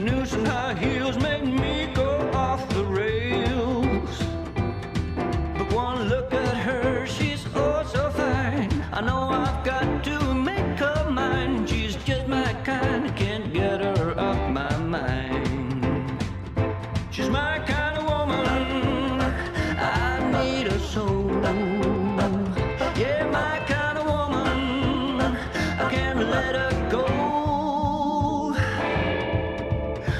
noose and high heels made me go off the rails. But one look at her, she's oh so fine. I know I've got to make her mine. She's just my kind, I can't get her off my mind. She's my kind of woman, I need her so. Yeah, my kind of woman, I can't let her go.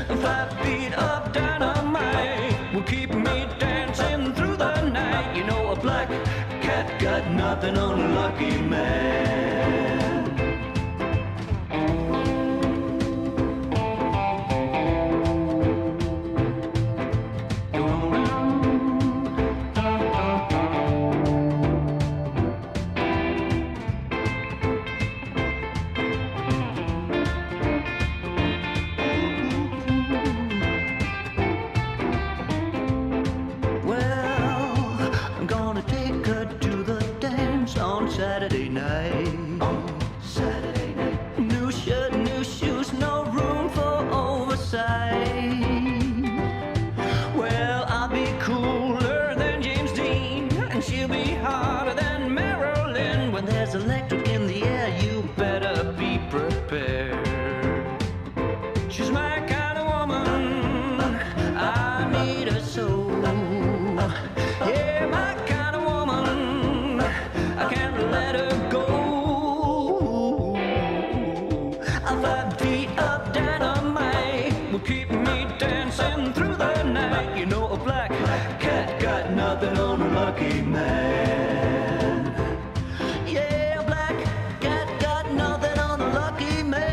5 feet of dynamite will keep me dancing through the night. You know a black cat got nothing on a lucky man. Saturday night. Saturday night. New shirt, new shoes, no room for oversight. Well, I'll be cooler than James Dean, and she'll be hotter than Marilyn. When there's electric in the air, you better be prepared. She's my kind of woman, I need her so. Yeah, my kind of woman, I can't let her go. 5 feet of dynamite will keep me dancing through the night. You know a black cat got nothing on a lucky man. Yeah, a black cat got nothing on a lucky man.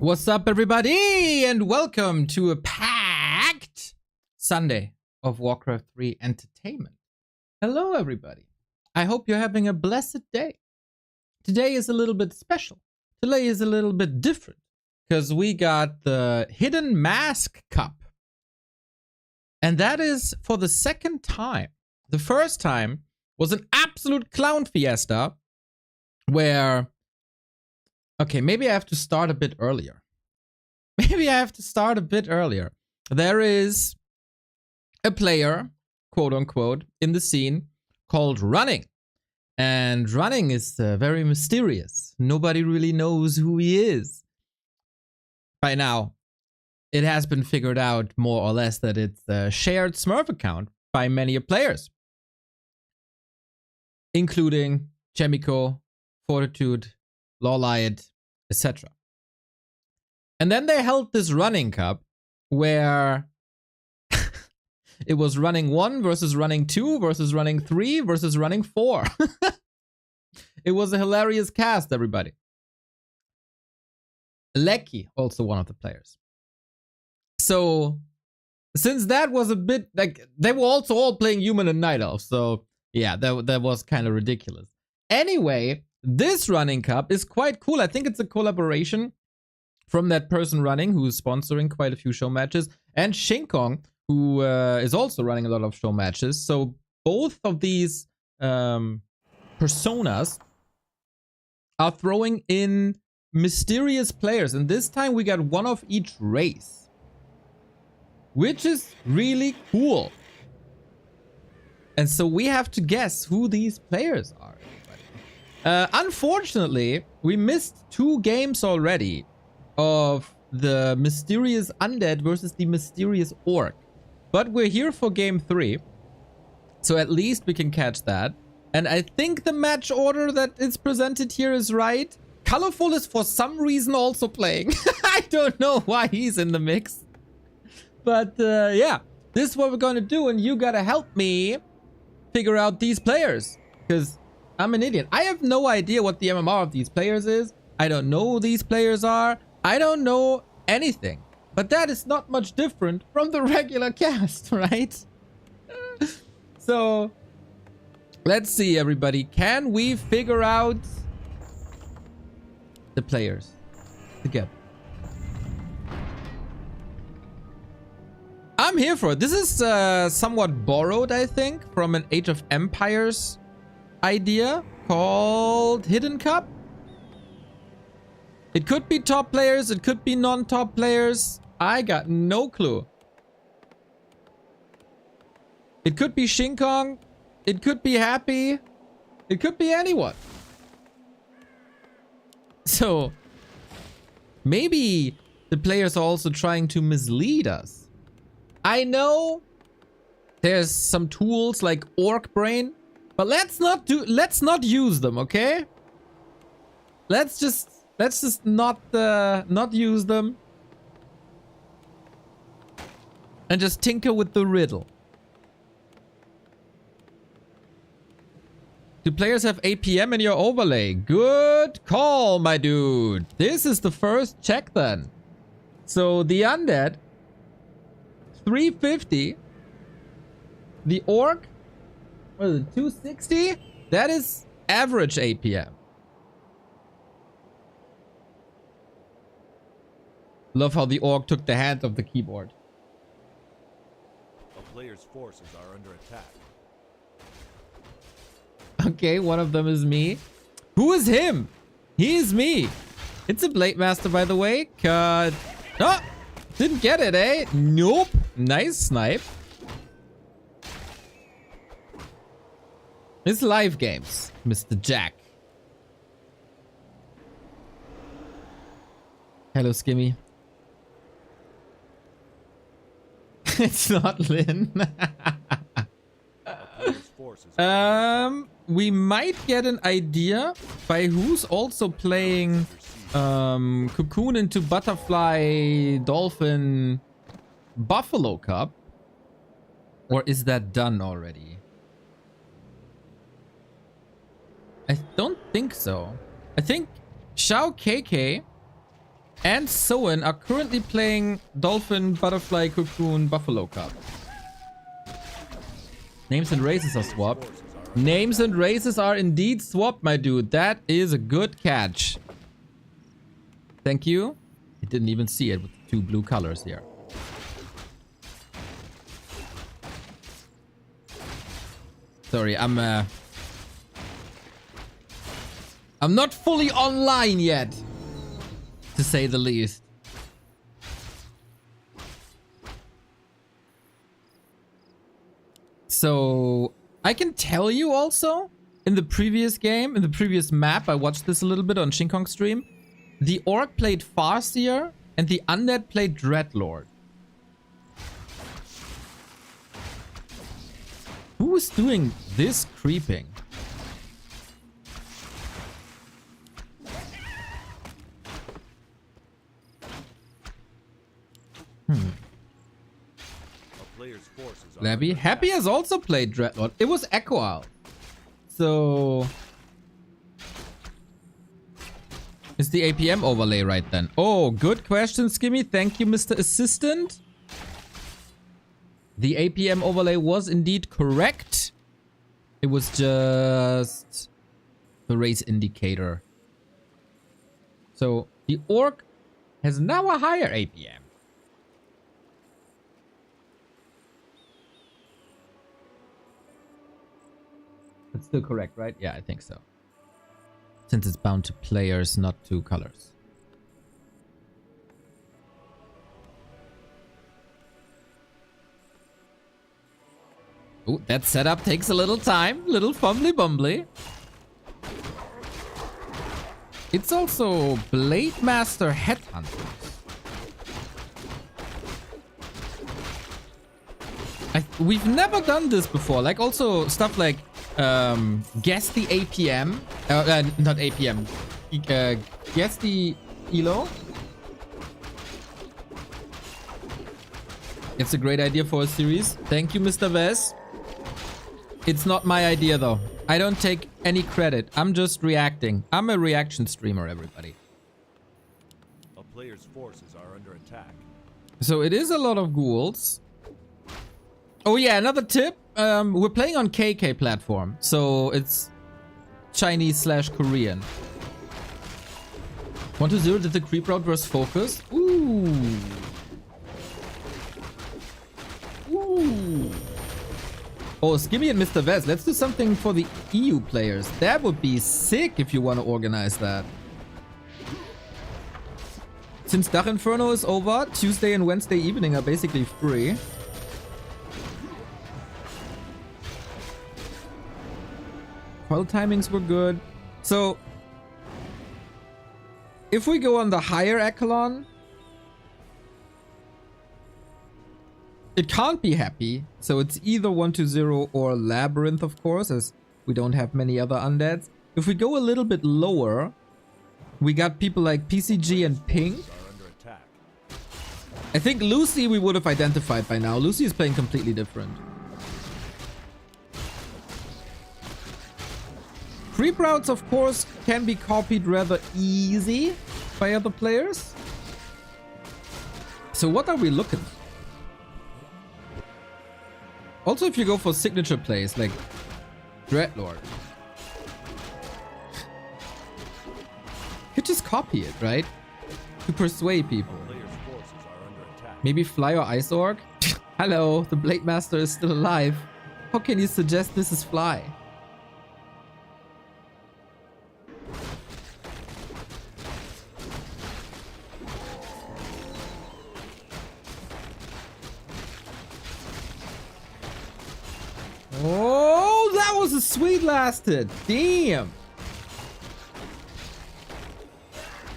What's up, everybody, and welcome to a packed Sunday of Warcraft 3 entertainment. Hello, everybody. I hope you're having a blessed day. Today is a little bit special. Today is a little bit different because we got the Hidden Mask Cup. And that is for the second time. The first time was an absolute clown fiesta where... Okay, maybe I have to start a bit earlier. There is a player, quote unquote, in the scene called Running. And Running is very mysterious. Nobody really knows who he is. By now, it has been figured out more or less that it's a shared Smurf account by many players, including Chemico, Fortitude, Lawlight, etc. And then they held this Running Cup where it was Running 1 versus Running 2 versus Running 3 versus Running 4. It was a hilarious cast, everybody. Lecky, also one of the players. So, since that was a bit like they were also all playing Human and Night Elf, so yeah, that was kind of ridiculous. Anyway, this Running Cup is quite cool. I think it's a collaboration from that person running who's sponsoring quite a few show matches, and Shinkong, who is also running a lot of show matches. So both of these personas are throwing in mysterious players, and this time we got one of each race, which is really cool. And so we have to guess who these players are. Unfortunately, we missed 2 games already of the mysterious undead versus the mysterious orc. But we're here for game 3, so at least we can catch that. And I think the match order that is presented here is right. Colorful is for some reason also playing. I don't know why he's in the mix. But yeah, this is what we're gonna do, and you gotta help me figure out these players, because I'm an idiot. I have no idea what the MMR of these players is. I don't know who these players are. I don't know anything. But that is not much different from the regular cast, right? So, let's see, everybody. Can we figure out the players together? I'm here for it. This is somewhat borrowed, I think, from an Age of Empires idea called Hidden Cup. It could be top players, it could be non-top players. I got no clue. It could be Shinkong, it could be Happy, it could be anyone. So maybe the players are also trying to mislead us. I know there's some tools like Orc Brain, but let's not use them, okay? Let's just not use them and just tinker with the riddle. Do players have APM in your overlay? Good call, my dude. This is the first check then. So the undead 350, the orc, what is it, 260? That is average APM. Love how the orc took the hand of the keyboard. A player's forces are under attack. Okay, one of them is me. Who is him? He is me. It's a Blade Master, by the way. Oh, didn't get it, eh? Nope. Nice snipe. It's live games, Mr. Jack. Hello, Skimmy. It's not Lin. We might get an idea by who's also playing Cocoon into Butterfly Dolphin Buffalo Cup. Or is that done already? I don't think so. I think Xiao KK and Soen are currently playing Dolphin, Butterfly, Cocoon, Buffalo Cup. Names and races are swapped. Names and races are indeed swapped, my dude. That is a good catch. Thank you. I didn't even see it with the 2 blue colors here. Sorry, I'm not fully online yet, to say the least. So I can tell you also, in the previous game, in the previous map, I watched this a little bit on Shinkong's stream. The Orc played Farseer and the Undead played Dreadlord. Who is doing this creeping? Levy. Happy has also played Dreadlord. It was Echo Owl. So is the APM overlay right then? Oh, good question, Skimmy. Thank you, Mr. Assistant. The APM overlay was indeed correct. It was just the race indicator. So the Orc has now a higher APM. That's still correct, right? Yeah, I think so. Since it's bound to players, not to colors. Oh, that setup takes a little time. Little fumbly bumbly. It's also Blade Master Headhunters. We've never done this before. Like also stuff like guess the APM. Not APM. Guess the ELO. It's a great idea for a series. Thank you, Mr. Vez. It's not my idea though. I don't take any credit. I'm just reacting. I'm a reaction streamer, everybody. A player's forces are under attack. So it is a lot of ghouls. Oh yeah, another tip. We're playing on KK platform. So it's Chinese/Korean. 1-0, did the creep route versus focus? Ooh. Ooh. Oh, Skimmy and Mr. Vez, let's do something for the EU players. That would be sick if you want to organize that. Since Dach Inferno is over, Tuesday and Wednesday evening are basically free. Coil timings were good. So, if we go on the higher echelon, it can't be happy. So it's either 1-0 or Labyrinth, of course, as we don't have many other undeads. If we go a little bit lower, we got people like PCG and Pink. I think Lucy we would have identified by now. Lucy is playing completely different. Creep routes, of course, can be copied rather easy by other players. So what are we looking for? Also, if you go for signature plays like Dreadlord, you could just copy it, right? To persuade people. Maybe Fly or Ice Orc? Hello, the Blade Master is still alive. How can you suggest this is Fly? Oh, that was a sweet last hit. Damn.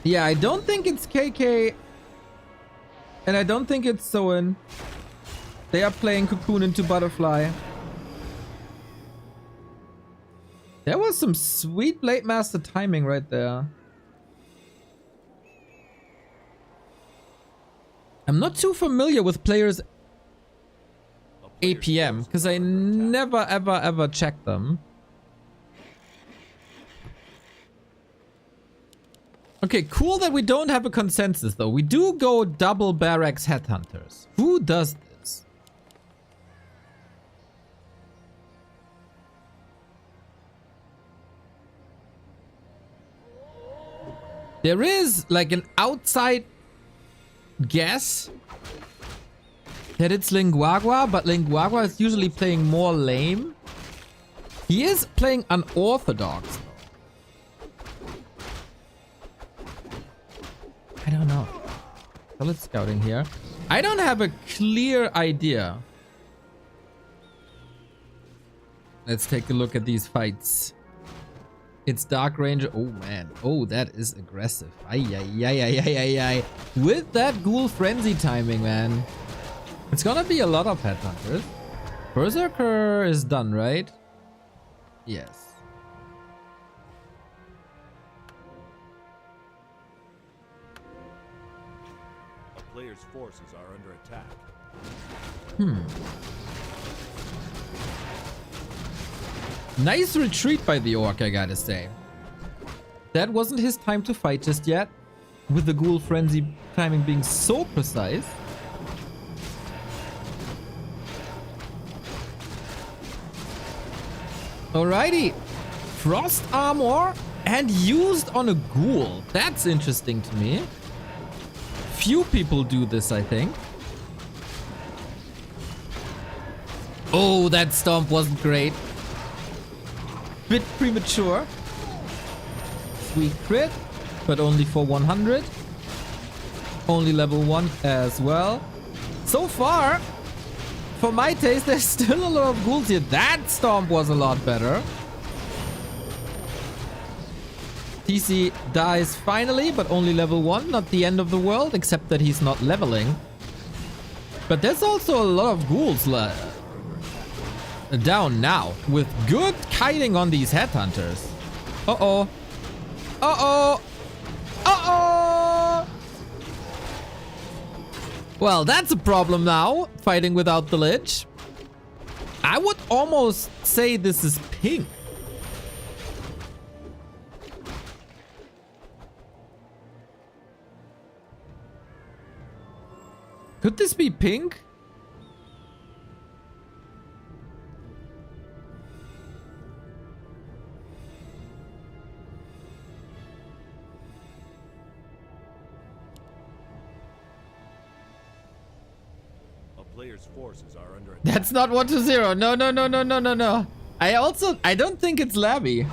Yeah, I don't think it's KK. And I don't think it's Soen. They are playing Cocoon into Butterfly. There was some sweet Blade Master timing right there. I'm not too familiar with players' APM because I never ever check them. Okay, cool that we don't have a consensus though. We do go double barracks headhunters. Who does this? There is like an outside guess that it's Linguagua, but Linguagua is usually playing more lame. He is playing unorthodox. I don't know. Solid scouting here. I don't have a clear idea. Let's take a look at these fights. It's Dark Ranger. Oh, man. Oh, that is aggressive. Ay, ay, ay, ay, ay, ay, ay. With that Ghoul Frenzy timing, man. It's gonna be a lot of headhunters. Berserker is done, right? Yes. A player's forces are under attack. Nice retreat by the Orc, I gotta say. That wasn't his time to fight just yet. With the Ghoul Frenzy timing being so precise. Alrighty. Frost armor and used on a ghoul. That's interesting to me. Few people do this, I think. Oh, that stomp wasn't great. Bit premature. Sweet crit, but only for 100. Only level 1 as well. So far, for my taste, there's still a lot of ghouls here. That stomp was a lot better. TC dies finally, but only level 1. Not the end of the world, except that he's not leveling. But there's also a lot of ghouls down now, with good kiting on these headhunters. Uh-oh. Uh-oh. Uh-oh. Well, that's a problem now, fighting without the Lich. I would almost say this is pink. Could this be pink? Player's forces are under attack. That's not 1-0. No, no, no, no, no, no, no. I don't think it's Labby.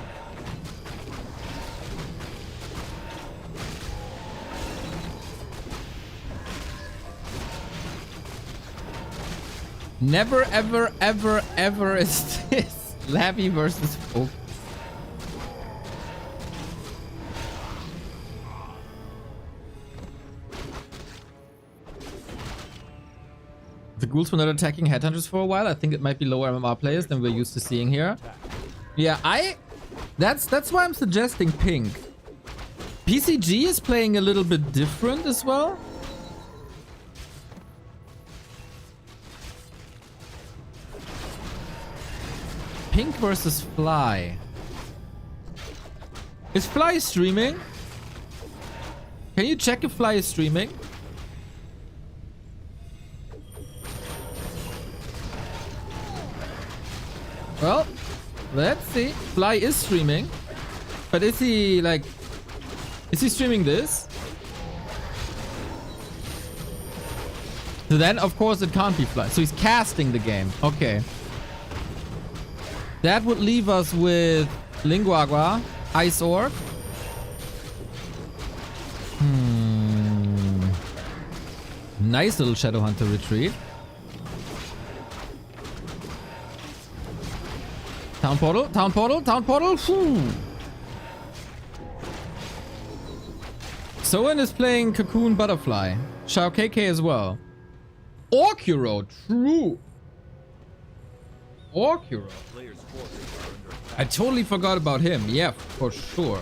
Never, ever, ever, ever is this Labby versus Folk. The ghouls were not attacking headhunters for a while. I think it might be lower MMR players than we're used to seeing here. Yeah, that's why I'm suggesting pink. PCG is playing a little bit different as well. Pink versus Fly. Is Fly streaming? Can you check if Fly is streaming? Well, let's see. Fly is streaming. But is he streaming this? So then, of course, it can't be Fly. So he's casting the game. Okay. That would leave us with Linguagua, Ice Orc. Nice little Shadowhunter retreat. Town portal, town portal, town portal. Soen is playing Cocoon Butterfly. Shao KK as well. Orcuro, true. Orcuro. I totally forgot about him. Yeah, for sure.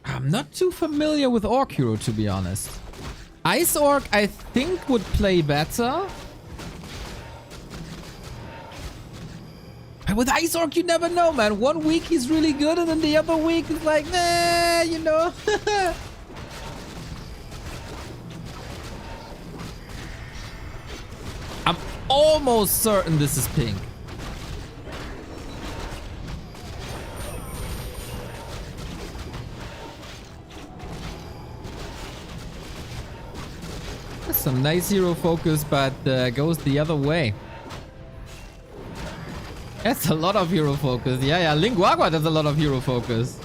I'm not too familiar with Orc Hero, to be honest. Ice Orc, I think, would play better. with Ice Orc, you never know, man. One week he's really good, and then the other week is like, nah, you know. I'm almost certain this is pink. That's some nice hero focus, but goes the other way. That's a lot of hero focus. Yeah, Linguagua does a lot of hero focus.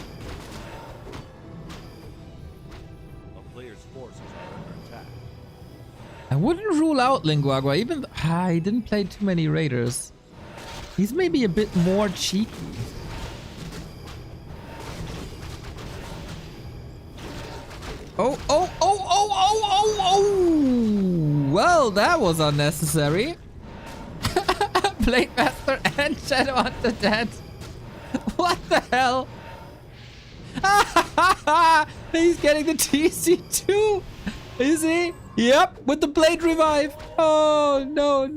A player's forces are under attack. I wouldn't rule out Linguagua, even though he didn't play too many raiders. He's maybe a bit more cheeky. Oh. Well, that was unnecessary. Blade Master and Shadow Hunter dead. What the hell? He's getting the TC2. Is he? Yep, with the Blade Revive. Oh, no.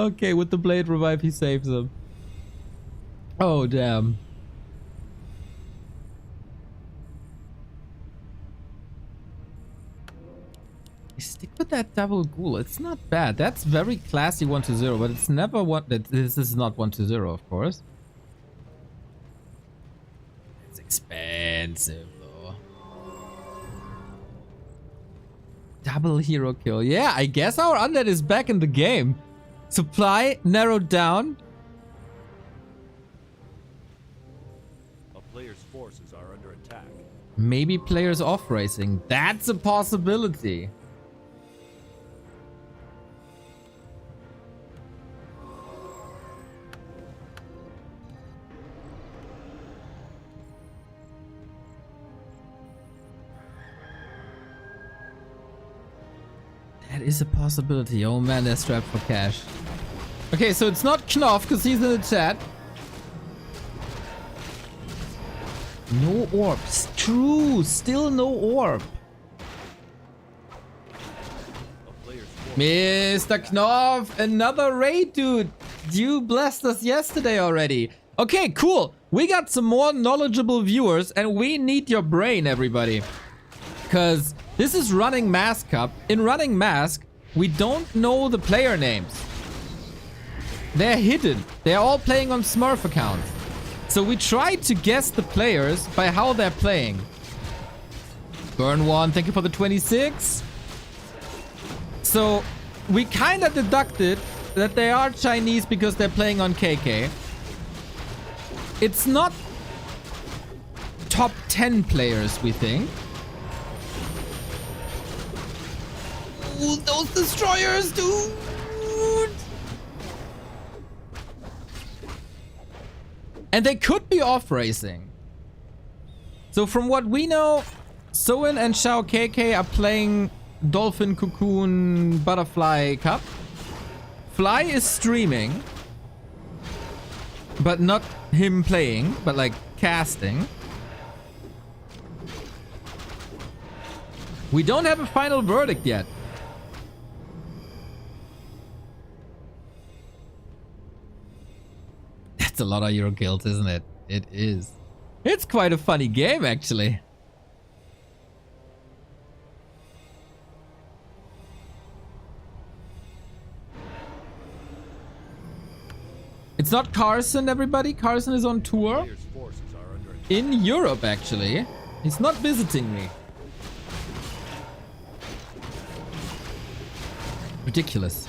Okay, with the Blade Revive, he saves him. Oh, damn. Stick with that double ghoul. It's not bad. That's very classy 1-0, but it's never one. This is not 1-0, of course. It's expensive though. Double hero kill. Yeah, I guess our undead is back in the game. Supply narrowed down. A player's forces are under attack. Maybe players off racing. That's a possibility. That is a possibility. Oh man, they're strapped for cash. Okay, so it's not Knopf because he's in the chat. No orbs. True, still no orb. Mr. Knopf, another raid, dude. You blessed us yesterday already. Okay, cool. We got some more knowledgeable viewers and we need your brain, everybody. Because this is Running Mask Cup. In Running Mask, we don't know the player names. They're hidden. They're all playing on Smurf accounts. So we try to guess the players by how they're playing. Burn one, thank you for the 26. So we kind of deducted that they are Chinese because they're playing on KK. It's not top 10 players, we think. Ooh, those destroyers, dude! And they could be off racing. So from what we know, Soin and Xiao KK are playing Dolphin Cocoon Butterfly Cup. Fly is streaming, but not him playing, but like casting. We don't have a final verdict yet. That's a lot of Euro kills, isn't it? It is. It's quite a funny game, actually. It's not Carson, everybody. Carson is on tour. In Europe, actually. He's not visiting me. Ridiculous.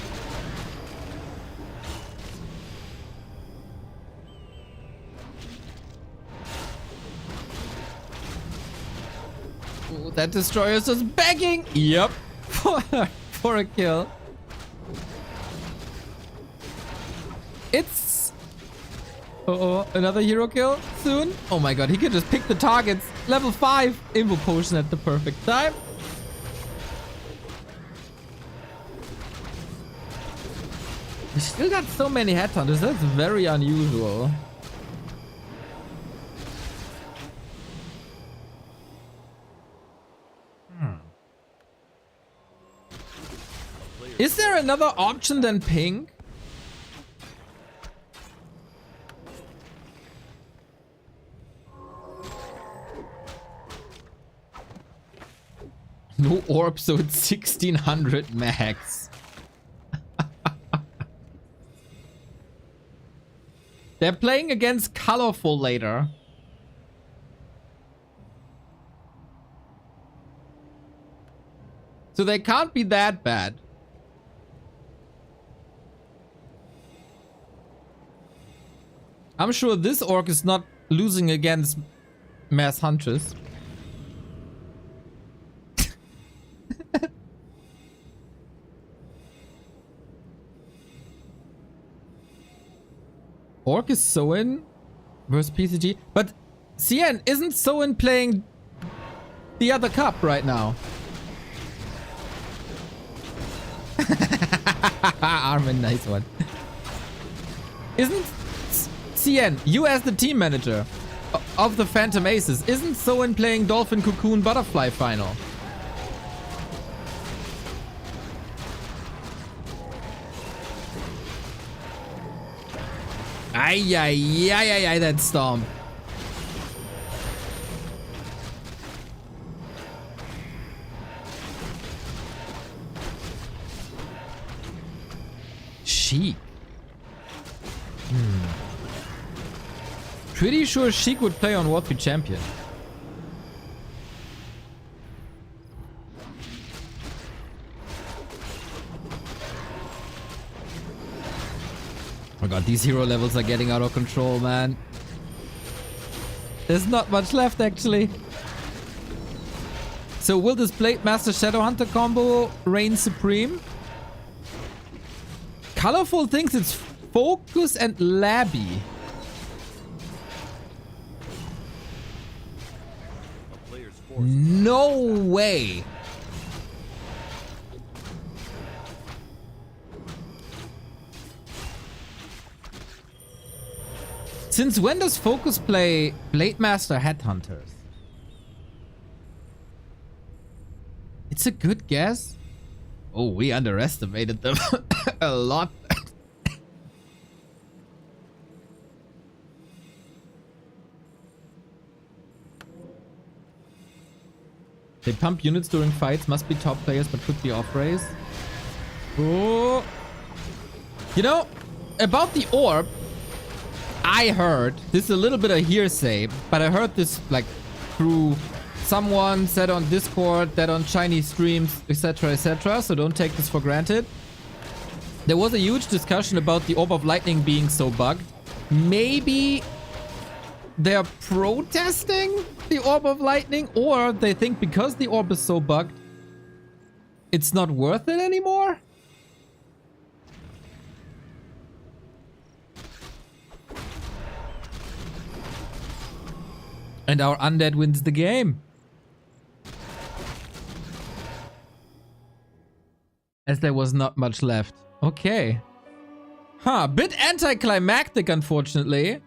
Ooh, that destroyer is just begging. Yep. For a kill. It's... Uh-oh, another hero kill soon. Oh my god, he could just pick the targets. Level 5 Invo Potion at the perfect time. We still got so many headhunters. That's very unusual. Is there another option than pink? No orb, so it's 1600 max. They're playing against Colorful later. So they can't be that bad. I'm sure this orc is not losing against Mass Huntress. Orc is Soin versus PCG. But Cien, isn't Soin playing the other cup right now? Armin, nice one. Isn't Cien, you as the team manager of the Phantom Aces, isn't Soin playing Dolphin Cocoon Butterfly final? Ay, ay, ay, ay, ay, that storm. Sheik. Pretty sure Sheik would play on Warcraft III Champion. Oh my god, these hero levels are getting out of control, man. There's not much left, actually. So will this Blade Master Shadowhunter combo reign supreme? Colorful thinks it's Focus and Labby. No way. Since when does Focus play Blade Master Headhunters? It's a good guess. Oh, we underestimated them a lot. They pump units during fights, must be top players, but could be off race. Oh. You know, about the orb, I heard, this is a little bit of hearsay, but I heard this like through someone said on Discord, that on Chinese streams, etc., so don't take this for granted. There was a huge discussion about the Orb of Lightning being so bugged. Maybe they're protesting the Orb of Lightning, or they think because the orb is so bugged, it's not worth it anymore? And our undead wins the game. As there was not much left. Okay. Huh, bit anticlimactic, unfortunately.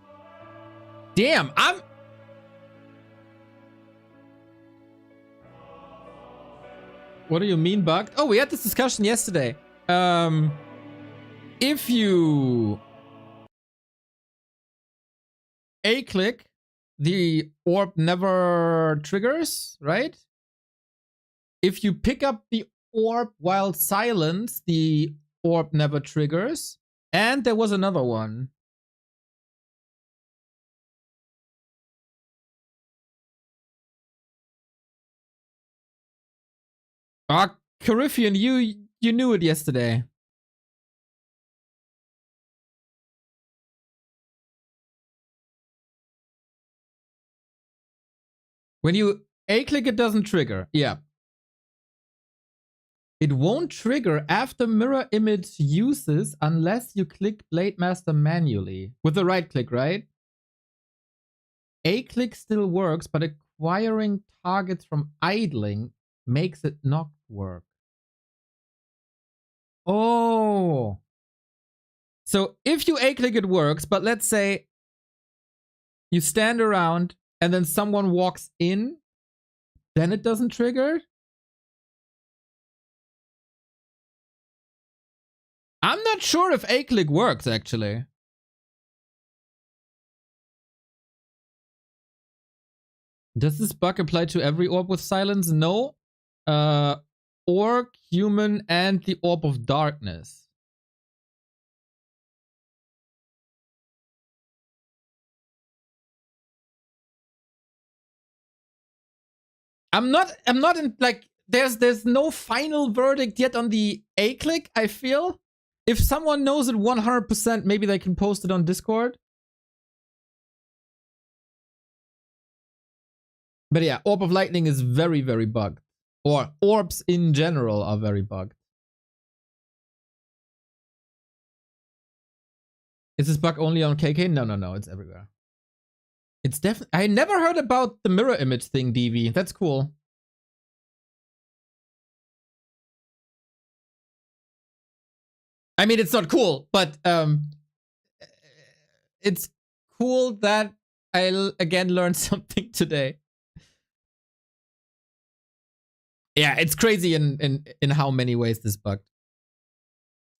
Damn, What do you mean bugged? Oh, we had this discussion yesterday. If you A-click, the orb never triggers, right? If you pick up the orb while silent, the orb never triggers. And there was another one. Ah, Carifian, you knew it yesterday. When you A-click, it doesn't trigger. Yeah. It won't trigger after mirror image uses unless you click Blade Master manually. With the right click, right? A-click still works, but acquiring targets from idling makes it not work. Oh. So if you A-click, it works, but let's say you stand around and then someone walks in, then it doesn't trigger? I'm not sure if A-click works, actually. Does this bug apply to every orb with silence? No. Orc, human, and the Orb of Darkness. I'm not in, like, there's no final verdict yet on the A-click, I feel. If someone knows it 100%, maybe they can post it on Discord. But yeah, Orb of Lightning is very, very bugged. Or orbs in general are very bugged. Is this bug only on KK? No, it's everywhere. It's definitely... I never heard about the mirror image thing, DV. That's cool. I mean, it's not cool, but it's cool that I again learned something today. Yeah, it's crazy in how many ways this bugged.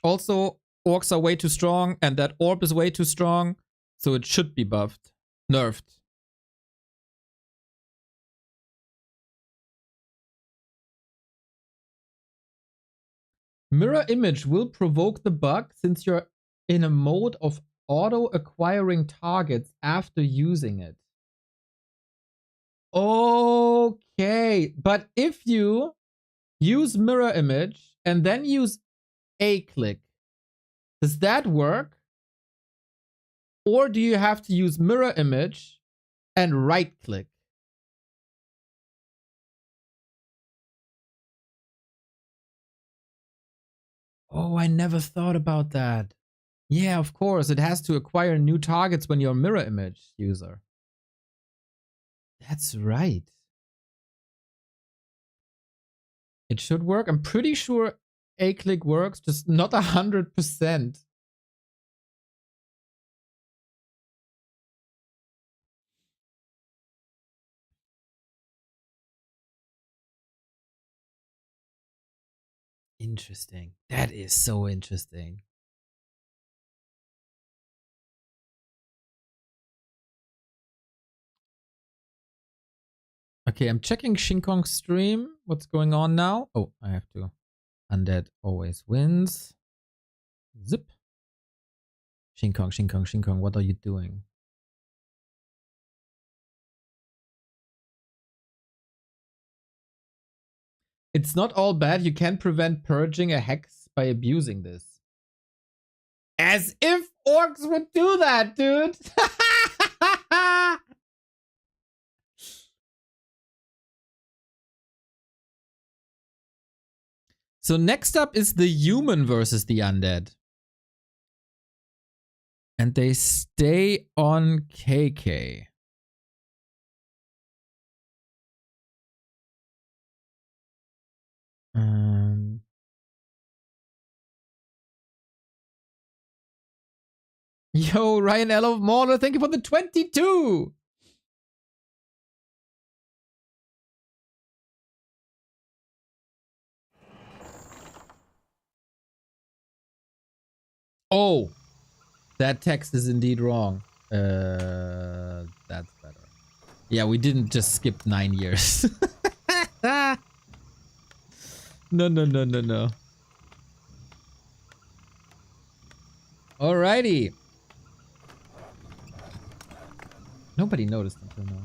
Also, orcs are way too strong, and that orb is way too strong, so it should be buffed. Nerfed. Mirror image will provoke the bug since you're in a mode of auto-acquiring targets after using it. Okay, but if you use mirror image and then use A-click, does that work? Or do you have to use mirror image and right-click? Oh, I never thought about that. Yeah, of course. It has to acquire new targets when you're a mirror image user. That's right. It should work. I'm pretty sure A-click works, just not 100%. Interesting. That is so interesting. Okay, I'm checking Shinkong's stream. What's going on now? Oh, I have to. Undead always wins. Zip. Shinkong, what are you doing? It's not all bad. You can prevent purging a hex by abusing this. As if orcs would do that, dude. So next up is the human versus the undead. And they stay on KK. Yo, Ryan L. of Mauler, thank you for the 22. Oh, that text is indeed wrong. That's better. Yeah, we didn't just skip 9 years. No. Alrighty. Nobody noticed until now.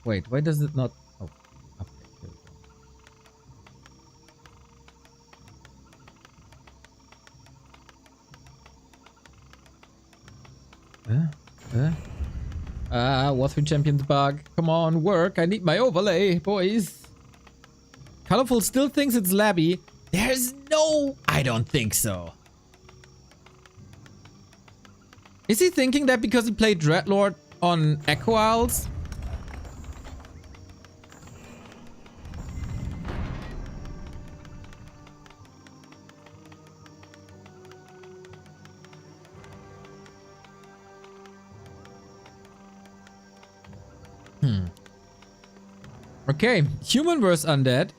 Wait, why does it not... Oh, okay, here we go. Warcraft Champions bug. Come on, work. I need my overlay, boys. Colorful still thinks it's labby. There's no... I don't think so. Is he thinking that because he played Dreadlord on Echo Isles? Okay, human versus undead.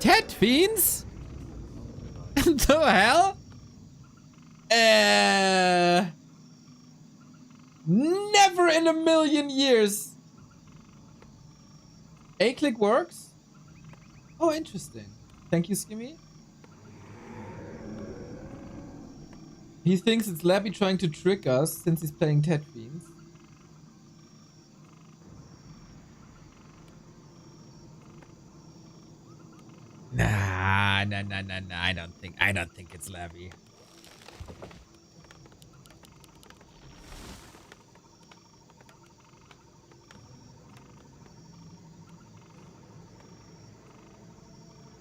Ted fiends? The hell? in a million years. A-click works? Oh, interesting. Thank you, Skimmy. He thinks it's Lappy trying to trick us since he's playing Ted Fiends. Nah. I don't think it's Lappy.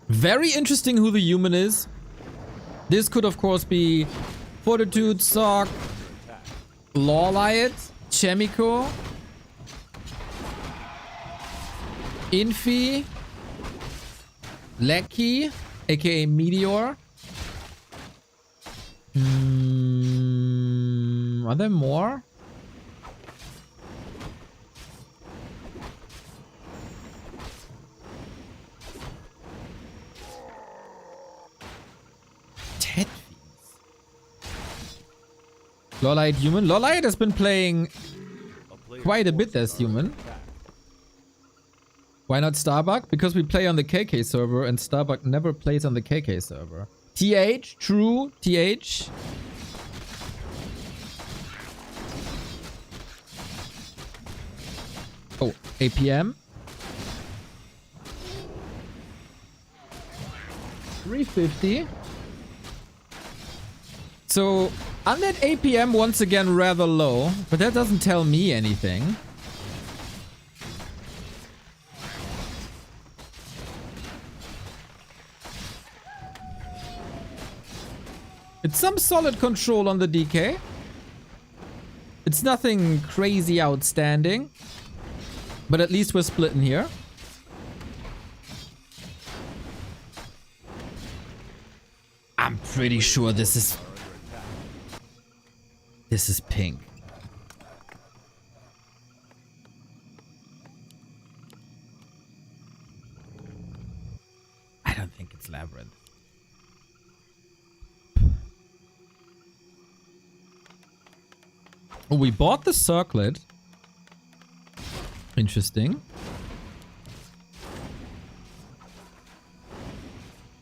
Very interesting who the human is. This could, of course, be Fortitude, Sock, Lawliot, Chemico, Infi, Lecky, aka Meteor. Are there more? Ted Fiends. Lawlight human. Lawlight has been playing quite a bit as human. Why not Starbuck? Because we play on the KK server and Starbuck never plays on the KK server. TH, true, TH. Oh, APM. 350. So, undead APM once again rather low, but that doesn't tell me anything. It's some solid control on the DK. It's nothing crazy outstanding. But at least we're splitting here. I'm pretty sure this is pink. I don't think it's Labyrinth. Oh, we bought the circlet. Interesting.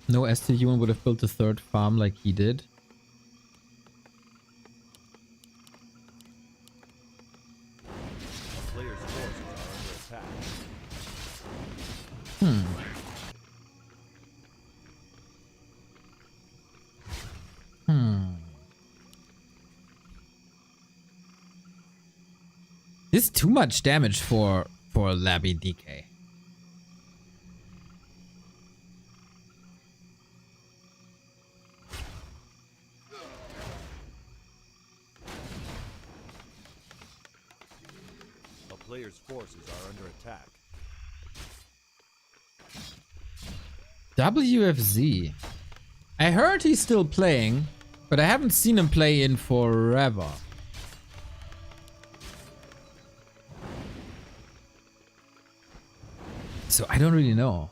No ST human would have built a third farm like he did. A player's forces are under attack. This is too much damage for Labby DK. A player's forces are under attack. WFZ. I heard he's still playing, but I haven't seen him play in forever. So I don't really know.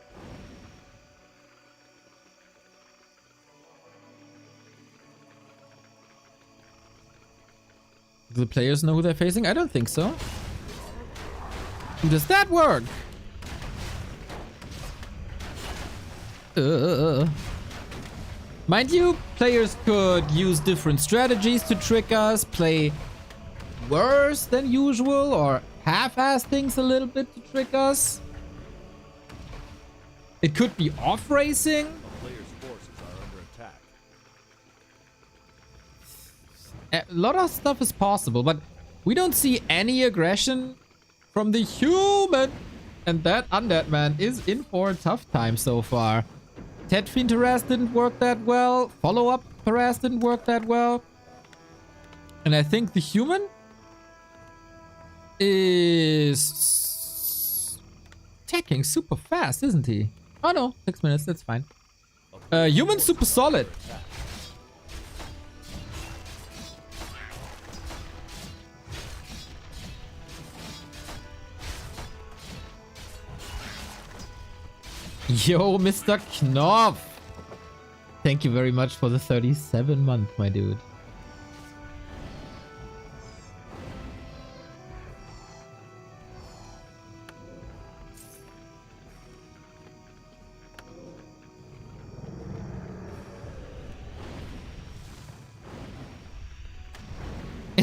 Do the players know who they're facing? I don't think so. Does that work? Mind you, players could use different strategies to trick us, play worse than usual, or half-ass things a little bit to trick us. It could be off-racing. A player's forces are under attack. A lot of stuff is possible, but we don't see any aggression from the human. And that undead man is in for a tough time so far. Ted Fiend harass didn't work that well. Follow-up harass didn't work that well. And I think the human is attacking super fast, isn't he? Oh no, 6 minutes, that's fine. Human super solid. Yo, Mr. Knopf. Thank you very much for the 37-month, my dude.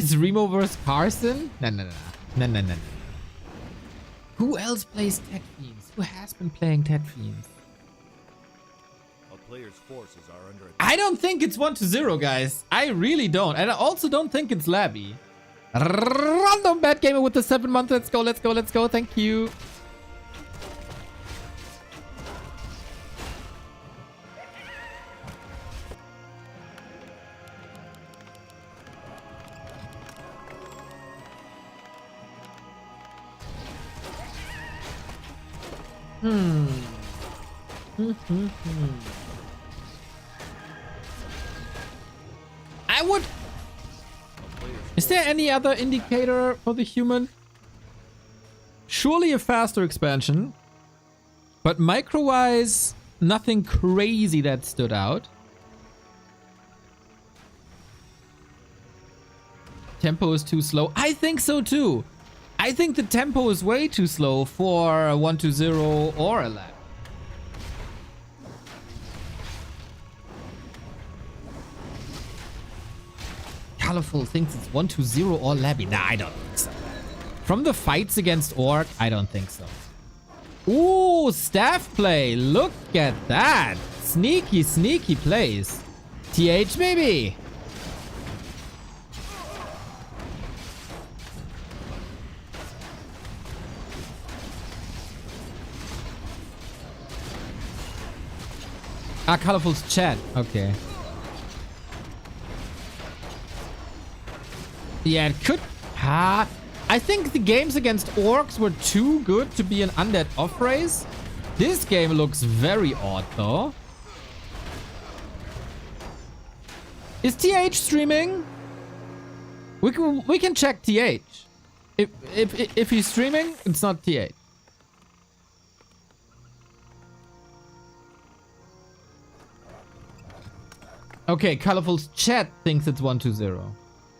Is Remo versus Carson? No. Who else plays Ted Fiends? Who has been playing Ted Fiends? A player's forces are under attack. I don't think it's 1-0, guys. I really don't. And I also don't think it's Labby. Random Bad Gamer with the 7 month. Let's go. Thank you. I would... Is there any other indicator for the human? Surely a faster expansion. But micro-wise, nothing crazy that stood out. Tempo is too slow. I think so too. I think the tempo is way too slow for a 1-0 or a lap. Colorful thinks it's 1-0 or Labby. Nah, I don't think so. From the fights against Orc, I don't think so. Ooh, staff play. Look at that. Sneaky plays. TH, baby. Ah, Colorful's chat. Okay. Yeah, it could... I think the games against Orcs were too good to be an undead off race. This game looks very odd, though. Is TH streaming? We can check TH. If he's streaming, it's not TH. Okay, Colorful's chat thinks it's 1-0.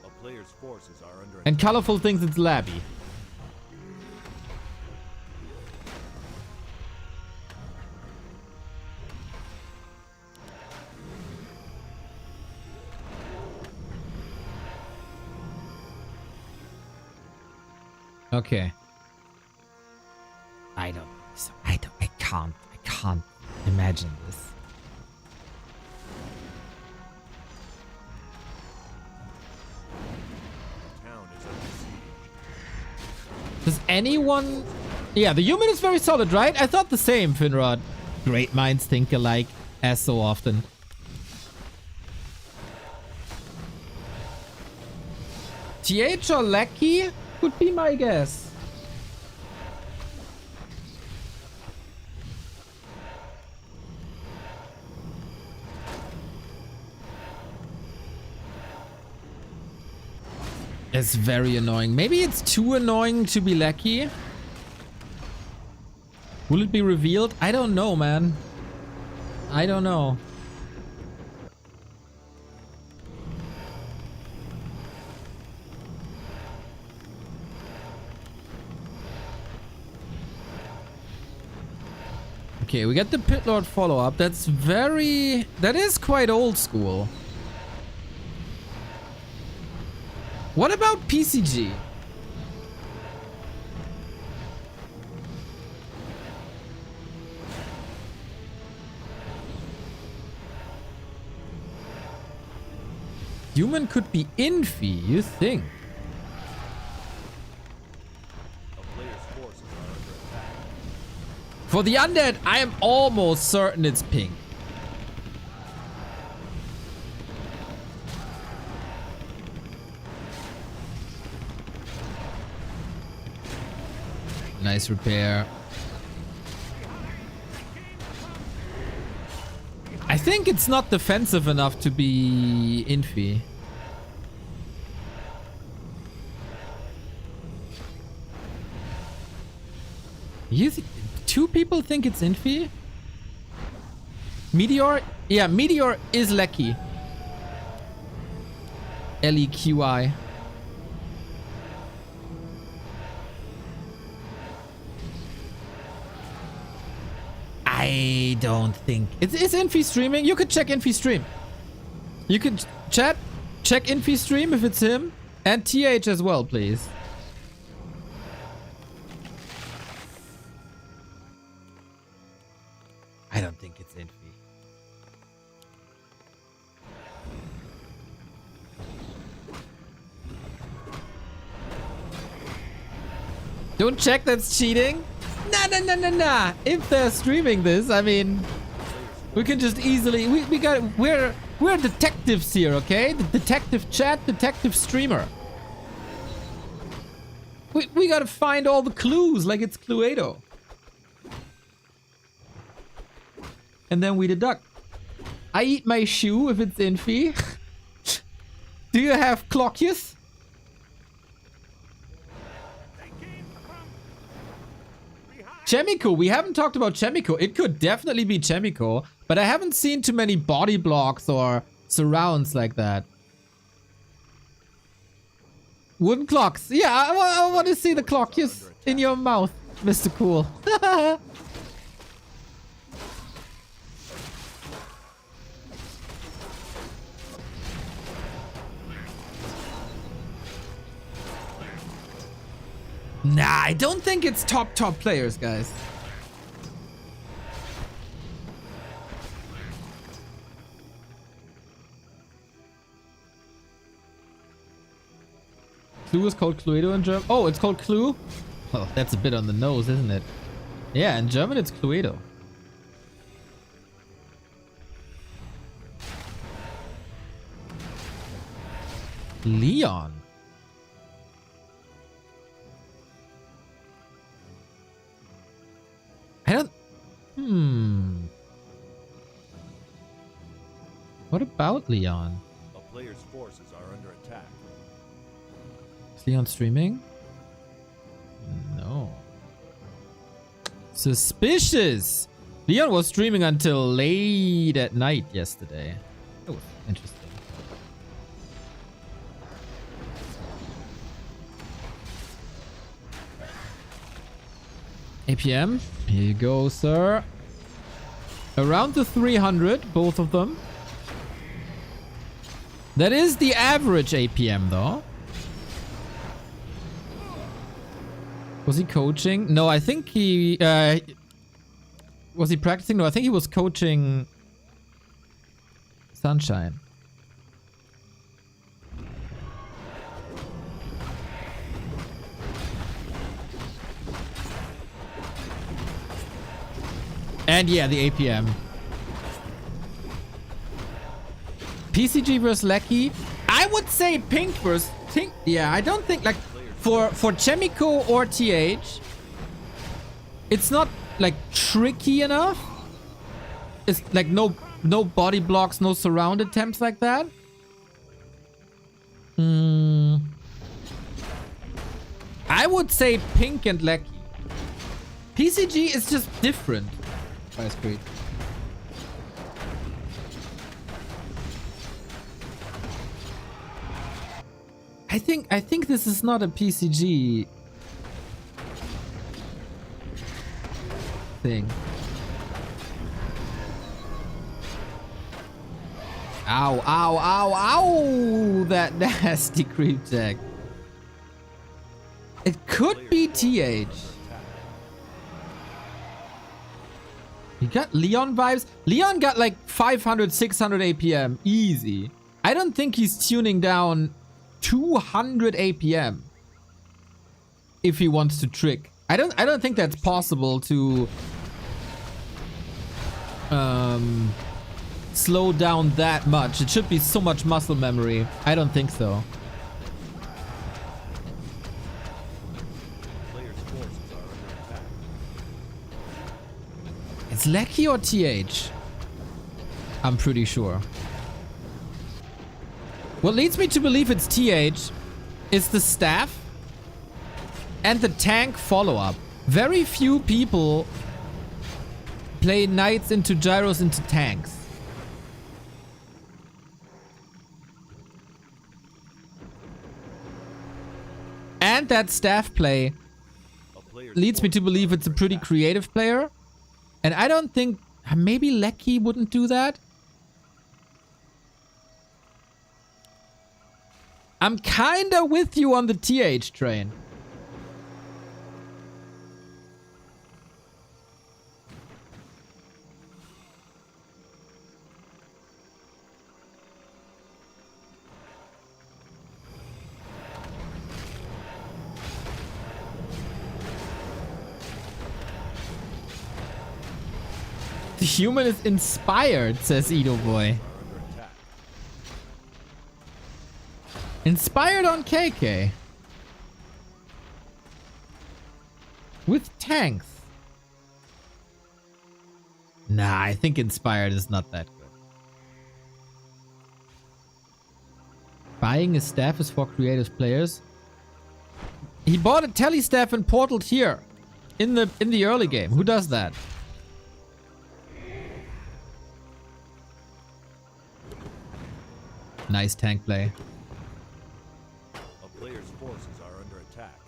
A player's forces are under And Colorful thinks it's Labby. Okay. I don't think so. I can't imagine this. town is under siege. Does anyone... Yeah, the human is very solid, right? I thought the same, Finrod. Great minds think alike, as so often. TH or Lecky would be my guess. It's very annoying. Maybe it's too annoying to be Lecky. Will it be revealed? I don't know, man. I don't know. Okay, we get the Pit Lord follow-up. That's very... That is quite old school. What about PCG? Human could be Infi, you think? A player's forces are under attack. For the undead, I am almost certain it's pink. Nice repair. I think it's not defensive enough to be Infi. Two people think it's Infi? Meteor? Yeah, Meteor is Lecky. Leqi. I don't think... Is Infi streaming? You could check Infi stream. You could check Infi stream if it's him. And TH as well, please. I don't think it's Infi. Don't check, that's cheating. Nah. If they're streaming this, I mean, we can just easily, we're detectives here, okay? The detective chat, detective streamer. We gotta find all the clues like it's Cluedo. And then we deduct. I eat my shoe if it's Infi. Do you have Clockius? Chemico, we haven't talked about Chemico. It could definitely be Chemico, but I haven't seen too many body blocks or surrounds like that. Wooden clocks. Yeah, I want to see the Clockius in your mouth, Mr. Cool. Nah, I don't think it's top players, guys. Clue is called Cluedo in German. Oh, it's called Clue? Oh, that's a bit on the nose, isn't it? Yeah, in German it's Cluedo. Leon. I don't... What about Leon? A player's forces are under attack. Is Leon streaming? No. Suspicious! Leon was streaming until late at night yesterday. Oh, interesting. APM, here you go, sir. Around the 300, both of them. That is the average APM, though. Was he coaching? No, I think he... was he practicing? No, I think he was coaching Sunshine. And yeah, the APM. PCG versus Lecky. I would say Pink versus Pink. Yeah, I don't think like for Chemico or TH, it's not like tricky enough. It's like no body blocks, no surround attempts like that. I would say Pink and Lecky. PCG is just different. Ice Creed. I think this is not a PCG thing. Ow, ow, ow, ow! That nasty creep tag. It could be TH. You got Leon vibes? Leon got like 500, 600 APM. Easy. I don't think he's tuning down 200 APM if he wants to trick. I don't think that's possible to slow down that much. It should be so much muscle memory. I don't think so. It's Lecky or TH? I'm pretty sure. What leads me to believe it's TH is the staff and the tank follow-up. Very few people play knights into gyros into tanks. And that staff play leads me to believe it's a pretty creative player. And I don't think... Maybe Lecky wouldn't do that? I'm kinda with you on the TH train. The human is inspired, says Edo Boy. Inspired on KK. With tanks. Nah, I think inspired is not that good. Buying a staff is for creative players. He bought a tele staff and portaled here in the early game. Who does that? Nice tank play. A player's forces are under attack.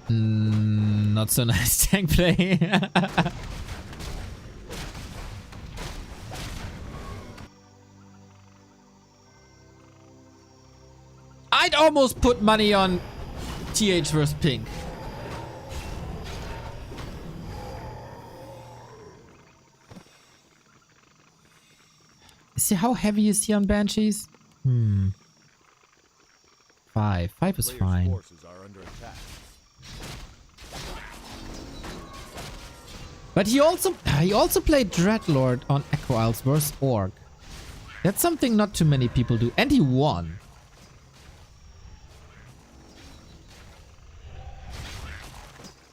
Not so nice tank play. I'd almost put money on TH versus Pink. See how heavy is he on Banshees? 5. 5 is fine. Forces are under attack. But he also played Dreadlord on Echo Isles versus Orc. That's something not too many people do. And he won.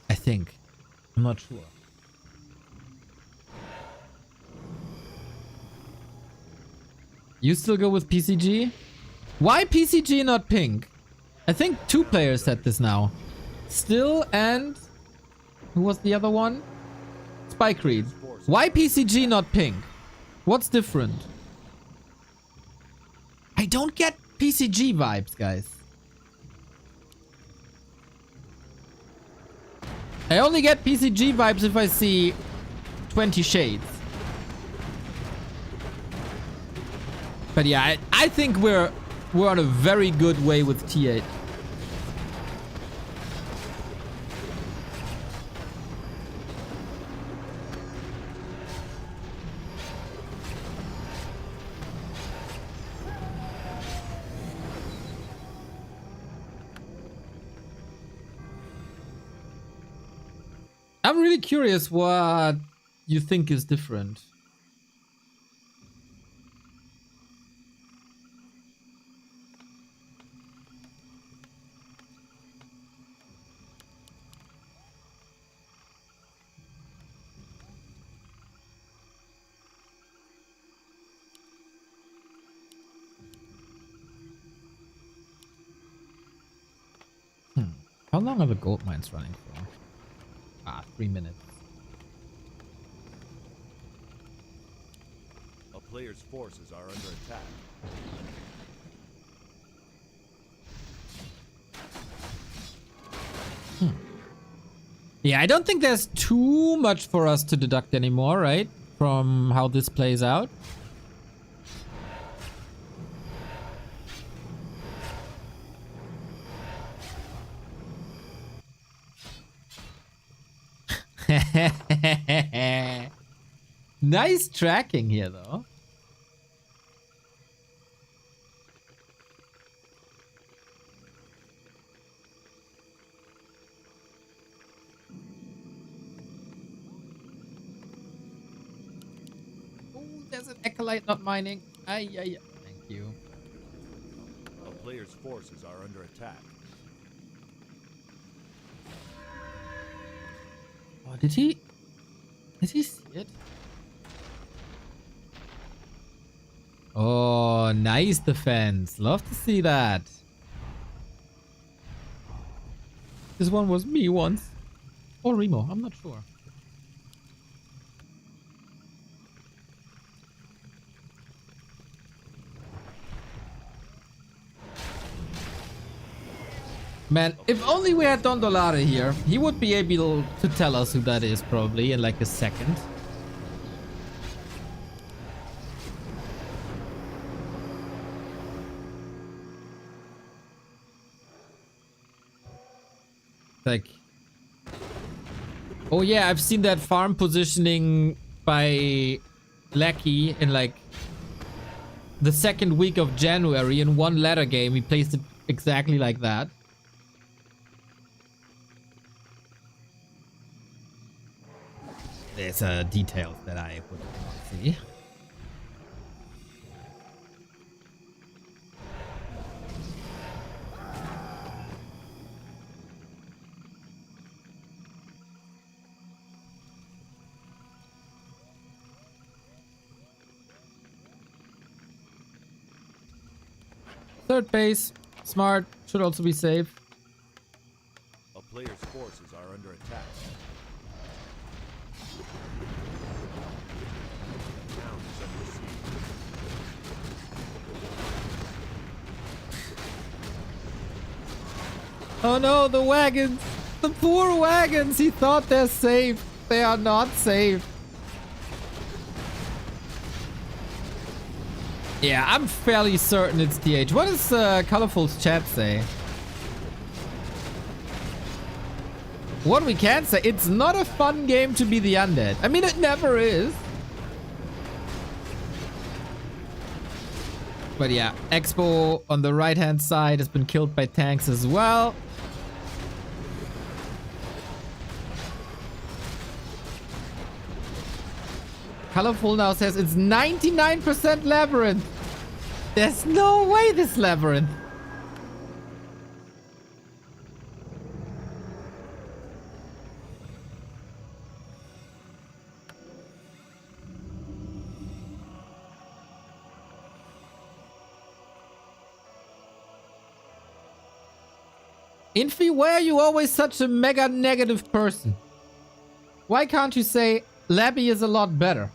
I think. I'm not sure. You still go with PCG? Why PCG not Pink? I think 2 players said this now. Still and... Who was the other one? Spike Reed. Why PCG not Pink? What's different? I don't get PCG vibes, guys. I only get PCG vibes if I see 20 Shades. But yeah, I think we're on a very good way with T8. I'm really curious what you think is different. How long are the gold mines running for? 3 minutes. A player's forces are under attack. Yeah, I don't think there's too much for us to deduct anymore, right? From how this plays out. Nice tracking here, though. Oh, there's an acolyte not mining. Ay. Thank you. A player's forces are under attack. Oh, did he see it? Oh, nice defense. Love to see that. This one was me once. Or Remo, I'm not sure. Man, if only we had Don Dolare here, he would be able to tell us who that is probably in like a second. Like, oh yeah, I've seen that farm positioning by Lackey in like the second week of January in one ladder game. He placed it exactly like that. There's details that I would not see. Third base, smart, should also be safe. A player's forces are under attack. The town is under siege. Oh no, the wagons! The poor wagons! He thought they're safe. They are not safe. Yeah, I'm fairly certain it's TH. What does Colorful's chat say? What we can say, it's not a fun game to be the undead. I mean, it never is. But yeah, Expo on the right-hand side has been killed by tanks as well. Colorful now says it's 99% labyrinth. There's no way this labyrinth. Infi, why are you always such a mega negative person? Why can't you say Labby is a lot better?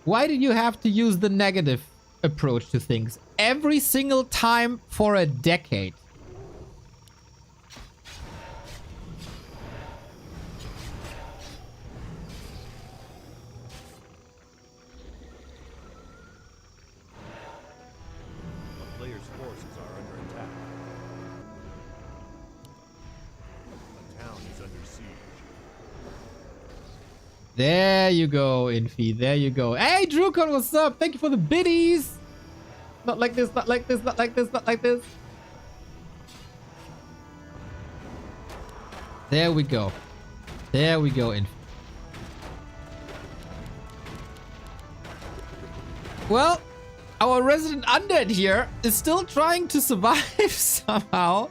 Why do you have to use the negative approach to things every single time for a decade? A player's forces are under attack. A town is under siege. There you go, Infi. There you go. Hey, Drukon, what's up? Thank you for the biddies. Not like this, not like this, not like this, not like this. There we go. There we go, Infi. Well, our resident undead here is still trying to survive somehow.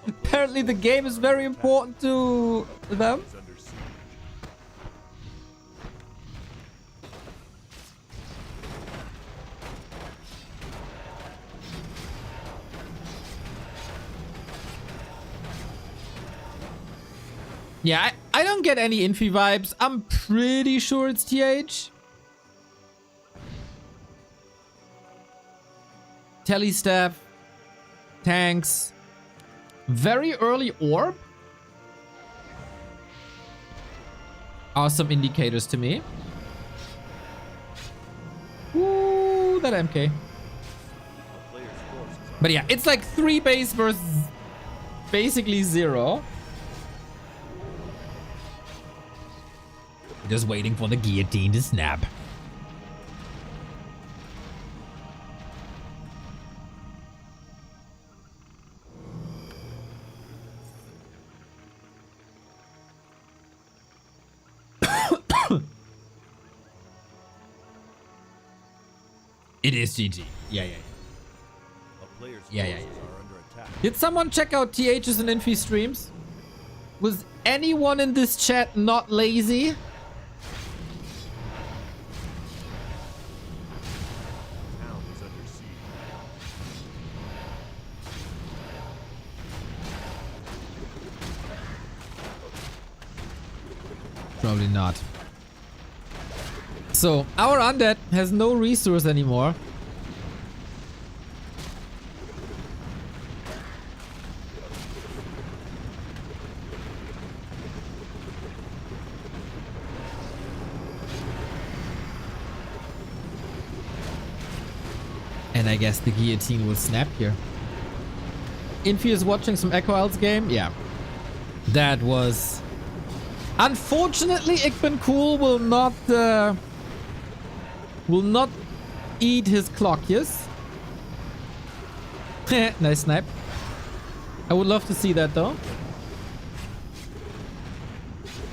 Apparently the game is very important to them. Is under siege. Yeah, I don't get any Infi vibes. I'm pretty sure it's TH. Telestaff. Tanks. Very early orb. Are some indicators to me. Ooh, that MK. A player's forces are But yeah, it's like 3 base versus basically 0. Just waiting for the guillotine to snap. It is GG. Yeah. A player's Yeah. forces are under attack. Did someone check out TH's and Infi streams? Was anyone in this chat not lazy? Town is under siege. Probably not. So, our undead has no resource anymore. And I guess the guillotine will snap here. Infi is watching some Echo Isles game? Yeah. That was... Unfortunately, Igben Cool will not eat his Clockius. Nice snipe. I would love to see that though.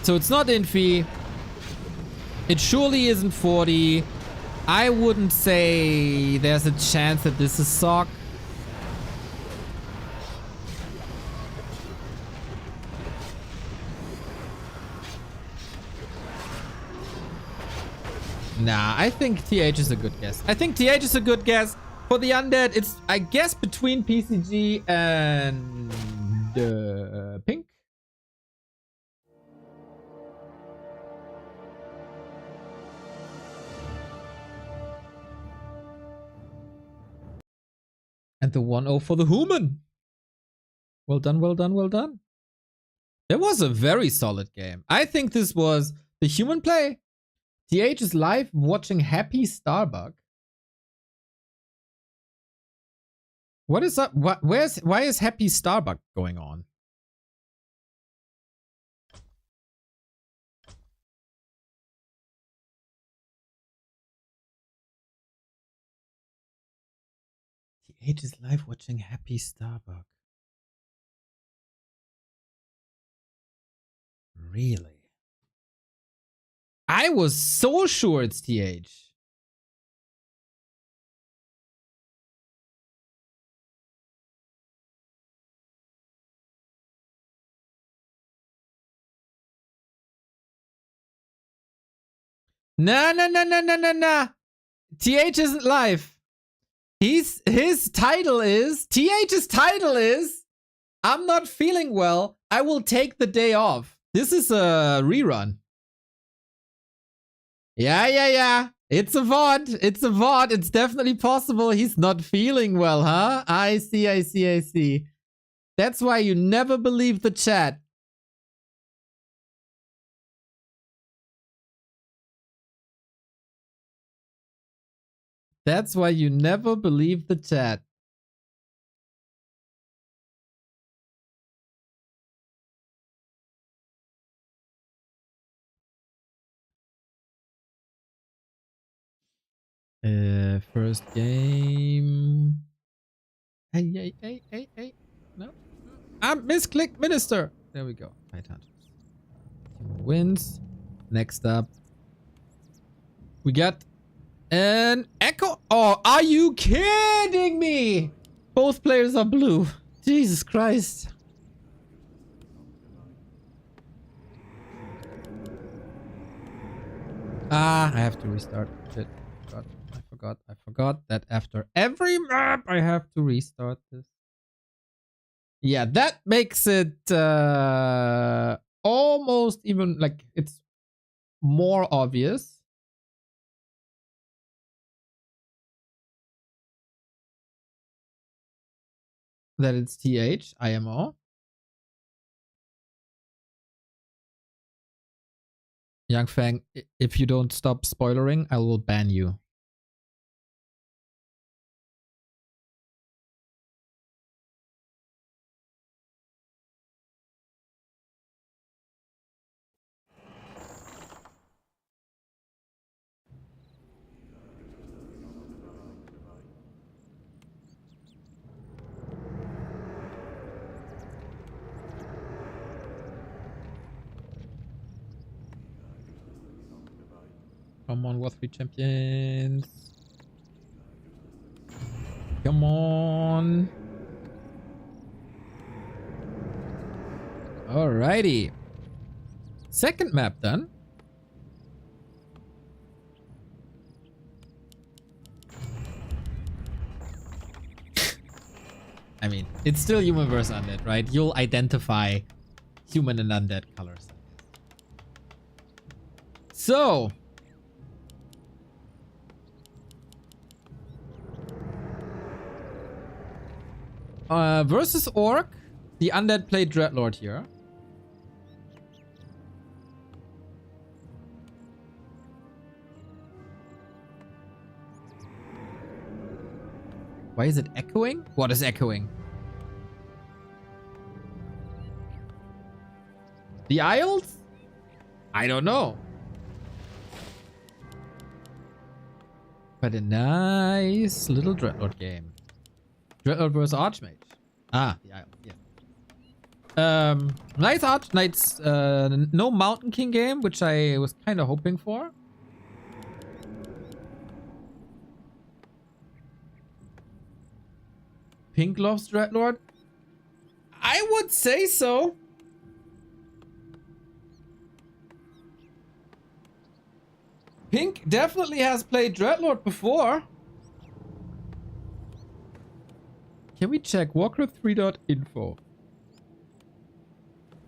So it's not Infi. It surely isn't 40. I wouldn't say there's a chance that this is Sock. Nah, I think TH is a good guess. I think TH is a good guess. For the undead, it's, I guess, between PCG and Pink. And the 1-0 for the human. Well done, well done, well done. That was a very solid game. I think this was the human play. TH is live watching Happy Starbuck. What is up? Why is Happy Starbuck going on? TH is live watching Happy Starbuck. Really? I was so sure it's TH. Nah. TH isn't live. His title is, TH's title is, I'm not feeling well. I will take the day off. This is a rerun. Yeah. It's a VOD. It's a VOD. It's definitely possible. He's not feeling well, huh? I see. That's why you never believe the chat. That's why you never believe the chat. First game. Hey. No. Misclick Minister. There we go. Right hand. Wins. Next up. We got an Echo. Oh, are you kidding me? Both players are blue. Jesus Christ. I have to restart. Shit. I forgot that after every map I have to restart this. Yeah, that makes it almost even like it's more obvious. That it's TH, IMO. Young Fang, if you don't stop spoilering, I will ban you. Come on, Warcraft III champions. Come on. Alrighty. Second map done. I mean, it's still human versus undead, right? You'll identify human and undead colors. So, versus Orc, the undead played Dreadlord here. Why is it echoing? What is echoing? The Isles? I don't know. But a nice little Dreadlord game. Dreadlord vs Archmage. Ah, the Isles, yeah. Nice no Mountain King game, which I was kind of hoping for. Pink loves Dreadlord? I would say so. Pink definitely has played Dreadlord before. Can we check Warcraft 3.info?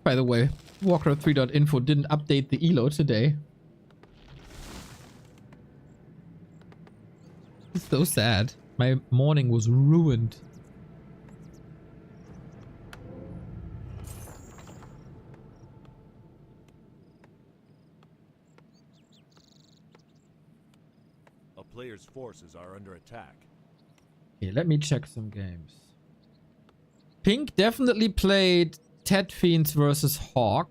By the way, Warcraft 3.info didn't update the ELO today. It's so sad. My morning was ruined. A player's forces are under attack. Okay, let me check some games. Pink definitely played Ted Fiends versus Hawk.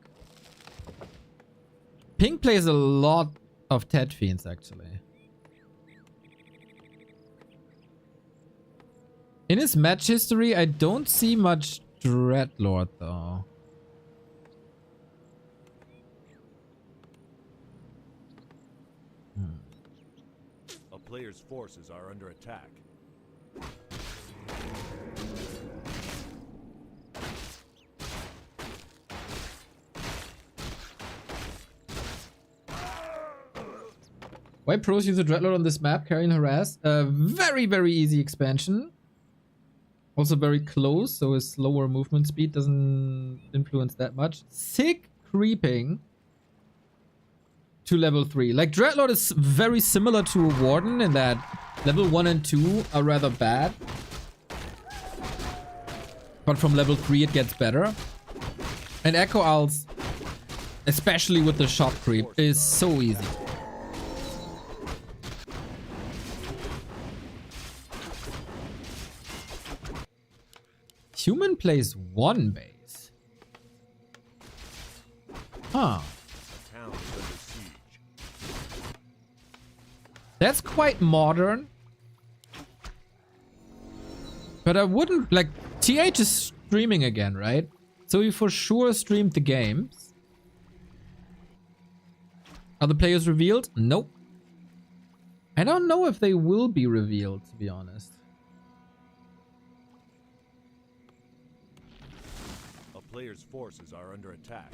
Pink plays a lot of Ted Fiends, actually. In his match history, I don't see much Dreadlord, though. A player's forces are under attack. Why pros use a Dreadlord on this map? Carry and harass. Very, very easy expansion. Also very close, so his slower movement speed doesn't influence that much. Sick creeping to level 3. Like, Dreadlord is very similar to a Warden in that level 1 and 2 are rather bad. But from level 3 it gets better. And Echo Owls, especially with the shot creep, is so easy. Human plays 1 base. Huh. Town is under siege. That's quite modern. But I wouldn't, like, TH is streaming again, right? So he for sure streamed the games. Are the players revealed? Nope. I don't know if they will be revealed, to be honest. A player's forces are under attack.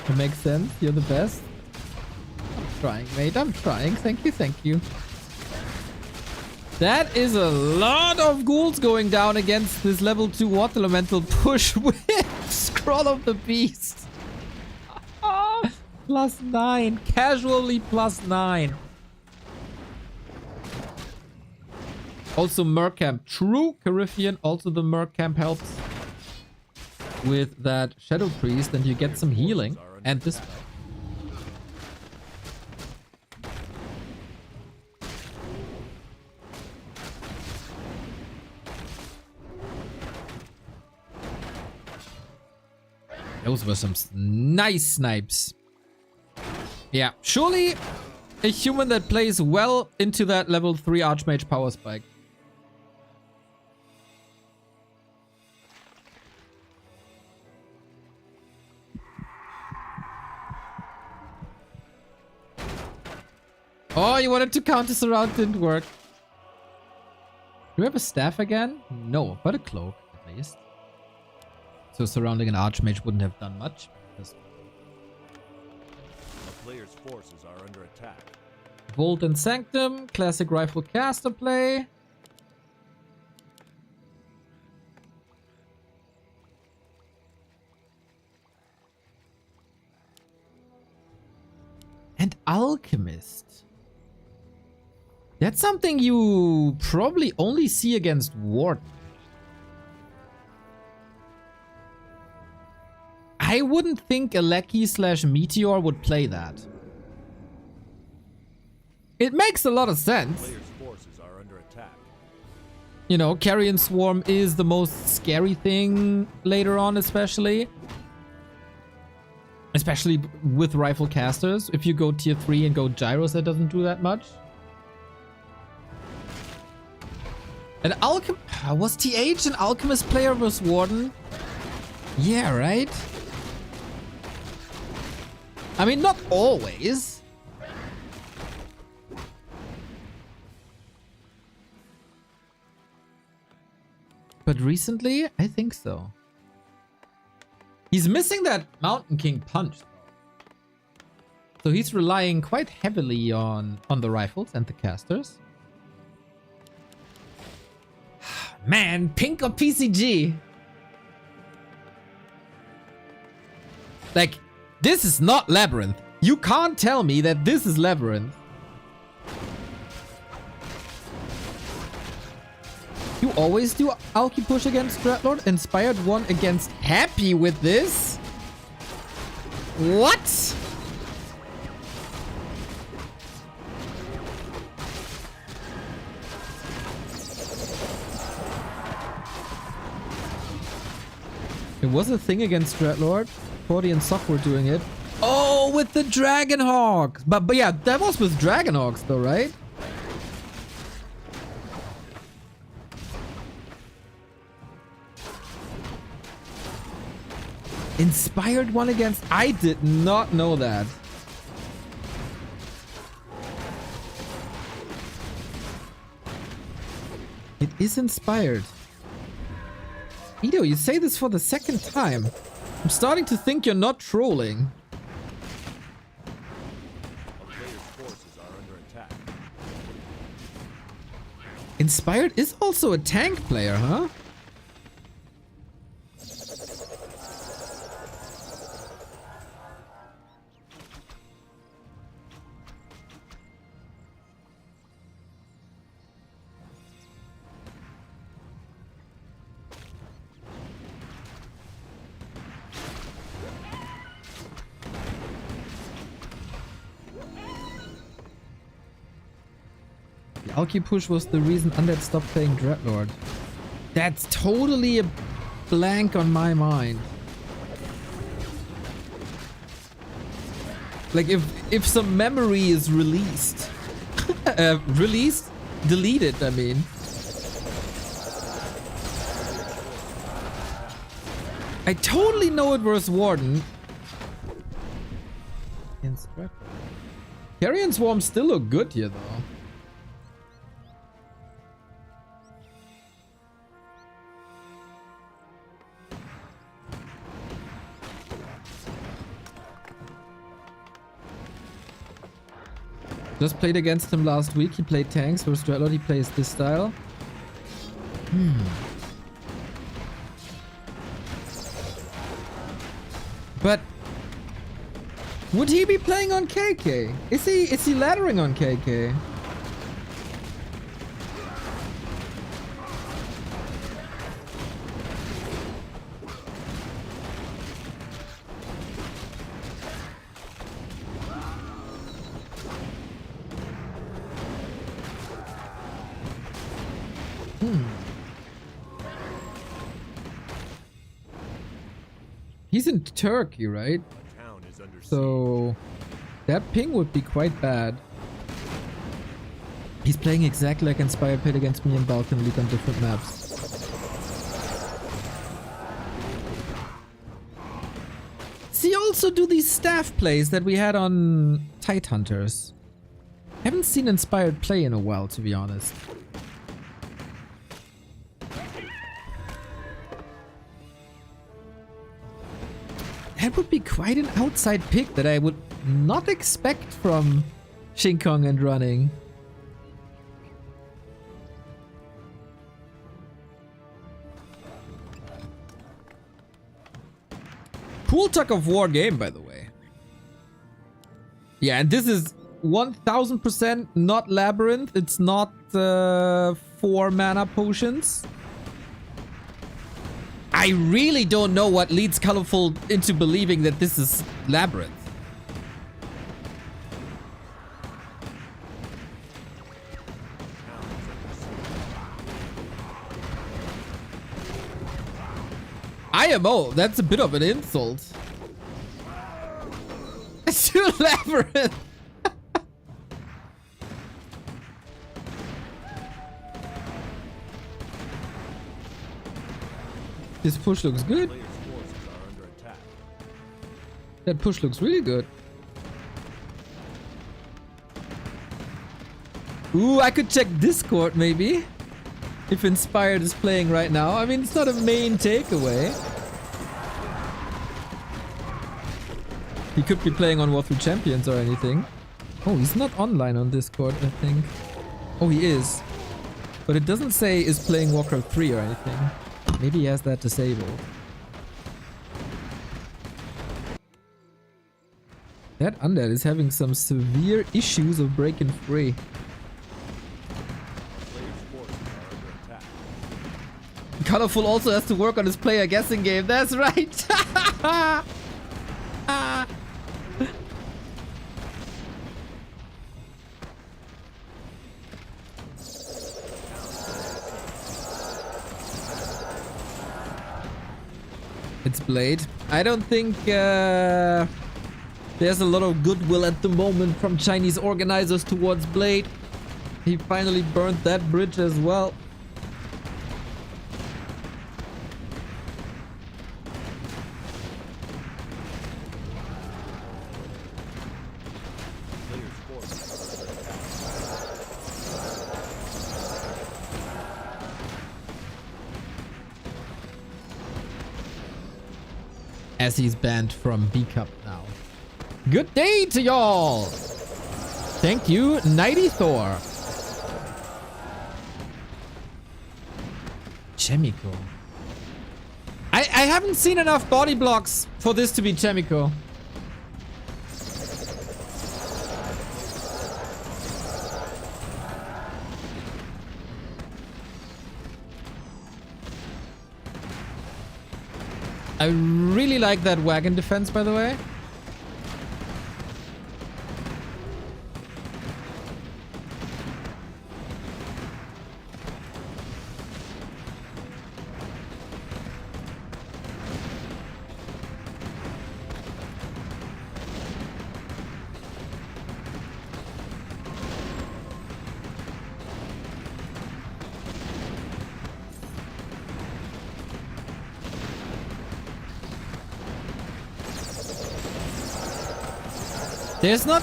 It makes sense. You're the best. I'm trying, mate. I'm trying. Thank you. Thank you. That is a lot of ghouls going down against this level 2 water elemental push with Scroll of the Beast. +9. Casually +9. Also Mercamp. True Carifian. Also the Mercamp helps with that Shadow Priest, and you get some healing. And this... Those were some nice snipes. Yeah, surely a human that plays well into that level 3 Archmage power spike. Oh, you wanted to counter surround, didn't work. Do we have a staff again? No, but a cloak at least. So surrounding an Archmage wouldn't have done much. Just... A player's forces are under attack. Volt and Sanctum, classic rifle caster play. And Alchemist. That's something you probably only see against Warden. I wouldn't think a Lecky/Meteor would play that. It makes a lot of sense. Player's forces are under attack. You know, Carrion Swarm is the most scary thing later on, especially with rifle casters. If you go tier 3 and go gyros, that doesn't do that much. And was TH an Alchemist player versus Warden? Yeah, right? I mean, not always. But recently, I think so. He's missing that Mountain King punch, though. So he's relying quite heavily on the rifles and the casters. Man, pink or PCG? Like, this is not Labyrinth. You can't tell me that this is Labyrinth. You always do Alki push against Dreadlord? Inspired one against Happy with this? What? It was a thing against Dreadlord. Cordy and Sock were doing it. Oh, with the Dragonhawks! But yeah, that was with Dragonhawks though, right? Inspired one against... I did not know that. It is inspired. Ido, you say this for the second time. I'm starting to think you're not trolling. A player's forces are under attack. Inspired is also a tank player, huh? Alki push was the reason Undead stopped playing Dreadlord. That's totally a blank on my mind. Like if some memory is released. Deleted, I mean. I totally know it was Warden. Carrion Swarm still look good here though. Just played against him last week. He played tanks versus Dreadlord. He plays this style. But would he be playing on KK? Is he laddering on KK? He's in Turkey, right? Town is under So that ping would be quite bad. He's playing exactly like Inspired played against me in Balkan League on different maps. Does he also do these staff plays that we had on Tide Hunters? Haven't seen Inspired play in a while, to be honest. That would be quite an outside pick that I would not expect from Shinkong and running. Cool Tuck of War game, by the way. Yeah, and this is 1000% not Labyrinth. It's not 4 mana potions. I really don't know what leads Colorful into believing that this is Labyrinth. IMO, that's a bit of an insult. It's too labyrinth. This push looks good. Players' forces are under attack. That push looks really good. Ooh, I could check Discord maybe. If Inspired is playing right now. I mean, it's not a main takeaway. He could be playing on Warcraft III Champions or anything. Oh, he's not online on Discord, I think. Oh, he is. But it doesn't say is playing Warcraft 3 or anything. Maybe he has that disabled. That Undead is having some severe issues of breaking free. Players' forces are under attack. Colorful also has to work on his player guessing game. That's right. It's Blade. I don't think there's a lot of goodwill at the moment from Chinese organizers towards Blade. He finally burned that bridge as well. Players' forces are under attack. As he's banned from B Cup now. Good day to y'all! Thank you, Nighty Thor. Chemical. I haven't seen enough body blocks for this to be Chemical. I really like that wagon defense, by the way. There's not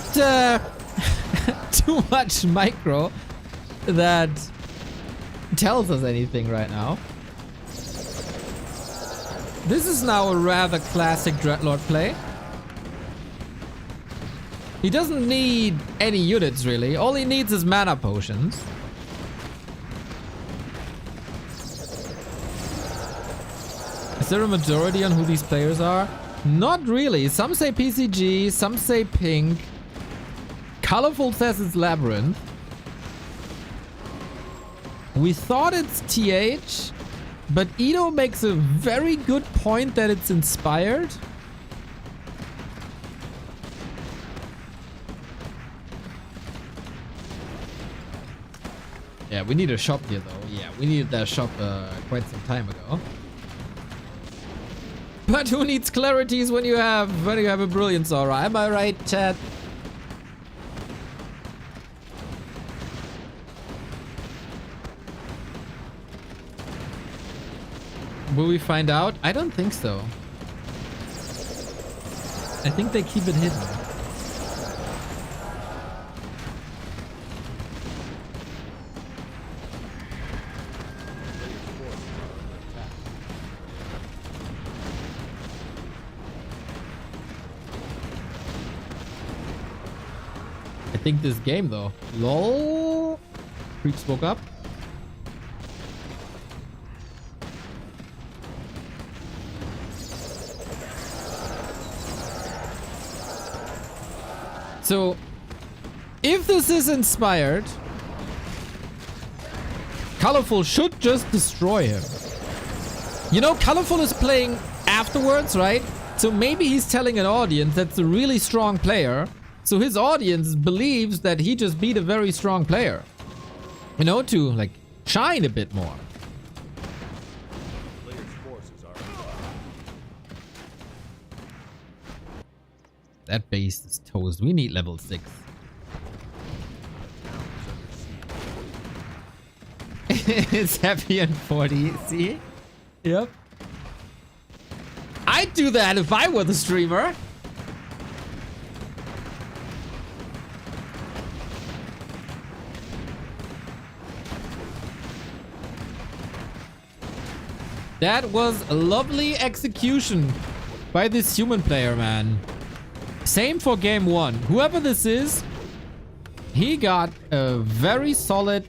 too much micro that tells us anything right now. This is now a rather classic Dreadlord play. He doesn't need any units really. All he needs is mana potions. Is there a majority on who these players are? Not really. Some say PCG, some say Pink. Colorful says it's Labyrinth. We thought it's TH, but Ito makes a very good point that it's Inspired. Yeah, we need a shop here though. Yeah, we needed that shop quite some time ago. But who needs clarities when you have a Brilliance Aura? Am I right, chat? Will we find out? I don't think so. I think they keep it hidden. I think this game though. LOL. Creeps woke up. So, if this is Inspired, Colorful should just destroy him. You know, Colorful is playing afterwards, right? So maybe he's telling an audience that's a really strong player. So his audience believes that he just beat a very strong player. You know, to like shine a bit more. Players' forces are under attack. that base is toast. We need level 6. It's happy and 40. See? Yep. I'd do that if I were the streamer. That was a lovely execution by this human player, man. Same for game 1. Whoever this is, he got a very solid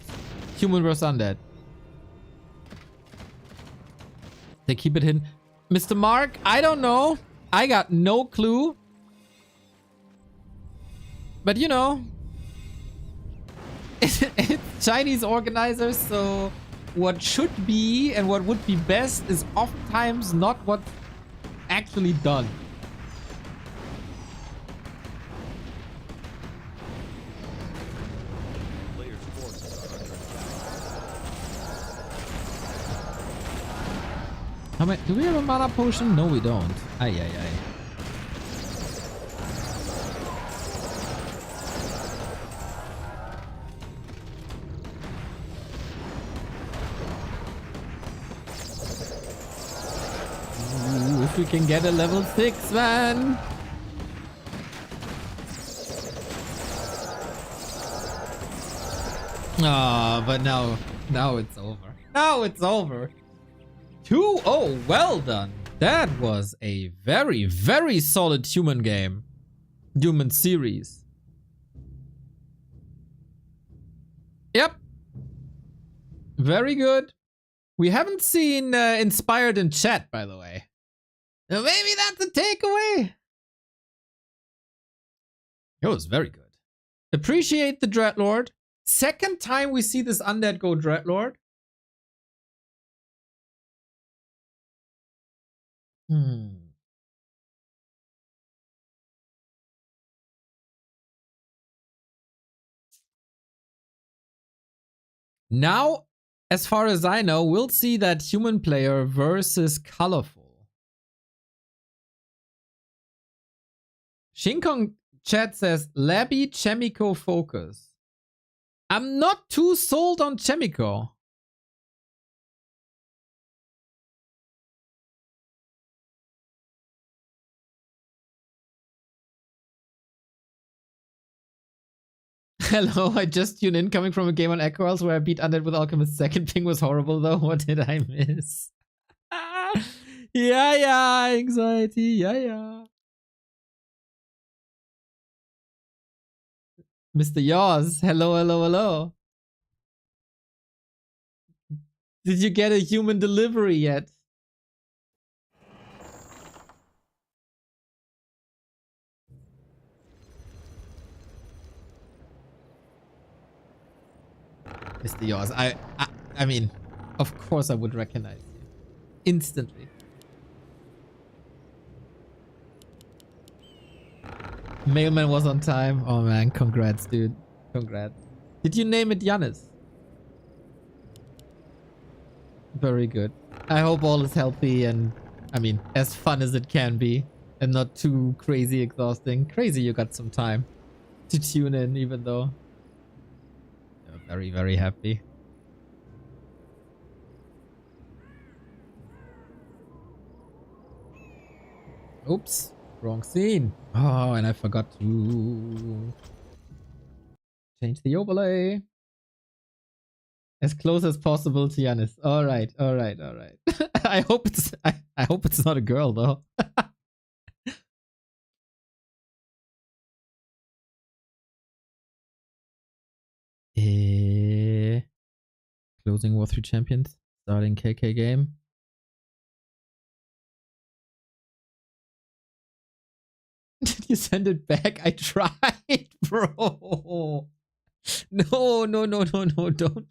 human versus undead. They keep it hidden. Mr. Mark, I don't know. I got no clue. But you know, it's Chinese organizers, so what should be and what would be best is oftentimes not what's actually done. Players' forces are under attack. How many? Do we have a mana potion? No, we don't. Ay, ay, ay. Ooh, if we can get a level 6, man. Ah, but now it's over. Now it's over. 2-0, well done. That was a very, very solid human game. Human series. Yep. Very good. We haven't seen Inspired in chat, by the way. Now maybe that's a takeaway. It was very good. Appreciate the Dreadlord. Second time we see this undead go Dreadlord. Now, as far as I know, we'll see that human player versus colorful. Shinkong chat says Labby Chemico focus. I'm not too sold on Chemico. Hello, I just tuned in coming from a game on Echoals where I beat Undead with Alchemist. Second ping was horrible though. What did I miss? Yeah, anxiety. Yeah. Mr. Yaws, hello. Did you get a human delivery yet? Mr. Yaws, I mean, of course I would recognize you. Instantly. Mailman was on time. Oh man, congrats, dude. Congrats. Did you name it Giannis? Very good. I hope all is healthy and, I mean, as fun as it can be. And not too crazy exhausting. Crazy you got some time to tune in, even though. You're very, very happy. Oops. Wrong scene. Oh, and I forgot to change the overlay. As close as possible to Giannis. Alright. I hope it's not a girl though. Closing War 3 Champions. Starting KK game. Did you send it back? I tried, bro. No, don't.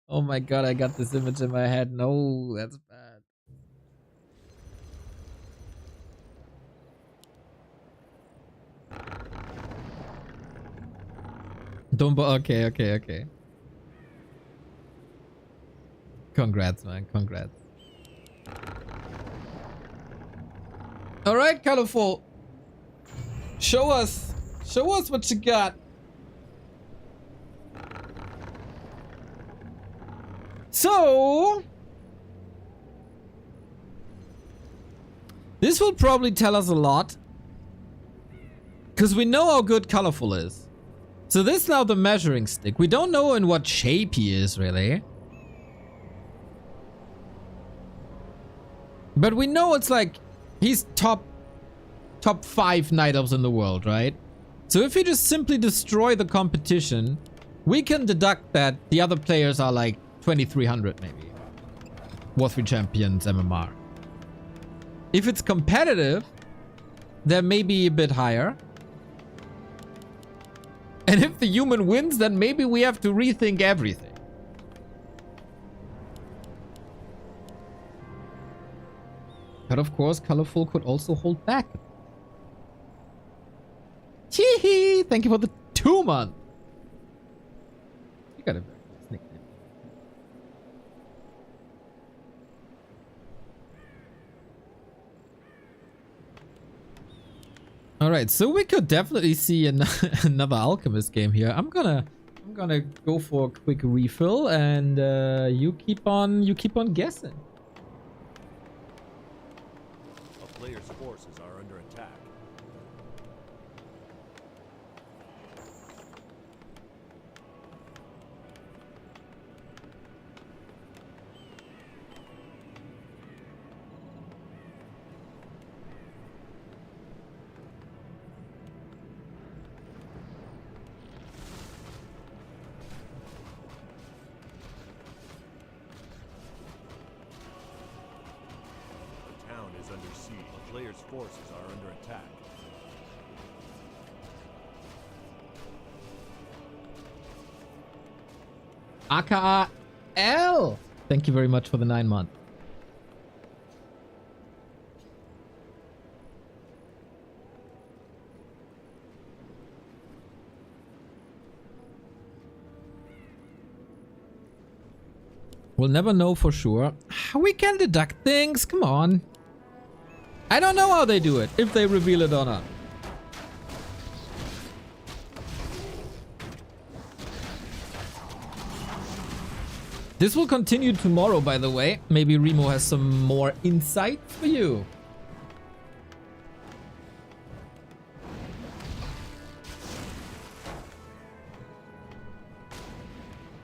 Oh my god, I got this image in my head. No, that's bad. Don't okay. Congrats, man. Congrats. Alright, colorful. Show us. Show us what you got. So, this will probably tell us a lot. Because we know how good Colorful is. So this is now the measuring stick. We don't know in what shape he is, really. But we know it's like, he's top 5 Night Elves in the world, right? So if we just simply destroy the competition, we can deduct that the other players are like 2300 maybe. War 3 champions, MMR. If it's competitive, they're maybe a bit higher. And if the human wins, then maybe we have to rethink everything. But of course, Colorful could also hold back. Tee-hee! Thank you for the 2 month. You got a very nice nickname. All right, so we could definitely see another Alchemist game here. I'm gonna go for a quick refill, and you keep on guessing. A player's forces are under attack. Under siege. The player's forces are under attack. AKA L. Thank you very much for the 9 month. We'll never know for sure. We can deduct things. Come on. I don't know how they do it, if they reveal it or not. This will continue tomorrow, by the way. Maybe Remo has some more insight for you.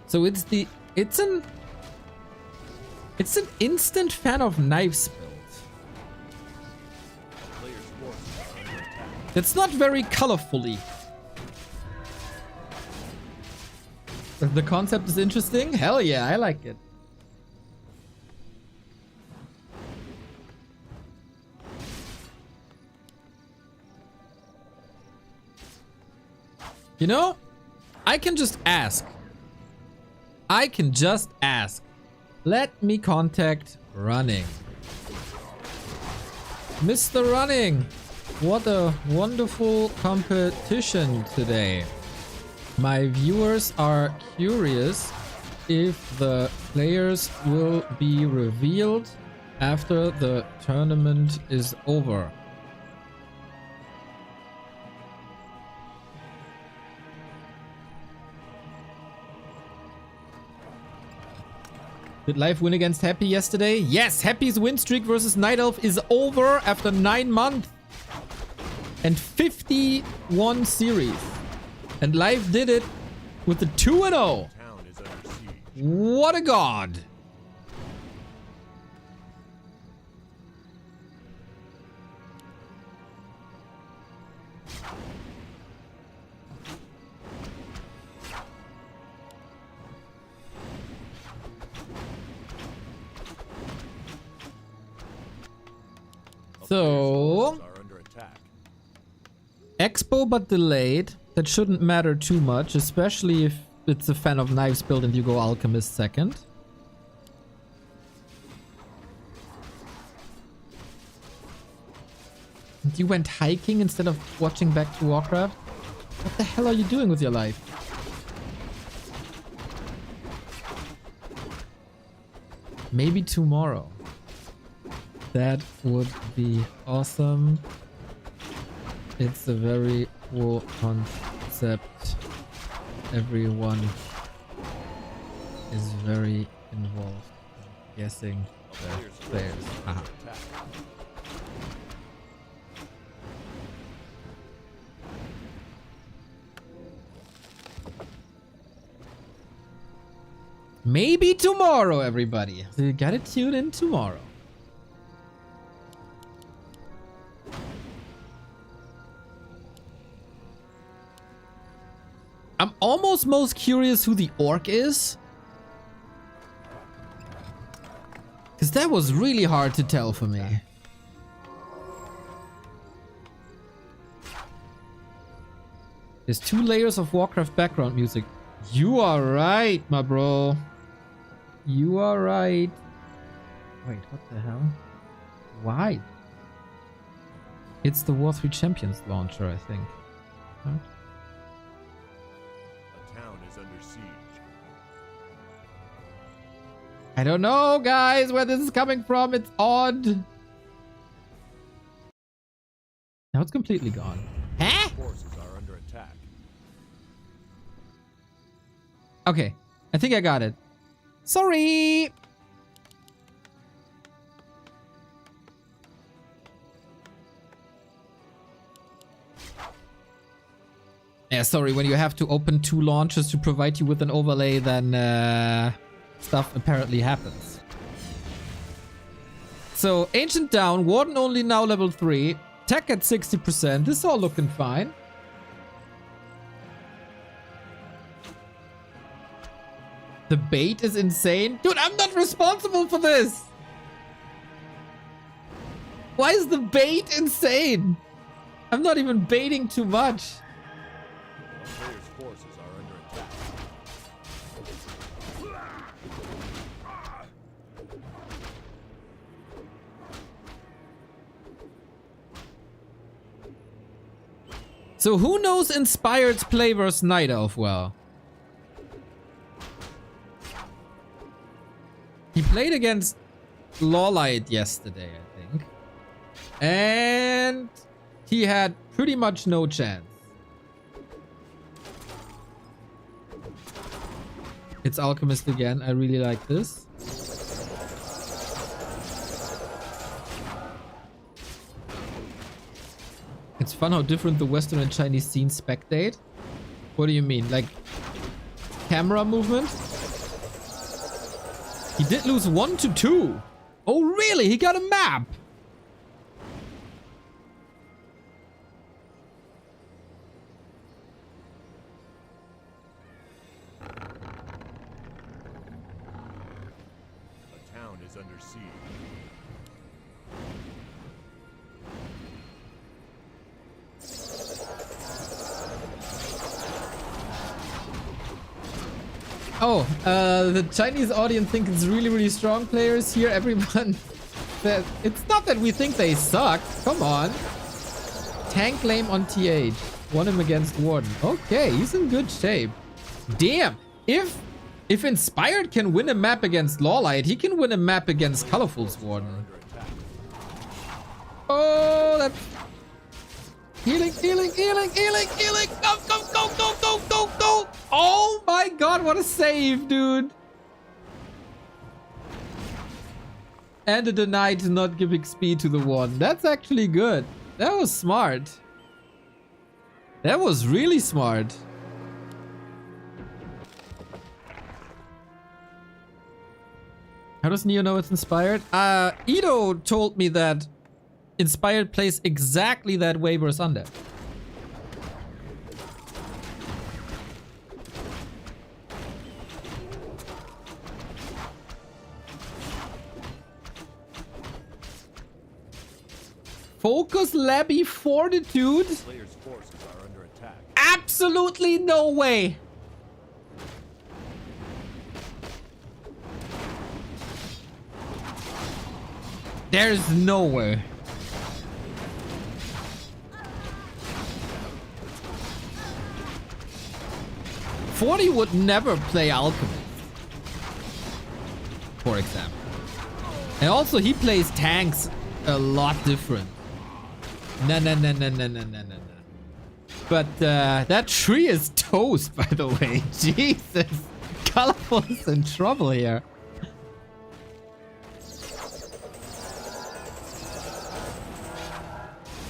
So it's an instant fan of knives build. It's not very colorfully. If the concept is interesting, hell yeah, I like it. You know, I can just ask. Let me contact Running. Mr. Running. What a wonderful competition today. My viewers are curious if the players will be revealed after the tournament is over. Did Live win against Happy yesterday? Yes, Happy's win streak versus Night Elf is over after 9 months. And 51 series. And Live did it with the 2-0. What a god. So Expo but delayed. That shouldn't matter too much, especially if it's a fan of knives build and you go Alchemist second. And you went hiking instead of watching back to Warcraft? What the hell are you doing with your life? Maybe tomorrow. That would be awesome. It's a very cool concept. Everyone is very involved. Guessing the players. Aha. Maybe tomorrow, everybody. So you gotta tune in tomorrow. I'm almost most curious who the orc is. Because that was really hard to tell for me. There's 2 layers of Warcraft background music. You are right, my bro. You are right. Wait, what the hell? Why? It's the War 3 Champions launcher, I think. Huh? Under siege. I don't know, guys, where this is coming from. It's odd. Now it's completely gone. Huh? Forces are under attack. Okay, I think I got it. Sorry. Yeah, sorry, when you have to open 2 launchers to provide you with an overlay, then stuff apparently happens. So, Ancient down, Warden only now level 3, Tech at 60%, this is all looking fine. The bait is insane. Dude, I'm not responsible for this! Why is the bait insane? I'm not even baiting too much. Players' forces are under attack. So who knows Inspired's play versus Night Elf well? He played against Lawlight yesterday, I think. And he had pretty much no chance. It's Alchemist again. I really like this. It's fun how different the Western and Chinese scenes spectate. What do you mean? Like camera movement? He did lose 1-2. Oh, really? He got a map. A town is under siege. Oh, the Chinese audience think it's really strong players here. Everyone, it's not that we think they suck. Come on. Tank lame on TH. Won him against Warden. Okay, he's in good shape. Damn. If Inspired can win a map against Lawlight, he can win a map against Colorful's Warden. Oh, that's... Healing. Go. Oh my god, what a save, dude. And a deny to not giving speed to the one. That's actually good. That was smart. That was really smart. How does Neo know it's Inspired? Ito told me that Inspired plays exactly that way versus Undead. Focus, Labby, Fortitude. Players' forces are under attack. Absolutely no way. There's no way. Forty would never play Alchemist, for example. And also he plays tanks a lot different. No. But that tree is toast, by the way. Jesus. Colorful is in trouble here.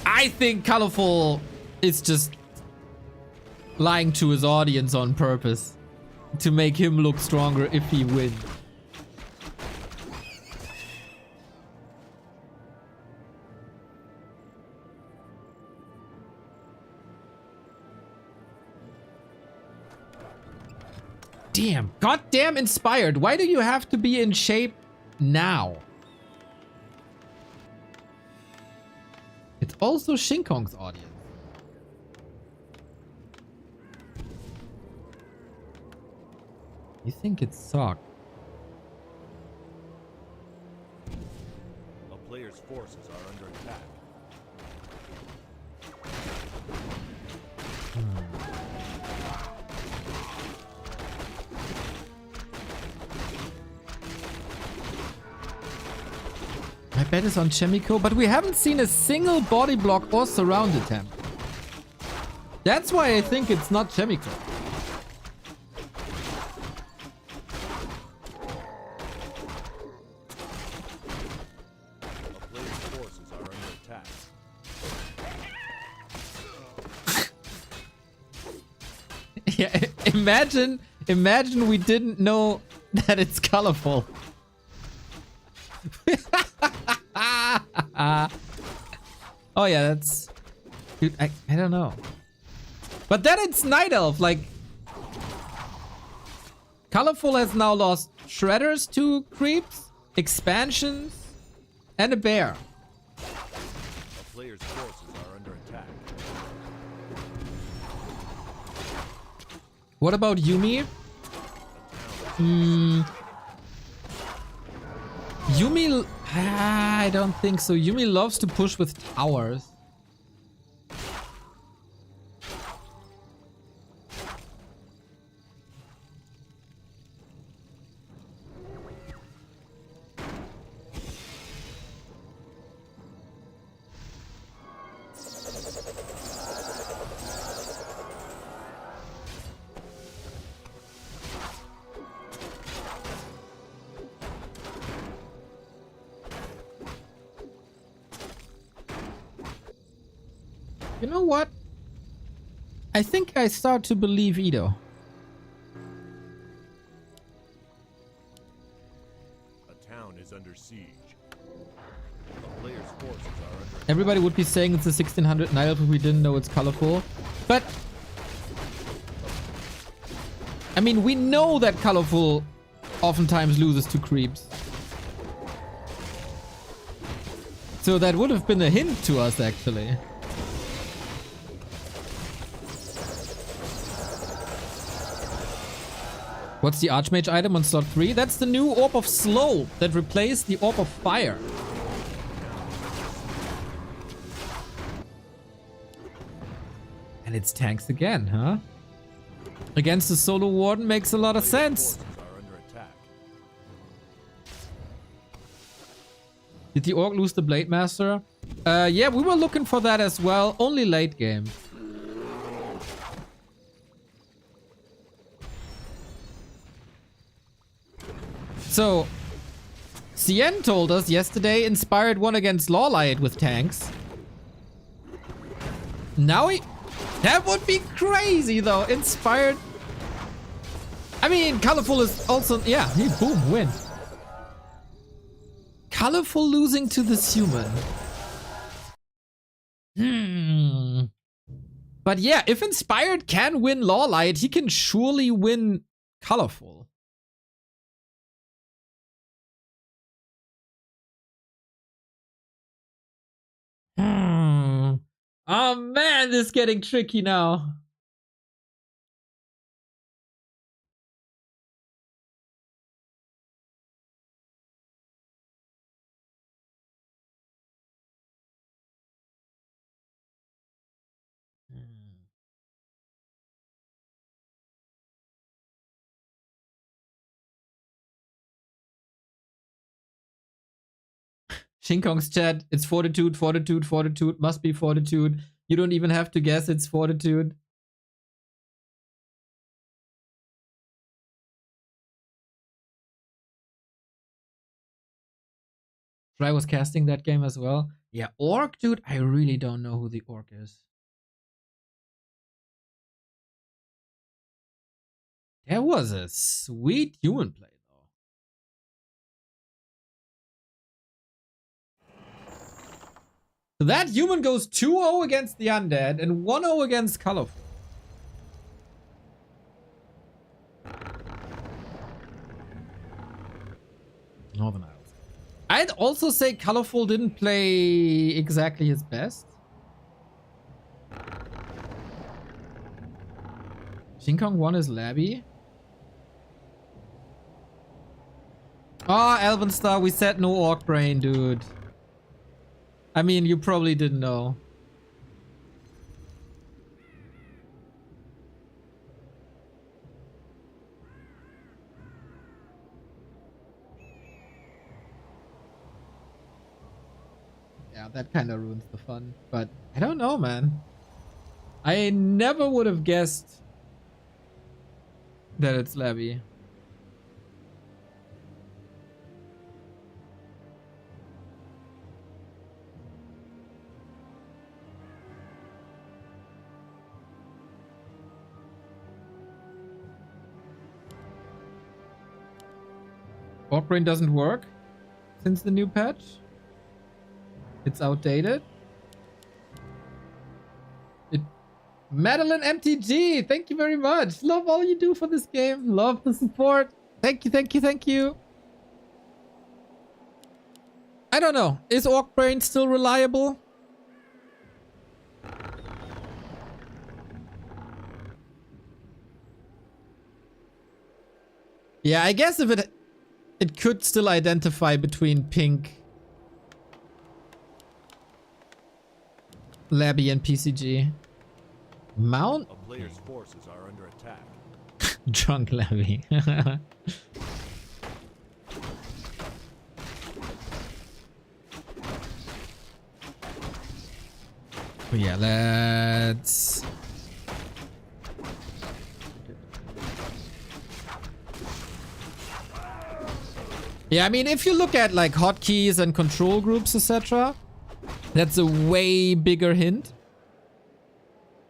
I think Colorful is just lying to his audience on purpose to make him look stronger if he wins. Damn, goddamn inspired. Why do you have to be in shape now? It's also Shinkong's audience. You think it sucked? A player's forces are under attack. My bet is on Chemico, but we haven't seen a single body block or surround attempt. That's why I think it's not Chemico. A player's forces are under attack. Yeah, imagine we didn't know that it's colorful. Oh yeah, that's... Dude, I don't know. But then it's Night Elf, like... Colorful has now lost Shredders to creeps, expansions, and a bear. A player's forces are under attack. What about Yumi? Yumi... I don't think so. Yumi loves to push with towers. You know what? I think I start to believe Ido. A town is under siege. A player's forces are under attack. Everybody would be saying it's a 1600 Night Elf if we didn't know it's colorful. But... I mean, we know that colorful oftentimes loses to creeps. So that would have been a hint to us, actually. What's the Archmage item on slot 3? That's the new Orb of Slow that replaced the Orb of Fire. And it's tanks again, huh? Against the Solo Warden makes a lot of sense. Forces are under attack. Did the Orc lose the Blade Master? Yeah, we were looking for that as well. Only late game. So, Cien told us yesterday Inspired won against Lawlight with tanks. Now he... That would be crazy though. Inspired... I mean, Colorful is also... Yeah, he boom, win. Colorful losing to this human. But yeah, if Inspired can win Lawlight, he can surely win Colorful. Oh man, this is getting tricky now. Shinkong's chat, it's fortitude, fortitude, fortitude, must be fortitude. You don't even have to guess, it's Fortitude. Try was casting that game as well. Yeah, Orc, dude, I really don't know who the Orc is. There was a sweet human play, though. So that human goes 2-0 against the Undead and 1-0 against Colorful. Northern Isles. I'd also say Colorful didn't play exactly his best. King Kong 1 is Labby. Oh, Elven Star, we said no Orc Brain, dude. I mean, you probably didn't know. Yeah, that kind of ruins the fun. But I don't know, man. I never would have guessed that it's Labby. Orc Brain doesn't work since the new patch. It's outdated. Madeline MTG, thank you very much. Love all you do for this game. Love the support. Thank you, thank you, thank you. I don't know. Is Orc Brain still reliable? Yeah, I guess if it could still identify between pink, Labby, and PCG. Mount? A player's forces are under attack. Drunk Labby. Yeah, let's... Yeah, I mean, if you look at like hotkeys and control groups, etc., that's a way bigger hint.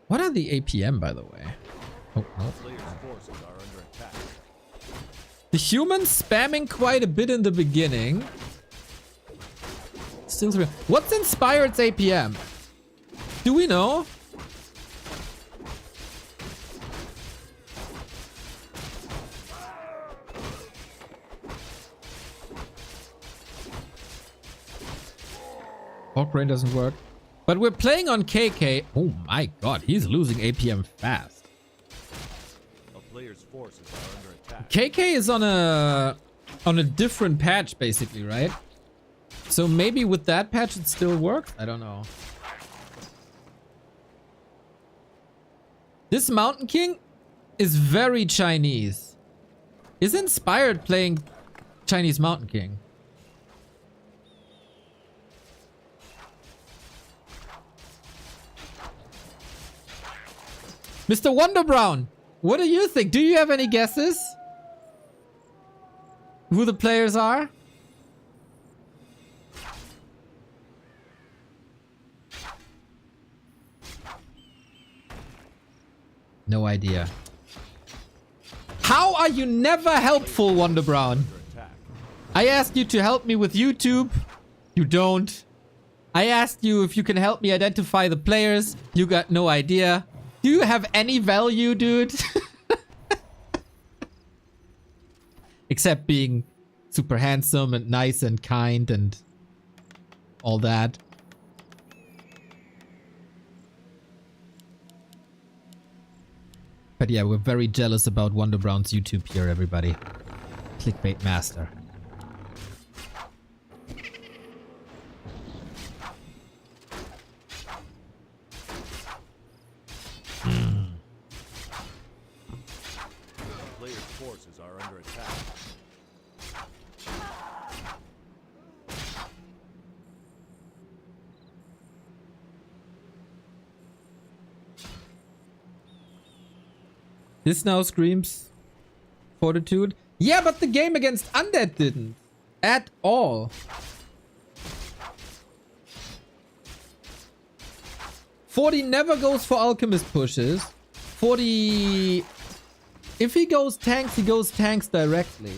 What are the APM, by the way? Oh, no. The humans spamming quite a bit in the beginning. Still, what's Inspired's APM? Do we know? Orc Brain doesn't work. But we're playing on KK. Oh my god, he's losing APM fast. A player's forces are under attack. KK is on a different patch, basically, right? So maybe with that patch it still works? I don't know. This Mountain King is very Chinese. Is Inspired playing Chinese Mountain King? Mr. Wonder Brown, what do you think? Do you have any guesses? Who the players are? No idea. How are you never helpful, Wonder Brown? I asked you to help me with YouTube. You don't. I asked you if you can help me identify the players. You got no idea. Do you have any value, dude? Except being super handsome and nice and kind and all that. But yeah, we're very jealous about Wonder Brown's YouTube here, everybody. Clickbait master. Player's forces are under attack. This now screams fortitude. Yeah, but the game against Undead didn't. At all. 40 never goes for alchemist pushes. 40... If he goes tanks directly.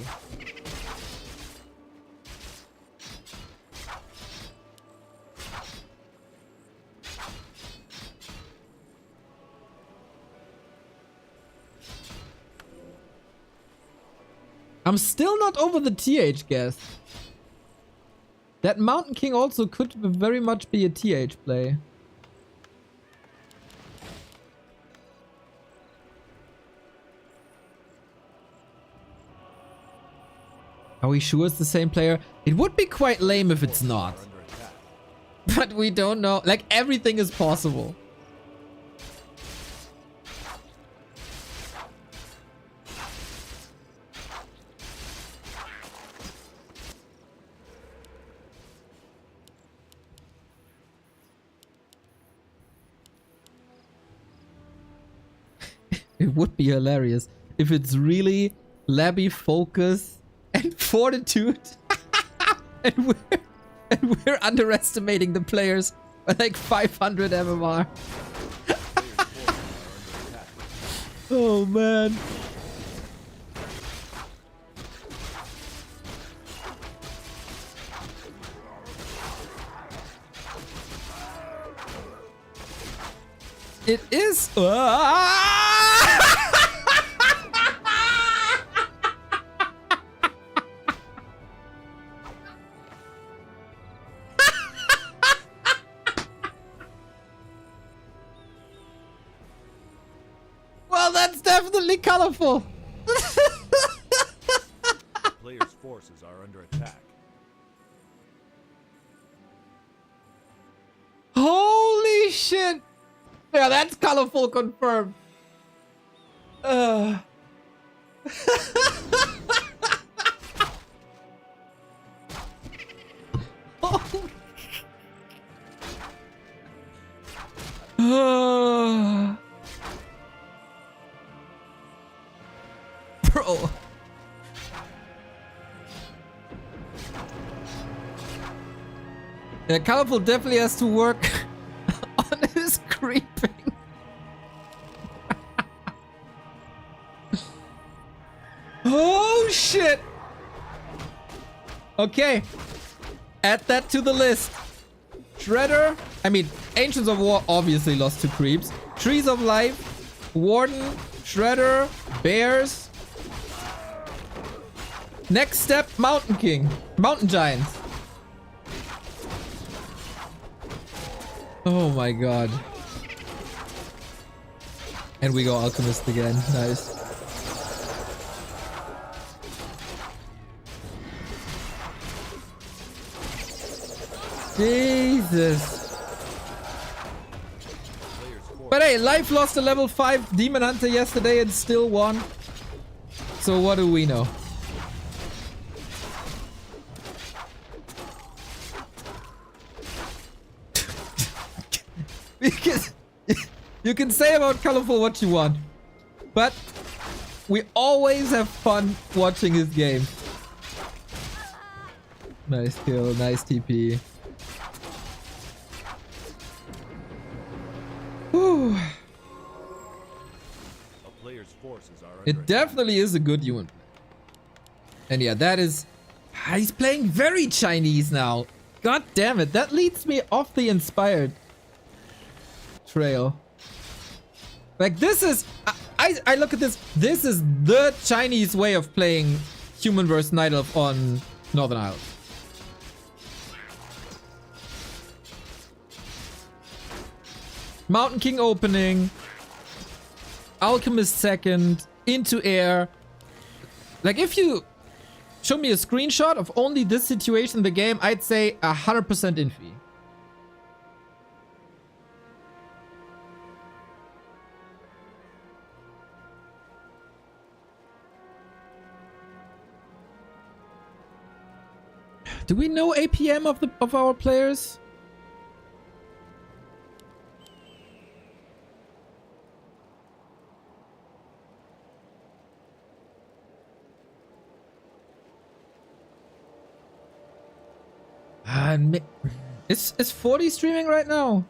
I'm still not over the TH guess. That Mountain King also could very much be a TH play. Are we sure it's the same player? It would be quite lame if it's not. But we don't know. Like, everything is possible. It would be hilarious if it's really Labby focus and fortitude and we're underestimating the players by like 500 MMR. Oh man. It is. Well, that's definitely colorful. Players' forces are under attack. Holy shit. Yeah, that's colorful confirmed. Bro. Yeah, colorful definitely has to work on his creeping. Oh shit. Okay. Add that to the list. Shredder. I mean, Ancients of War obviously lost to creeps. Trees of Life. Warden. Shredder. Bears. Next step, Mountain King. Mountain Giants. Oh my god. And we go Alchemist again. Nice. Jesus. But hey, Life lost a level 5 Demon Hunter yesterday and still won. So what do we know? Because you can say about Colorful what you want, but we always have fun watching his game. Nice kill, nice TP. Whew. A player's forces are It definitely is a good unit. And yeah, that is... He's playing very Chinese now. God damn it, that leads me off the inspired trail. Like, this is... I look at this. This is the Chinese way of playing Human vs. Night Elf on Northern Isles. Mountain King opening. Alchemist second. Into air. Like, if you show me a screenshot of only this situation in the game, I'd say 100% infi. Do we know APM of our players? Is 40 streaming right now?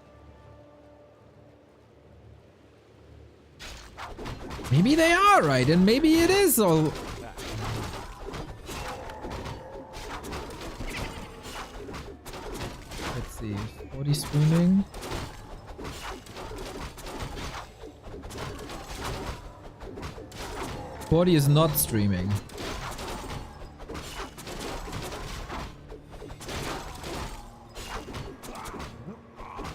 Maybe they are right, and maybe it is all. Let's see, 40 streaming. Forty is not streaming.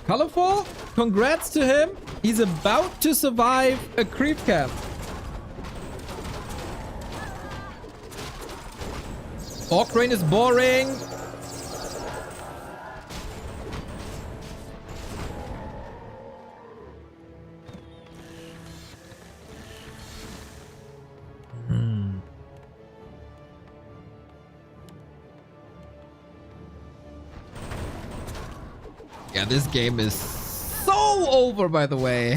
Colorful, congrats to him. He's about to survive a creep camp. Orc Rain is boring. Yeah, this game is so over, by the way.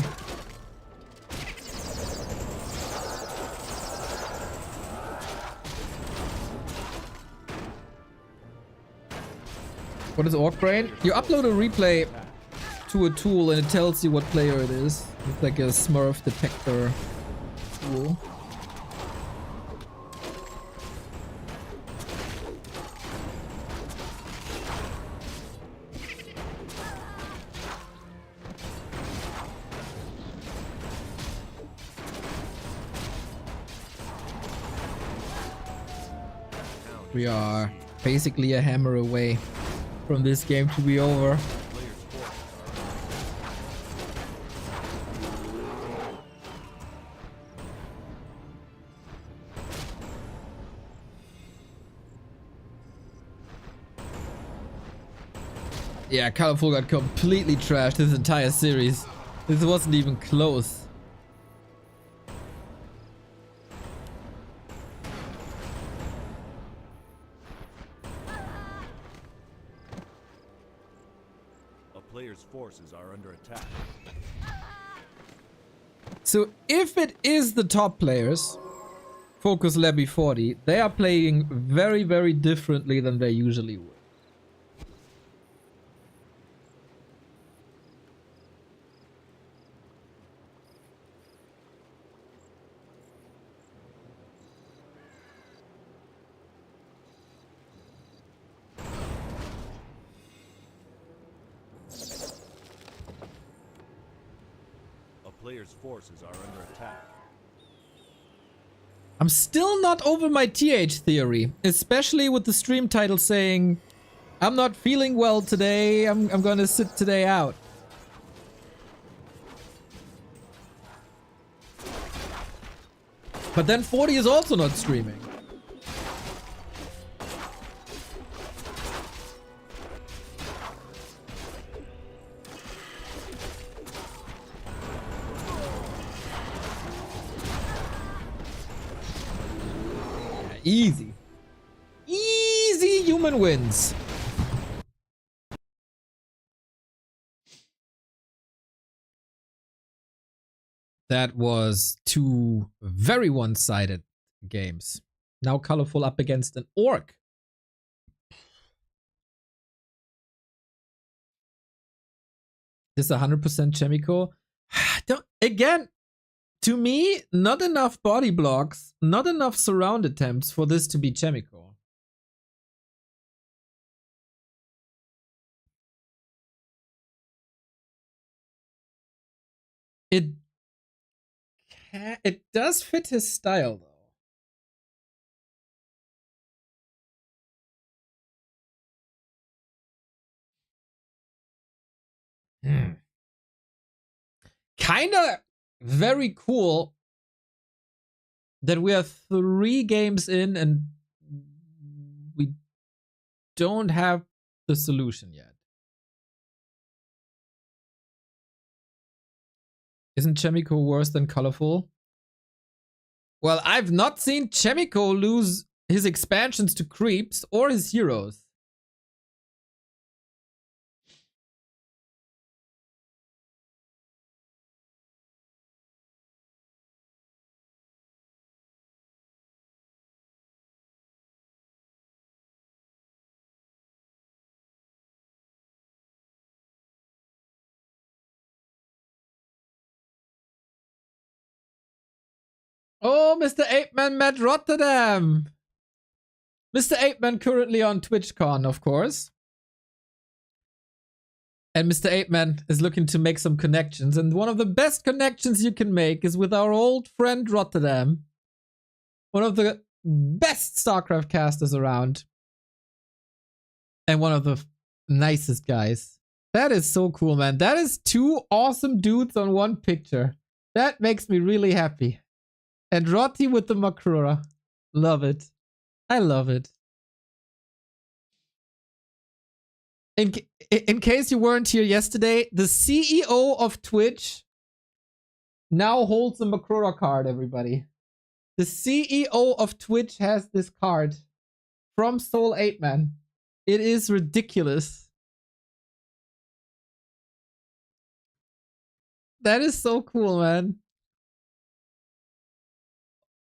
What is Orc Brain? You upload a replay to a tool and it tells you what player it is. It's like a Smurf detector tool. We are basically a hammer away from this game to be over. Yeah, Colorful got completely trashed this entire series. This wasn't even close. Players' forces are under attack. So if it is the top players, Focus Levy 40, they are playing very, very differently than they usually would. Players' forces are under attack. I'm still not over my TH theory, especially with the stream title saying, I'm not feeling well today, I'm gonna sit today out. But then 40 is also not streaming. Easy. Easy human wins. That was two very one-sided games. Now Colorful up against an Orc. This is 100% Chemico. Again, to me, not enough body blocks, not enough surround attempts for this to be Chemico. It does fit his style, though. Kinda very cool that we are 3 games in and we don't have the solution yet. Isn't Chemico worse than Colorful? Well, I've not seen Chemico lose his expansions to creeps or his heroes. Oh, Mr. Apeman met Rotterdam. Mr. Apeman currently on TwitchCon, of course. And Mr. Apeman is looking to make some connections. And one of the best connections you can make is with our old friend Rotterdam. One of the best StarCraft casters around. And one of the nicest guys. That is so cool, man. That is two awesome dudes on one picture. That makes me really happy. And Rotti with the Makrura. Love it. I love it. In case you weren't here yesterday, the CEO of Twitch now holds a Makrura card, everybody. The CEO of Twitch has this card from Soul 8 Man. It is ridiculous. That is so cool, man.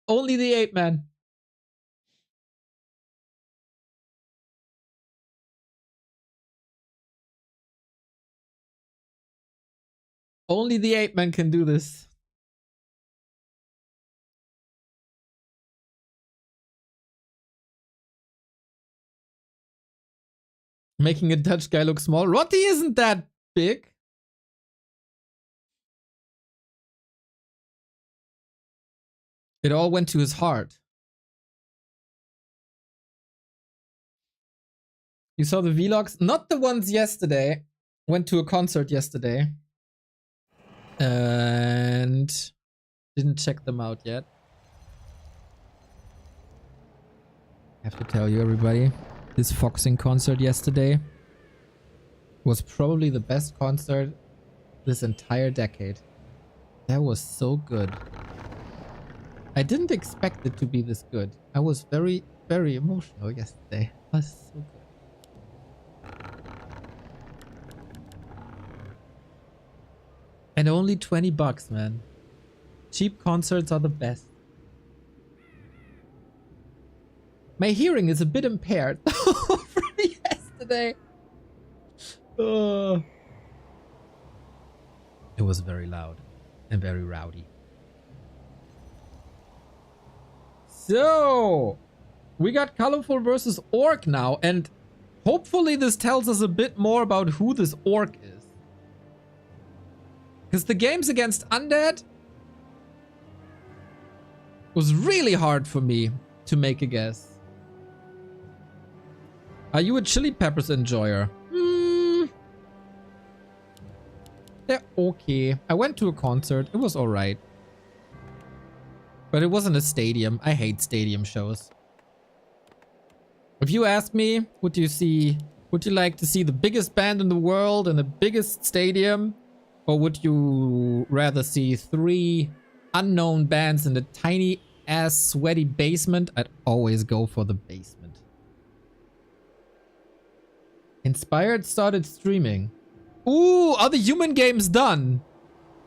Only the 8 Man. Only the 8 Man can do this. Making a Dutch guy look small. Rotti isn't that big. It all went to his heart. You saw the vlogs? Not the ones yesterday. Went to a concert yesterday. And didn't check them out yet. I have to tell you, everybody, this Foxing concert yesterday was probably the best concert this entire decade. That was so good. I didn't expect it to be this good. I was very, very emotional yesterday. It was so good. And only 20 bucks, man. Cheap concerts are the best. My hearing is a bit impaired from yesterday. It was very loud and very rowdy. So, we got Colorful versus Orc now, and hopefully this tells us a bit more about who this Orc is. Because the games against Undead was really hard for me to make a guess. Are you a Chili Peppers enjoyer? They're okay. I went to a concert. It was alright. But it wasn't a stadium. I hate stadium shows. If you ask me, would you like to see the biggest band in the world in the biggest stadium? Or would you rather see 3 unknown bands in the tiny ass sweaty basement? I'd always go for the basement. Inspired started streaming. Ooh, are the human games done?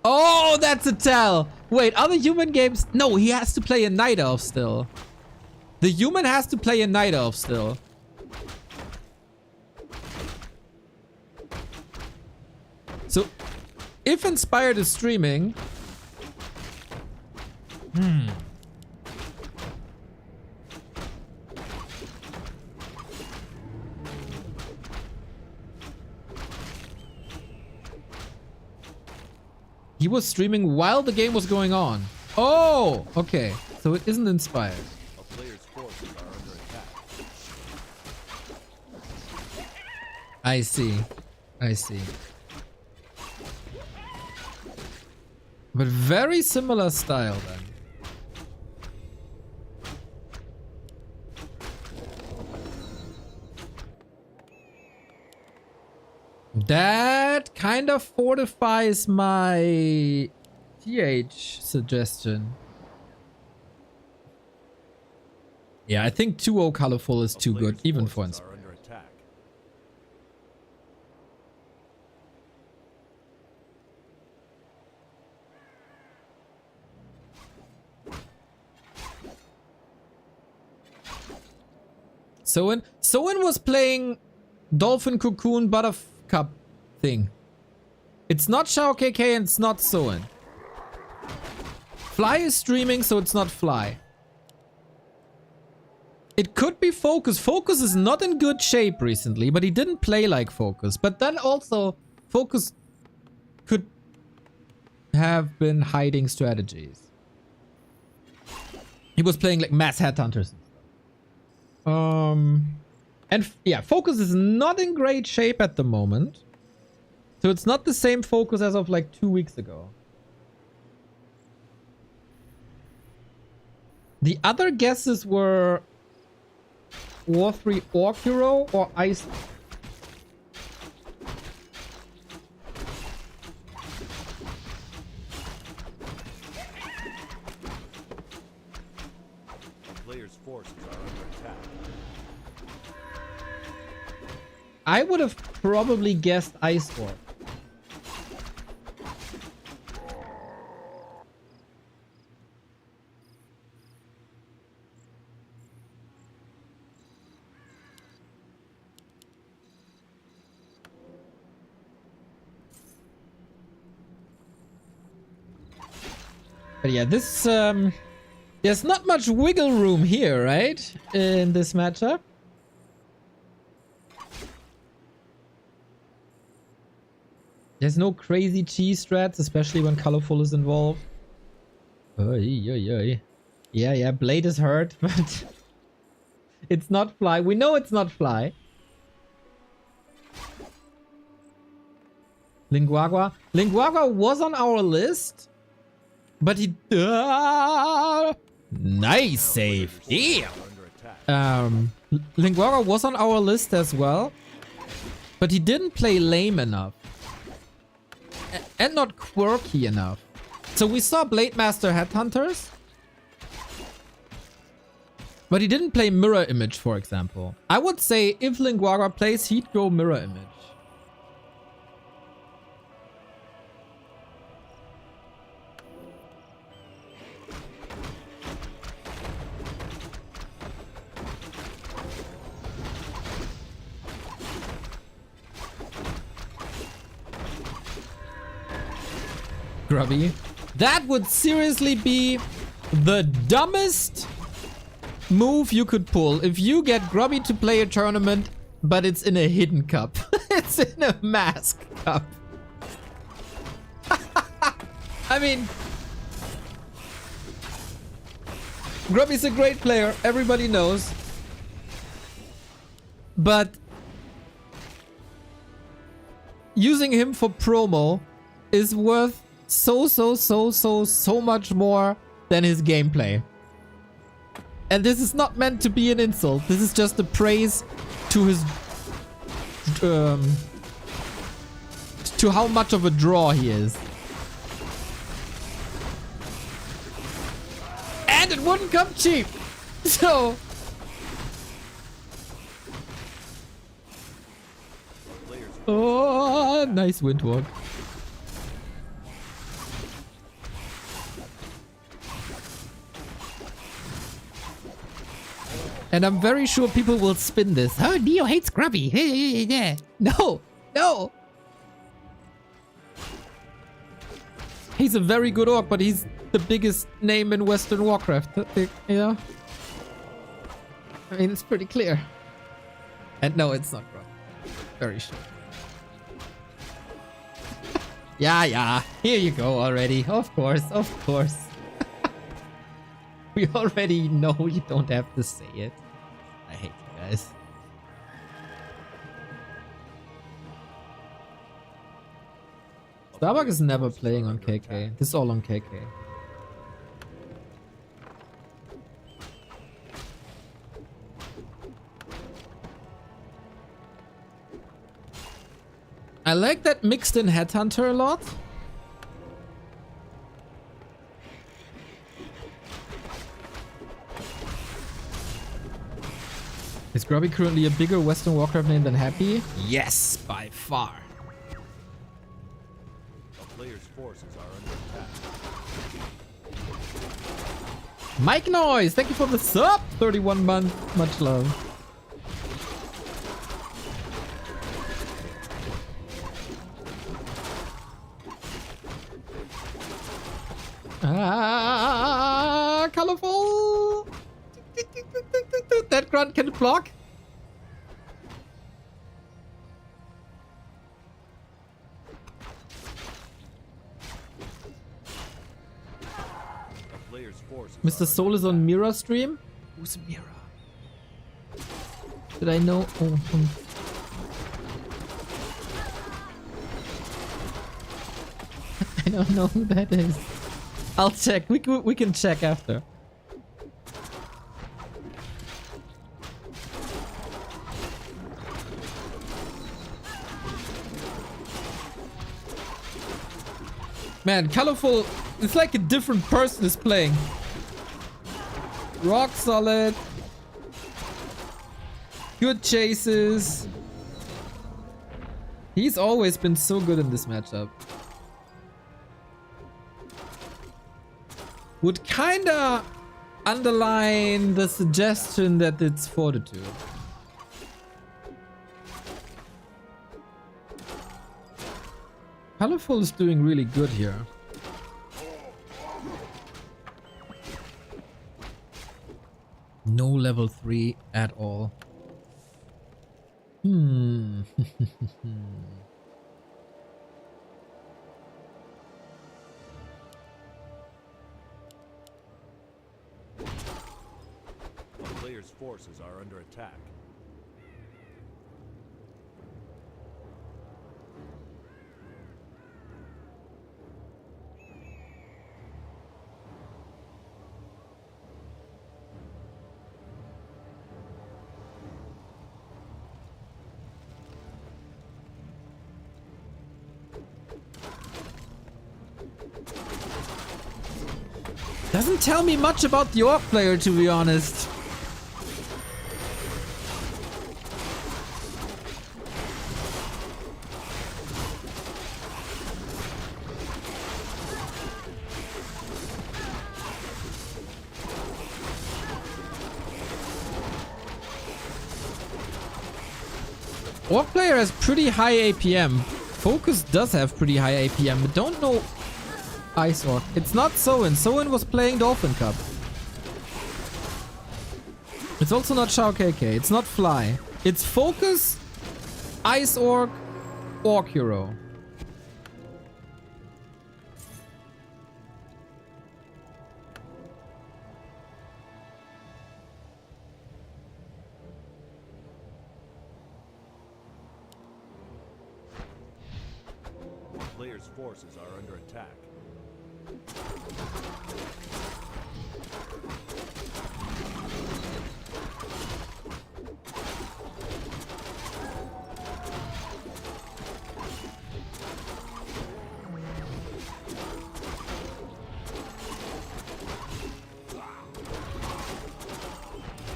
Oh, that's a tell. Wait, are the human games? No, he has to play a night elf still. The human has to play a night elf still. So, if Inspired is streaming... He was streaming while the game was going on. Oh, okay. So it isn't Inspired. A player's forces are under attack. I see. I see. But very similar style then. That kind of fortifies my TH suggestion. Yeah, I think 2-0 colorful is too good, even for Inspired. Soen was playing Dolphin Cocoon Buttercup thing. It's not Shao KK and it's not Soen. Fly is streaming, so it's not Fly. It could be Focus. Focus is not in good shape recently, but he didn't play like Focus. But then also, Focus could have been hiding strategies. He was playing like mass headhunters. And yeah, Focus is not in great shape at the moment. So it's not the same Focus as of like 2 weeks ago. The other guesses were War 3 Orc Hero or Ice. Players' forces are under attack. I would have probably guessed Ice Orc. But yeah, this, there's not much wiggle room here, right? In this matchup. There's no crazy cheese strats, especially when Colorful is involved. Yeah, Blade is hurt, but it's not Fly. We know it's not Fly. Linguagua. Linguagua was on our list. But he... nice save. Damn. Linguara was on our list as well. But he didn't play lame enough. And not quirky enough. So we saw Blade Master Headhunters. But he didn't play Mirror Image, for example. I would say if Linguara plays, he'd go Mirror Image. Grubby. That would seriously be the dumbest move you could pull. If you get Grubby to play a tournament, but it's in a hidden cup. It's in a mask cup. I mean, Grubby's a great player. Everybody knows. But using him for promo is worth so much more than his gameplay. And this is not meant to be an insult. This is just a praise to his to how much of a draw he is. And it wouldn't come cheap. So oh, nice windwalk. And I'm very sure people will spin this. Oh, Neo hates Grubby. No, no. He's a very good orc, but he's the biggest name in Western Warcraft. You know? I mean, it's pretty clear. And no, it's not Grubby. Very sure. Yeah. Here you go already. Of course. We already know you don't have to say it. I hate you guys. Starbuck is never playing on KK. This is all on KK. I like that mixed in Headhunter a lot. Is Grubby currently a bigger Western Warcraft name than Happy? Yes, by far. The player's forces are under attack. Mike Noise, thank you for the sub. 31 months, much love. Colorful! That grunt can block. A player's forces Mr. are Soul is on Mira stream? Who's Mira? Did I know? Oh, I don't know who that is. I'll check. We can check after. Man, Colorful, it's like a different person is playing. Rock solid. Good chases. He's always been so good in this matchup. Would kinda underline the suggestion that it's Fortitude. Colorful is doing really good here. No level 3 at all. A player's forces are under attack. Doesn't tell me much about the Orc player, to be honest. Orc player has pretty high APM. Focus does have pretty high APM, but don't know Ice Orc. It's not Soin. Soin was playing Dolphin Cup. It's also not Shao KK. It's not Fly. It's Focus, Ice Orc, Orc Hero. Player's forces are under attack.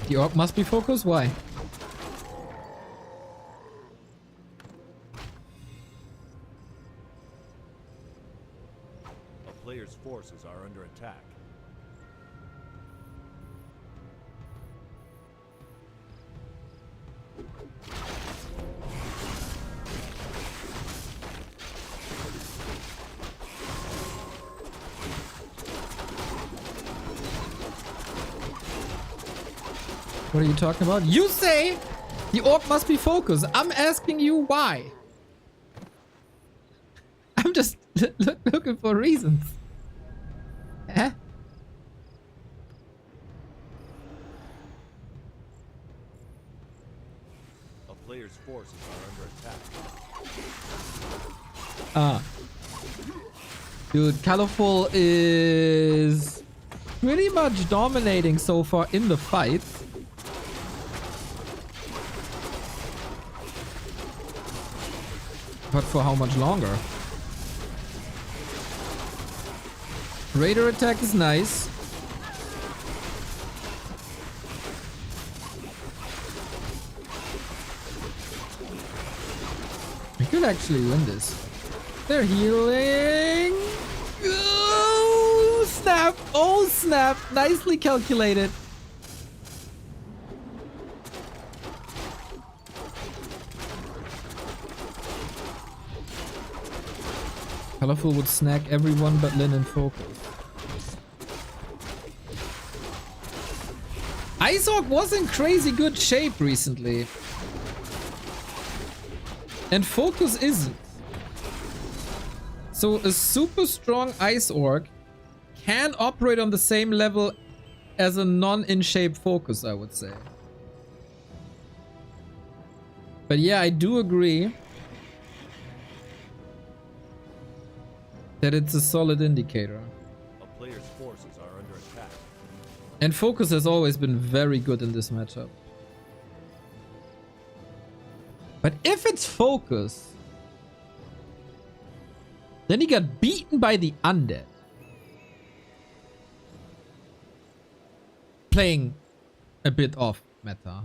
The Orc must be focused? Why? A player's forces are under attack. What are you talking about? You say the Orc must be focused. I'm asking you why. I'm just looking for reasons. Eh? A player's forces are under attack. Ah. Dude, Colorful is pretty much dominating so far in the fight. But for how much longer? Raider attack is nice. We could actually win this. They're healing. Oh, snap. Oh, snap. Nicely calculated. Colorful would snag everyone but Lin and Focus. Ice Orc was in crazy good shape recently. And Focus isn't. So a super strong Ice Orc can operate on the same level as a non-in-shape Focus, I would say. But yeah, I do agree that it's a solid indicator. A player's forces are under attack. And Focus has always been very good in this matchup. But if it's Focus, then he got beaten by the Undead. Playing a bit off meta.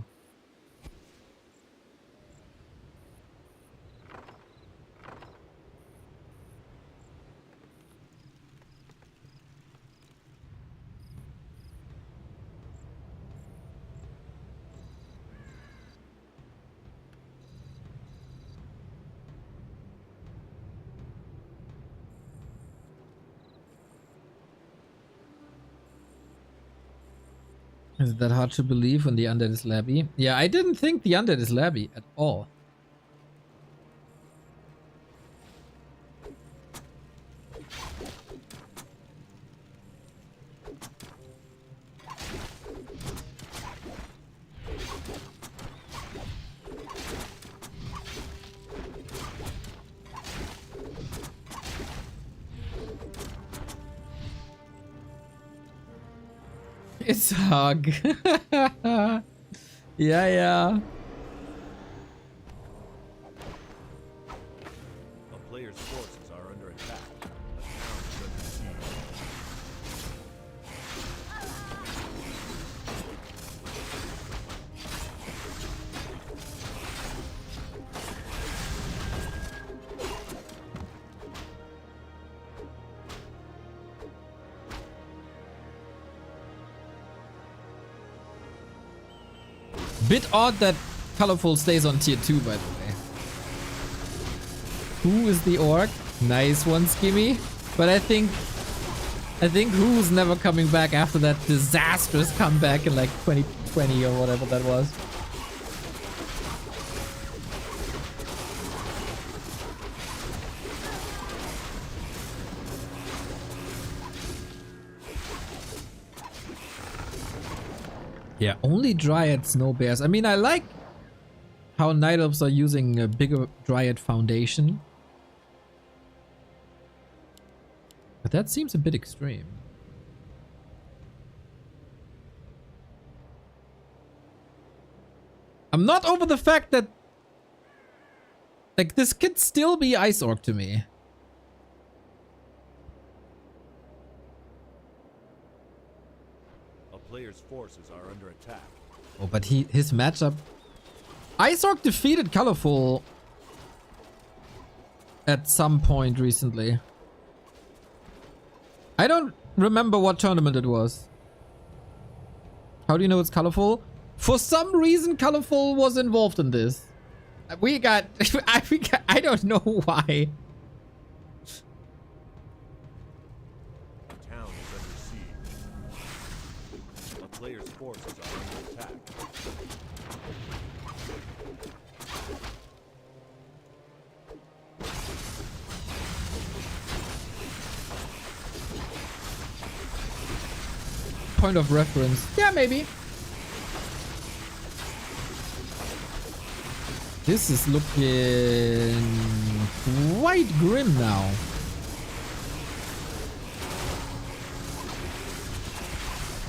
Is it that hard to believe when the Undead is labby? Yeah, I didn't think the Undead is labby at all. It's Hug. Yeah, yeah. A player's forces are under attack. A town is under siege. Bit odd that Colorful stays on tier 2, by the way. Who is the orc? Nice one, Skimmy. But I think Who's never coming back after that disastrous comeback in like 2020 or whatever that was. Yeah, only Dryads, no bears. I mean, I like how Night Elves are using a bigger Dryad foundation. But that seems a bit extreme. I'm not over the fact that... like, this could still be Ice Orc to me. Player's forces are under attack. Oh, but his matchup... Ice Orc defeated Colorful at some point recently. I don't remember what tournament it was. How do you know it's Colorful? For some reason, Colorful was involved in this. We got... I don't know why. Player's forces are under attack. Point of reference. Yeah, maybe. This is looking quite grim now.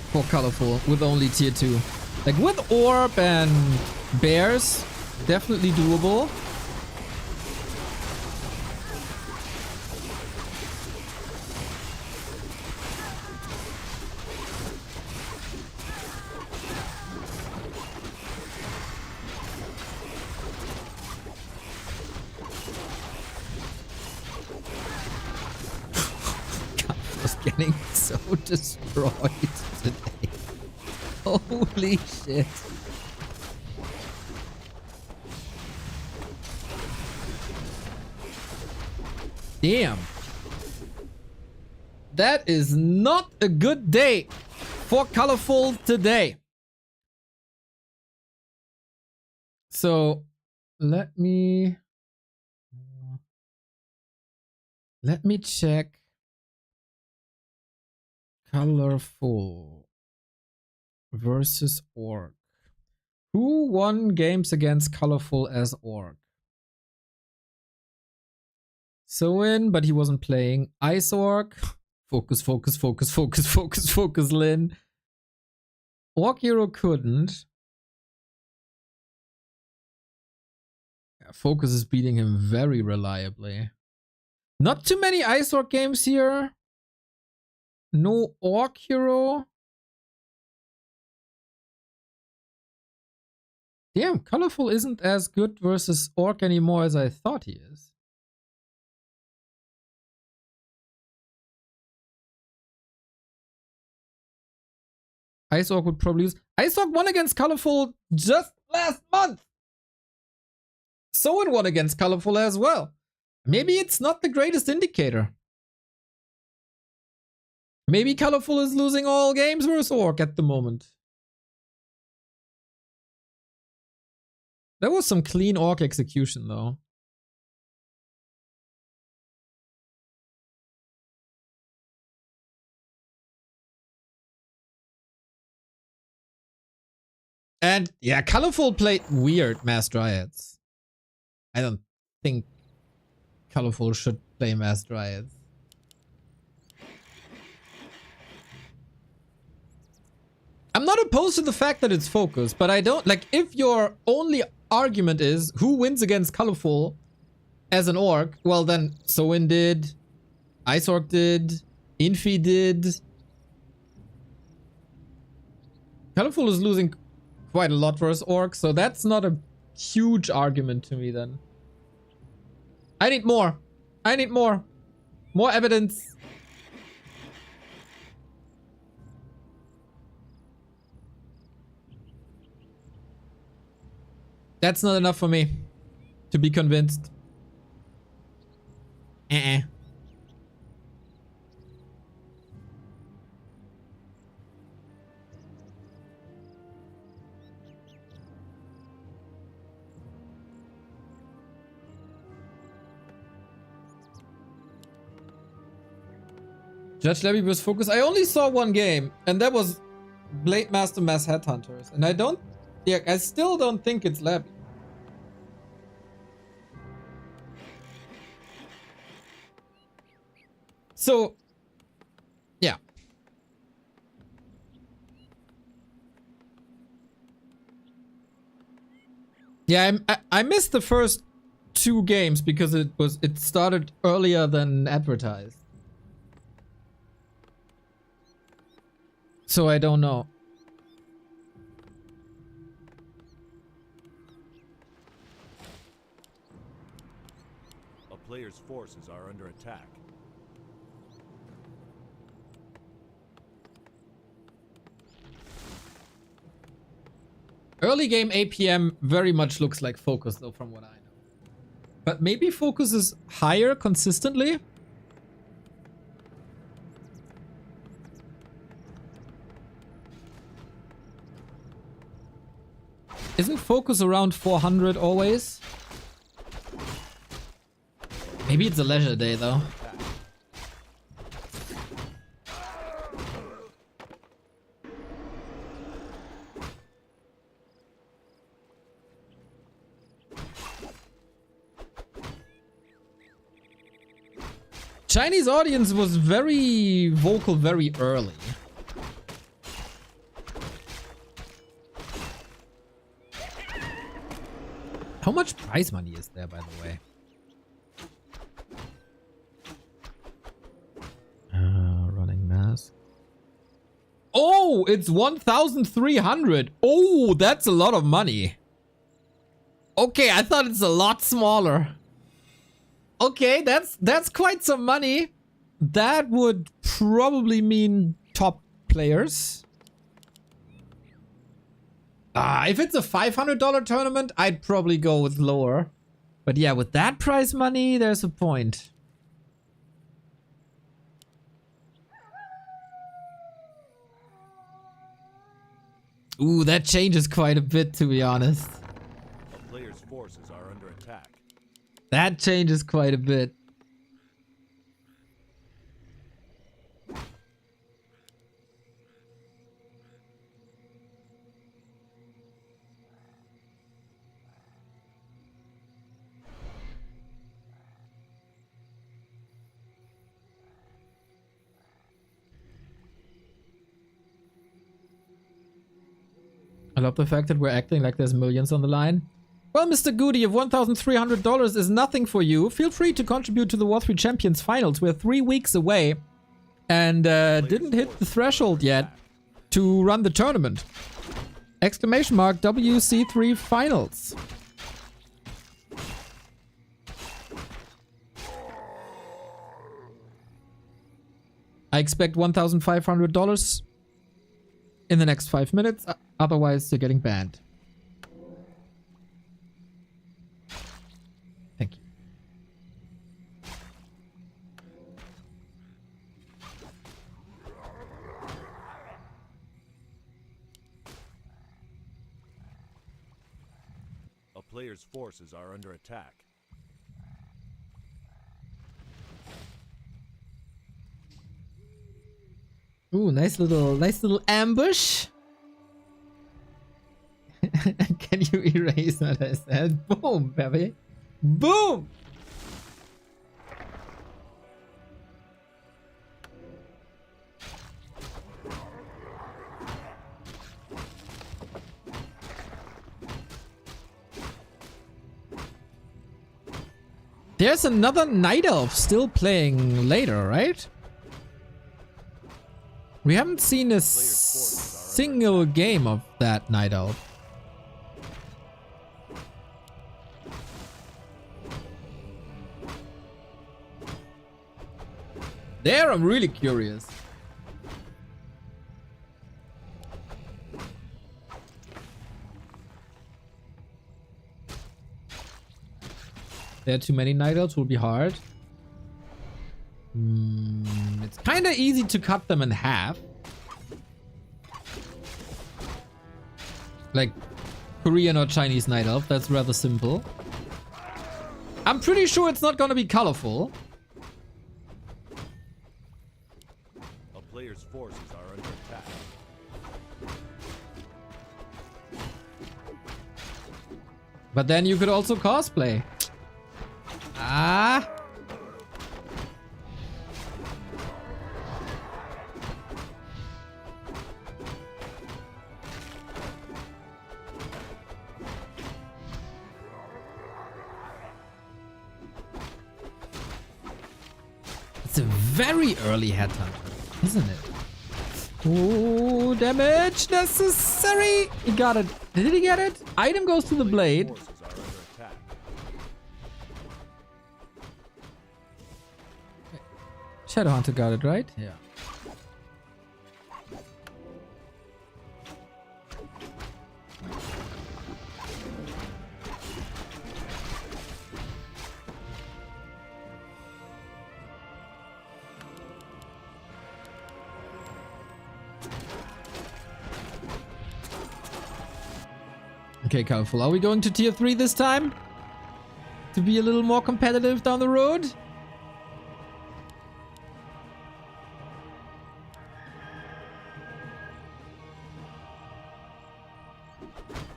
For Colorful with only tier 2. Like with Orb and Bears, definitely doable. God, I was getting so destroyed today. Holy shit. Damn. That is not a good day for Colorful today. So let me check colorful versus orc. Who won games against colorful as orc? Soin, but he wasn't playing. Ice orc. Focus, focus, focus, focus, focus, focus, Lin. Orc hero couldn't. Yeah, focus is beating him very reliably. Not too many ice orc games here. No orc hero. Damn, colorful isn't as good versus orc anymore as I thought he is. Ice orc would probably lose. Ice orc won against colorful just last month. Someone won against colorful as well. Maybe it's not the greatest indicator. Maybe colorful is losing all games versus orc at the moment. That was some clean orc execution though. And yeah, colorful played weird mass dryads. I don't think colorful should play mass dryads. I'm not opposed to the fact that it's focus, but I don't like if your only argument is who wins against colorful as an orc, well then Soin did, Ice Orc did, Infi did. Colorful is losing quite a lot versus orc, so that's not a huge argument to me then. I need more. I need more. More evidence. That's not enough for me to be convinced. Judge Levy was focused. I only saw one game, and that was Blade Master Mass Headhunters. And I still don't think it's Levy. So, yeah. Yeah, I missed the first two games because it started earlier than advertised. So I don't know. A player's forces are under attack. Early game APM very much looks like focus though from what I know. But maybe focus is higher consistently? Isn't focus around 400 always? Maybe it's a leisure day though. Chinese audience was very vocal very early. How much prize money is there, by the way? Running mask. Oh, it's 1,300. Oh, that's a lot of money. Okay, I thought it's a lot smaller. Okay, that's quite some money. That would probably mean top players. If it's a $500 tournament, I'd probably go with lower. But yeah, with that prize money, there's a point. Ooh, that changes quite a bit, to be honest. A forces are under attack. That changes quite a bit. I love the fact that we're acting like there's millions on the line. Well, Mr. Goody, if $1,300 is nothing for you, feel free to contribute to the War 3 Champions Finals. We're 3 weeks away and didn't hit the threshold yet to run the tournament. Exclamation mark WC3 Finals. I expect $1,500 in the next 5 minutes. Otherwise, you're getting banned. Thank you. A player's forces are under attack. Ooh, nice little ambush. Can you erase what I said? Boom, baby. Boom! There's another Night Elf still playing later, right? We haven't seen a single game of that Night Elf. There, I'm really curious. There are too many Night Elves, will be hard. It's kind of easy to cut them in half. Like Korean or Chinese Night Elf, that's rather simple. I'm pretty sure it's not gonna be colorful. A player's forces are under attack. But then you could also cosplay. Ah. It's a very early headhunter, isn't it? Ooh, damage necessary. He got it. Did he get it? Item goes to the blade. Forces are under attack. Shadowhunter got it, right? Yeah. Okay, Colorful. Are we going to tier 3 this time? To be a little more competitive down the road?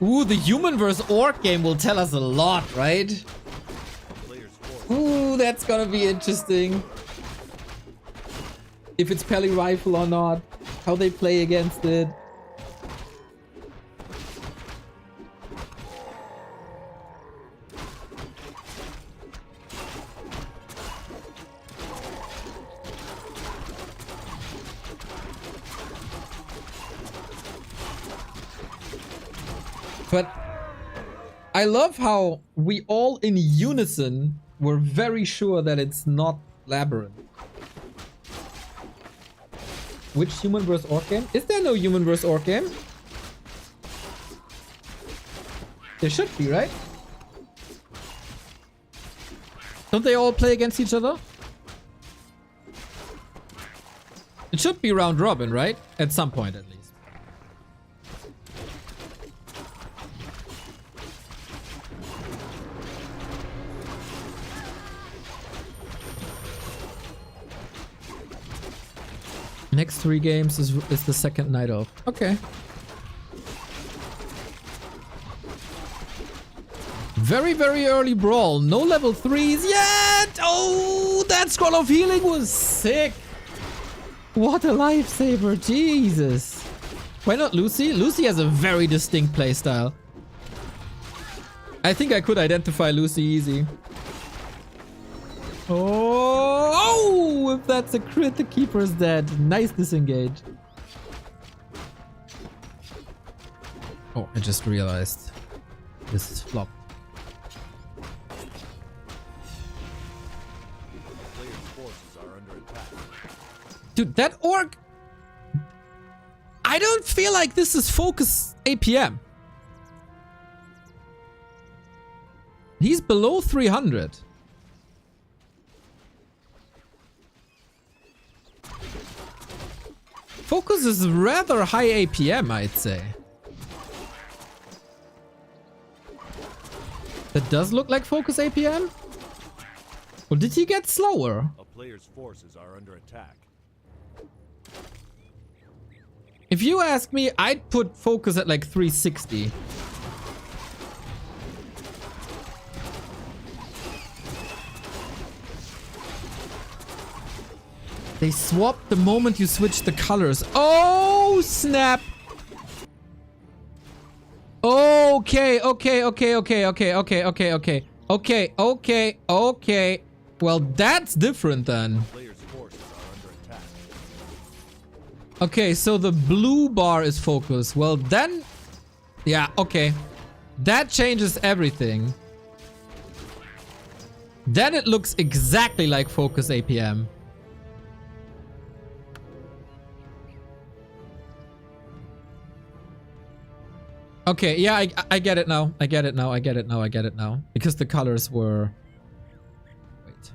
Ooh, the human vs. orc game will tell us a lot, right? A player's forces Ooh, that's gonna be interesting. If it's Peli Rifle or not. How they play against it. But I love how we all in unison were very sure that it's not Labyrinth. Which human vs. orc game? Is there no human vs. orc game? There should be, right? Don't they all play against each other? It should be round robin, right? At some point at least. Next 3 games is the second night off. Okay. Very, very early brawl. No level 3s yet. Oh, that Scroll of Healing was sick. What a lifesaver. Jesus. Why not Lucy? Lucy has a very distinct playstyle. I think I could identify Lucy easy. Oh, if that's a crit, the keeper's dead. Nice disengage. Oh, I just realized this is flop. Players' forces are under attack. Dude, that orc... I don't feel like this is focus APM. He's below 300. Focus is rather high APM, I'd say. That does look like focus APM? Or did he get slower? A player's forces are under attack. If you ask me, I'd put focus at like 360. They swapped the moment you switch the colors. Oh, snap. Okay. Well, that's different then. Players' forces are under attack. Okay, so the blue bar is focus. Well, then... Yeah, okay. That changes everything. Then it looks exactly like focus APM. Okay, yeah, I get it now. I get it now. Because the colors were... Wait.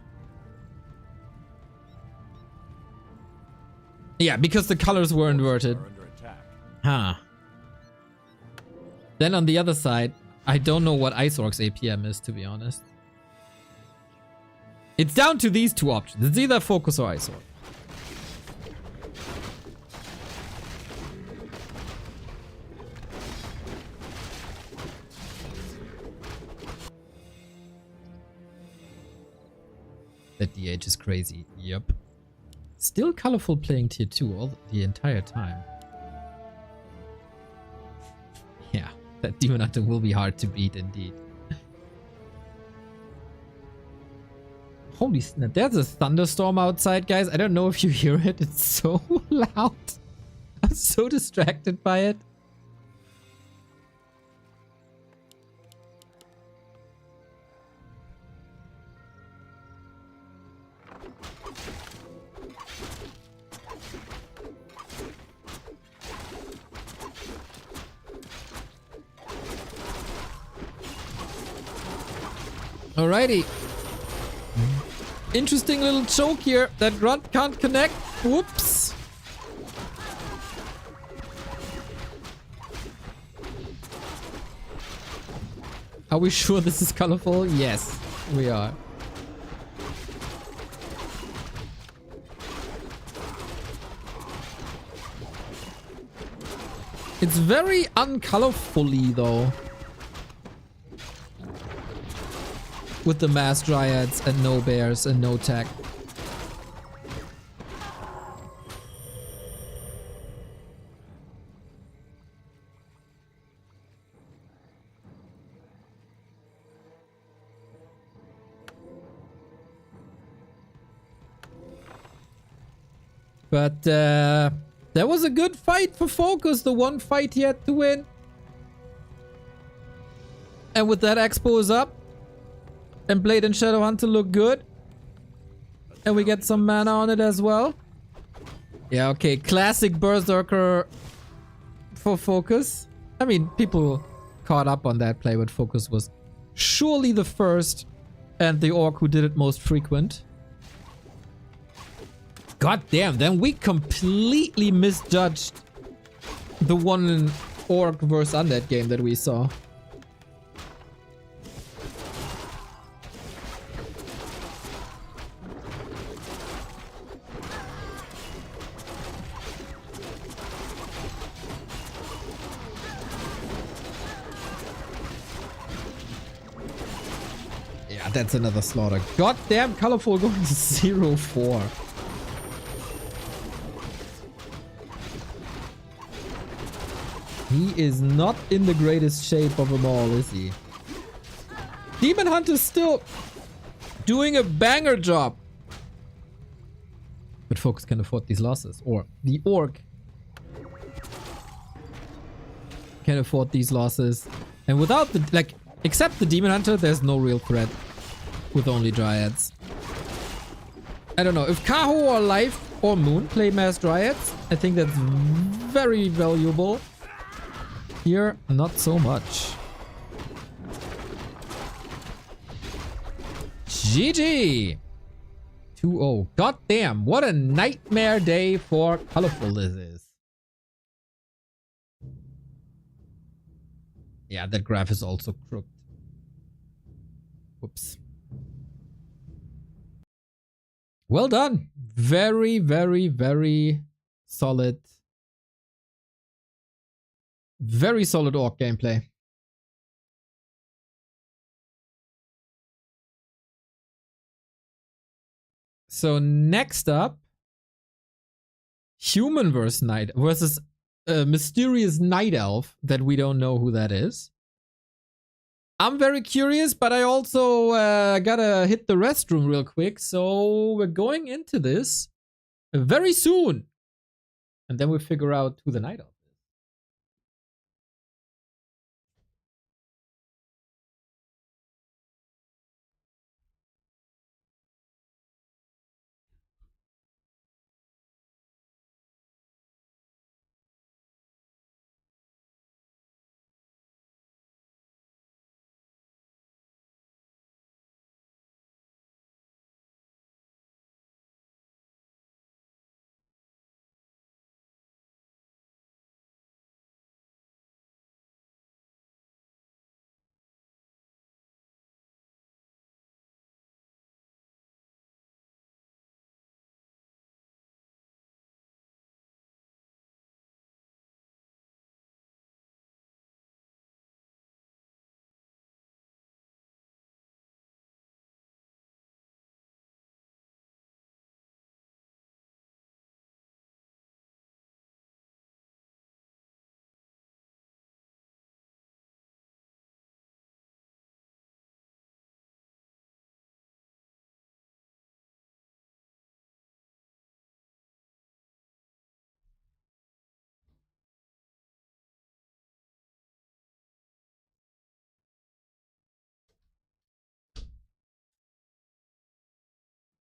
Yeah, because the colors were inverted. Are under attack. Huh. Then on the other side, I don't know what Ice Orc's APM is, to be honest. It's down to these 2 options. It's either focus or Ice Orc. That DH is crazy. Yep. Still colorful playing tier 2 all the entire time. Yeah, that Demon Hunter will be hard to beat indeed. Holy snap, there's a thunderstorm outside, guys. I don't know if you hear it. It's so loud. I'm so distracted by it. Alrighty. Interesting little choke here. That grunt can't connect. Whoops. Are we sure this is colorful? Yes, we are. It's very uncolorfully though. With the mass dryads and no bears and no tech. But that was a good fight for Focus, the one fight he had to win. And with that, Expo is up. And Blade and Shadowhunter look good. And we get some mana on it as well. Yeah, okay. Classic Berserker for Focus. I mean, people caught up on that play, but Focus was surely the first and the Orc who did it most frequent. God damn, then we completely misjudged the one Orc versus Undead game that we saw. that's another slaughter. Goddamn, Colorful going to 0-4. He is not in the greatest shape of them all, is he? Demon Hunter's still doing a banger job. But Focus can afford these losses. Or the Orc can afford these losses. And without the, like, except the Demon Hunter, there's no real threat with only Dryads. I don't know. If Kaho or Life or Moon play Mass Dryads, I think that's very valuable. Here, not so much. GG! 2-0. God damn, what a nightmare day for Colorful this is. Yeah, that graph is also crooked. Whoops. Well done. Very, very, very solid. Very solid Orc gameplay. So next up, Human versus a mysterious Night Elf that we don't know who that is. I'm very curious, but I also gotta hit the restroom real quick. So we're going into this very soon. And then we figure out who the Night Elf is.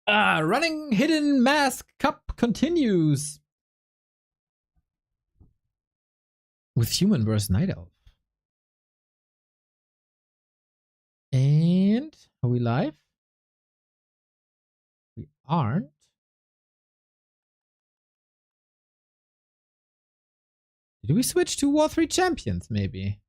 Running Hidden Mask Cup continues. With Human versus Night Elf. And are we live? We aren't. Did we switch to War 3 Champions, maybe?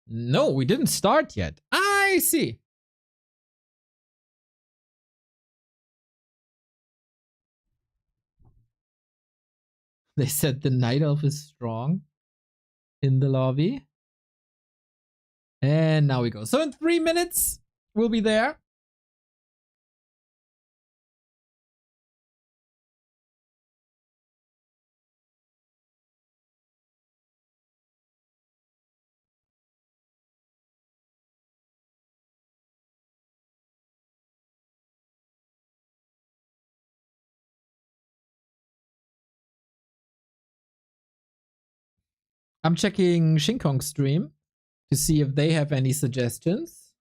No, we didn't start yet. I see. They said the Night Elf is strong in the lobby. And now we go. So in 3 minutes, we'll be there. I'm checking Shinkong's stream to see if they have any suggestions.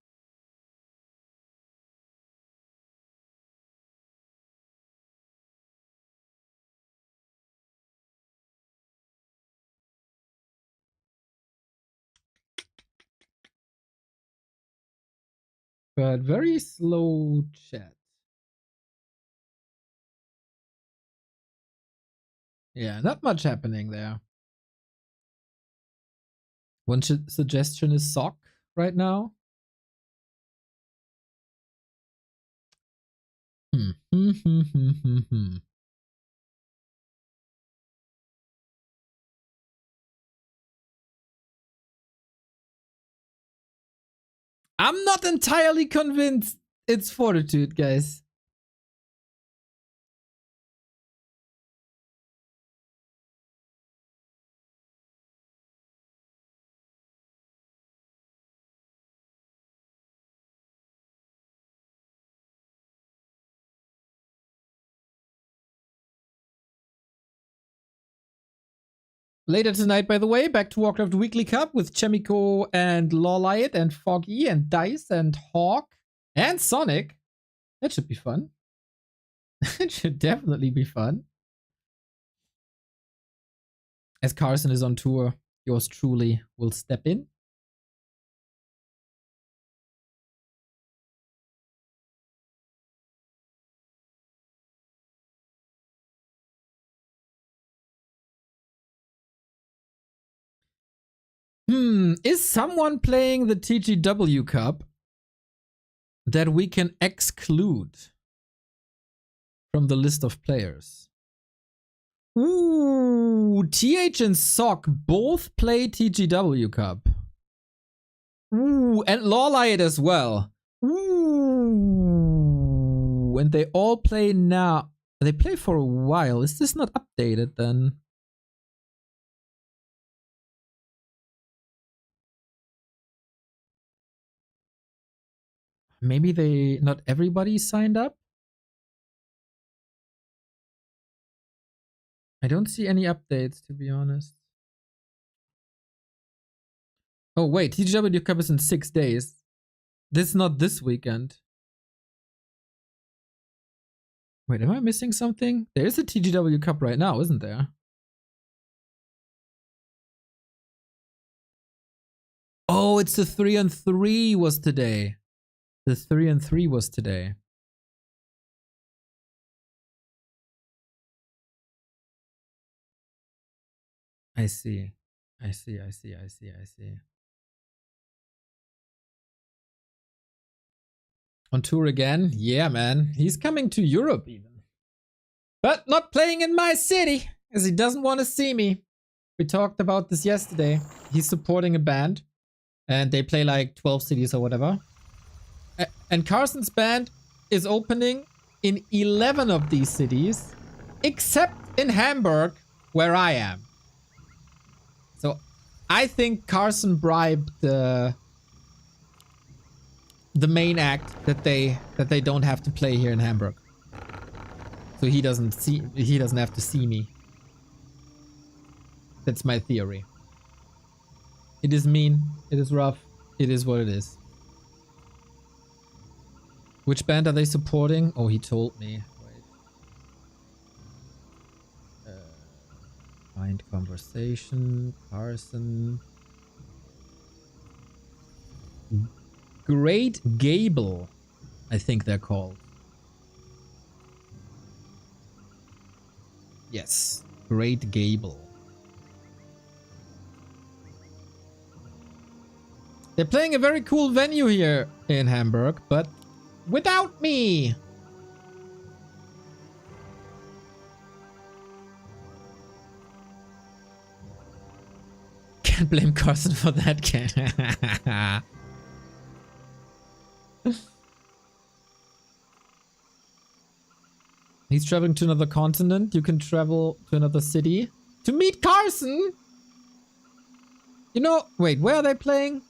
But very slow chat. Yeah, not much happening there. One suggestion is Sock right now. I'm not entirely convinced it's Fortitude, guys. Later tonight, by the way, back to Warcraft Weekly Cup with Chemico and Lawlight and Foggy and Dice and Hawk and Sonic. That should be fun. It should definitely be fun. As Carson is on tour, yours truly will step in. Is someone playing the TGW Cup that we can exclude from the list of players? Ooh, TH and Sock both play TGW Cup. Ooh, and Lawlight as well. Ooh, and they all play now. They play for a while. Is this not updated then? Maybe not everybody signed up? I don't see any updates, to be honest. Oh, wait, TGW Cup is in 6 days. This is not this weekend. Wait, am I missing something? There is a TGW Cup right now, isn't there? Oh, it's the 3-on-3 was today. The 3-on-3 was today. I see. I see. On tour again? Yeah, man. He's coming to Europe even. But not playing in my city, as he doesn't want to see me. We talked about this yesterday. He's supporting a band, and they play like 12 cities or whatever. And Carson's band is opening in 11 of these cities, except in Hamburg, where I am. So I think Carson bribed the main act that they don't have to play here in Hamburg. So he doesn't have to see me. That's my theory. It is mean, it is rough, it is what it is. Which band are they supporting? Oh, he told me. Wait. Find conversation. Carson. Great Gable, I think they're called. Yes, Great Gable. They're playing a very cool venue here in Hamburg, but without me. Can't blame Carson for that, can I? He's traveling to another continent. You can travel to another city to meet Carson. You know, wait, where are they playing?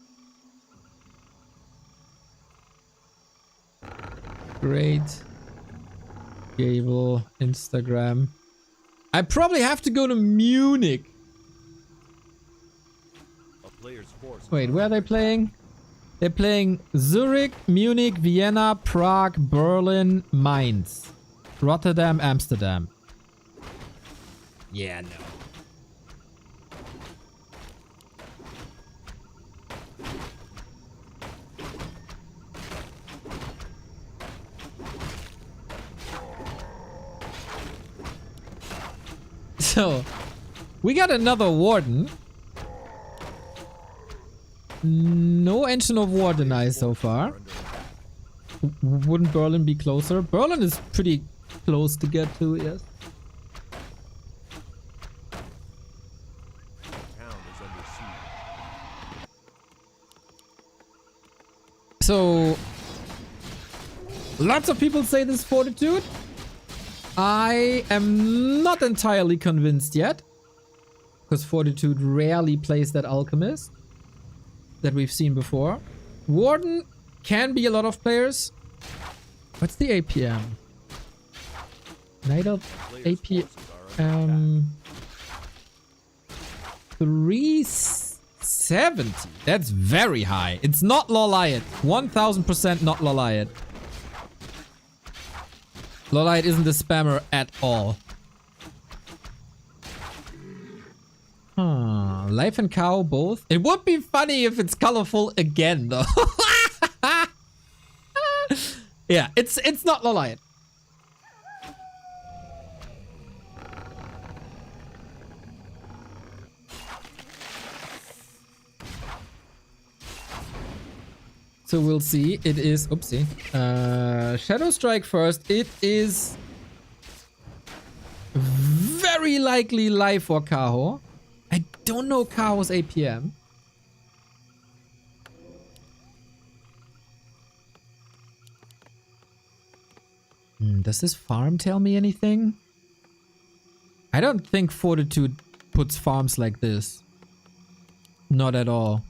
Great Gable, Instagram. I probably have to go to Munich. Wait, where are they playing? They're playing Zurich, Munich, Vienna, Prague, Berlin, Mainz, Rotterdam, Amsterdam. Yeah, no. So, we got another warden. No engine of war denied so far. Wouldn't Berlin be closer? Berlin is pretty close to get to, yes. So, lots of people say this Fortitude. I am not entirely convinced yet. Because Fortitude rarely plays that Alchemist that we've seen before. Warden can be a lot of players. What's the APM? Night of APM 370. That's very high. It's not Loliot. 1000% not Loliot. Loliot isn't a spammer at all. Huh. Life and cow both. It would be funny if it's colorful again though. Yeah, it's not Loliot. So we'll see. It is oopsie. Shadow Strike first. It is very likely live for Kaho. I don't know Kaho's APM. Does this farm tell me anything? I don't think Fortitude puts farms like this. Not at all.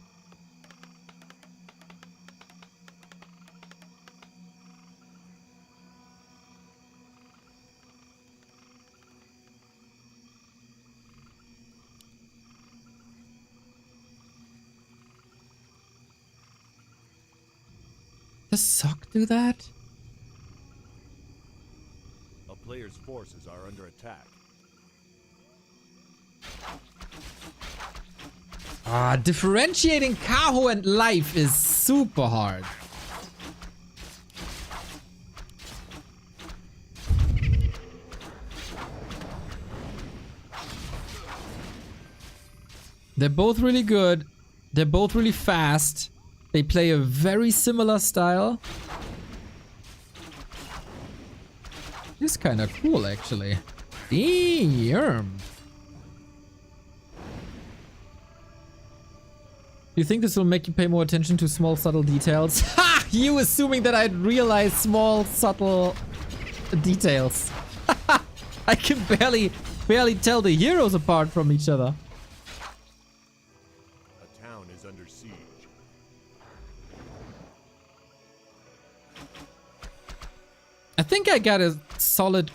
Does Sock do that? A player's forces are under attack. Differentiating Kaho and life is super hard. They're both really good. They're both really fast. They play a very similar style. It's kind of cool, actually. Damn. Do you think this will make you pay more attention to small, subtle details? Ha! You assuming that I'd realize small, subtle details. I can barely tell the heroes apart from each other. A town is under siege. I think I got a solid